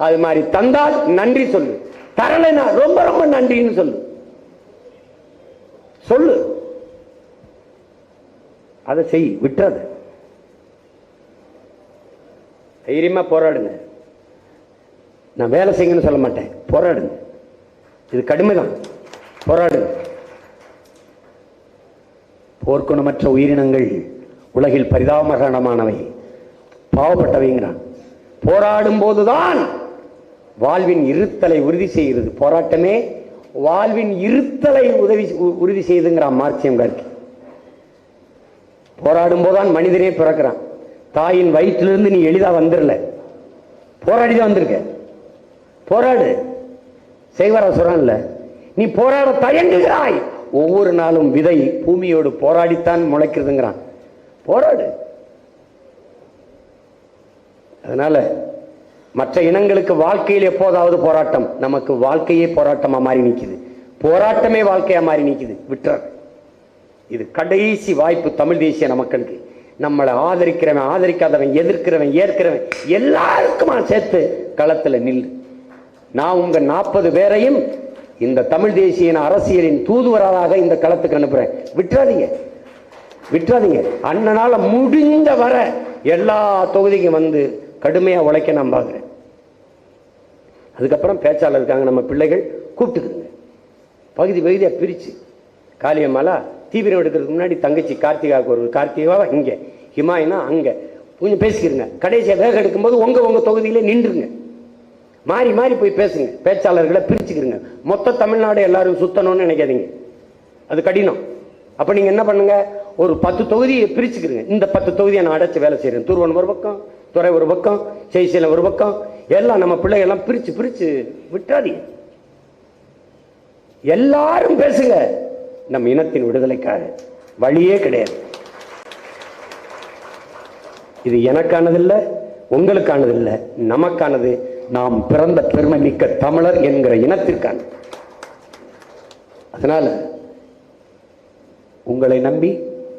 Speaker 2: அது மாதிரி தந்தால் நன்றி சொல்லு, தரலைனா ரொம்ப ரொம்ப நன்றின்னு சொல்லு. சொல்லு, அதை செய், விட்டுறது. தைரியமா போராடுங்க. நான் வேலை செய்யுங்கன்னு சொல்ல மாட்டேன், போராடுங்க. இது கடுமைதான், போராடுங்க. போர்க்குணமற்ற உயிரினங்கள் உலகில் பரிதாபகரமானவை, பாவப்பட்டவைங்கிறான். போராடும் போதுதான் வாழ்வின் இருத்தலை உறுதி செய்கிறது. போராட்டமே வாழ்வின் இருத்தலை உறுதி செய்துங்கிறான் மார்க்சியம் கார்கி. போராடும் போதுதான் மனிதனே பிறக்கிறான். தாயின் வயிற்றிலிருந்து நீ எளிதா வந்துடல, போராடிதான் வந்திருக்க. போராடு. செய்வரா சொல்றான்ல, நீ போராட தயங்குகிறாய். ஒவ்வொரு நாளும் விதை பூமியோடு போராடித்தான் முளைக்கிறதுங்கிறான். போராடு. அதனால மற்ற இனங்களுக்கு வாழ்க்கையில் எப்போதாவது போராட்டம், நமக்கு வாழ்க்கையே போராட்டமா மாறி நிக்குது. போராட்டமே வாழ்க்கையா மாறி நிக்குது. விட்டுற. இது கடைசி வாய்ப்பு தமிழ் தேசிய மக்களுக்கு. நம்மளை ஆதரிக்கிறவன், ஆதரிக்காதவன், எதிர்க்கிறவன், ஏற்கிறவன் எல்லாருக்குமா சேர்த்து களத்துல நில்லு. நான் உங்க 40 பேரையும் இந்த தமிழ் தேசிய அரசியலின் தூதுவராக இந்த களத்துக்கு அனுப்புறேன். விட்டுறாதீங்க, விட்டுறாதீங்க. அண்ணனால முடிஞ்ச வர எல்லா தொகுதிக்கும் வந்து கடுமையா உழைக்க நான் பார்க்கிறேன். அதுக்கப்புறம் பேச்சாளர் இருக்காங்க, நம்ம பிள்ளைகள், கூப்பிட்டுக்குங்க. பகுதி பகுதியா பிரிச்சு, காளியம்மாலா தீவிரம் எடுக்கிறதுக்கு முன்னாடி தங்கச்சி கார்த்திகாவுக்கு ஒரு கார்த்திகாவா இங்க, ஹிமாயினா அங்க, கொஞ்சம் பேசிக்கிறங்க. கடைசியா வேக எடுக்கும்போது உங்க தொகுதியிலே நின்றுங்க. மாறி மாறி போய் பேசுங்க. பேச்சாளர்களை பிரிச்சுக்கிறங்க. மொத்த தமிழ்நாடு எல்லாரும் சுத்தணும்னு நினைக்காதீங்க, அது கடினம். அப்ப நீங்க என்ன பண்ணுங்க, ஒரு 10 தொகுதியை பிரிச்சுக்கிறங்க. இந்த 10 தொகுதியை நான் அடைச்சு வேலை செய்யறேன். தூர்வன் ஒரு பக்கம், துறை ஒரு பக்கம், செய்சீலம் ஒரு பக்கம், எல்லாம் நம்ம பிள்ளைகள் எல்லாம் பிரிச்சு பிரிச்சு விட்டாதீங்க. எல்லாரும் பேசுங்க. நம் இனத்தின் விடுதலைக்காக வழியே கிடையாது. இது எனக்கானதில்லை, உங்களுக்கானதில்லை, நமக்கானது. நாம் பிறந்த பெருமை மிக்க தமிழர் என்கிற இனத்திற்கான. அதனால உங்களை நம்பி,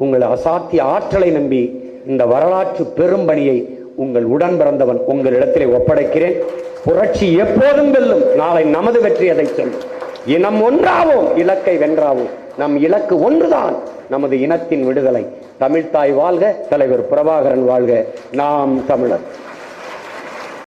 Speaker 2: உங்கள் அசாத்திய ஆற்றலை நம்பி இந்த வரலாற்று பெரும்பணியை உங்கள் உடன் பிறந்தவன் உங்களிடத்திலே ஒப்படைக்கிறேன். புரட்சி எப்போதும் வெல்லும். நாளை நமது வெற்றி அதை சொல்லும். இனம் ஒன்றாவோம், இலக்கை வென்றாவோம். நம் இலக்கு ஒன்றுதான், நமது இனத்தின் விடுதலை. தமிழ்தாய் வாழ்க, தலைவர் பிரபாகரன் வாழ்க. நாம் தமிழர்.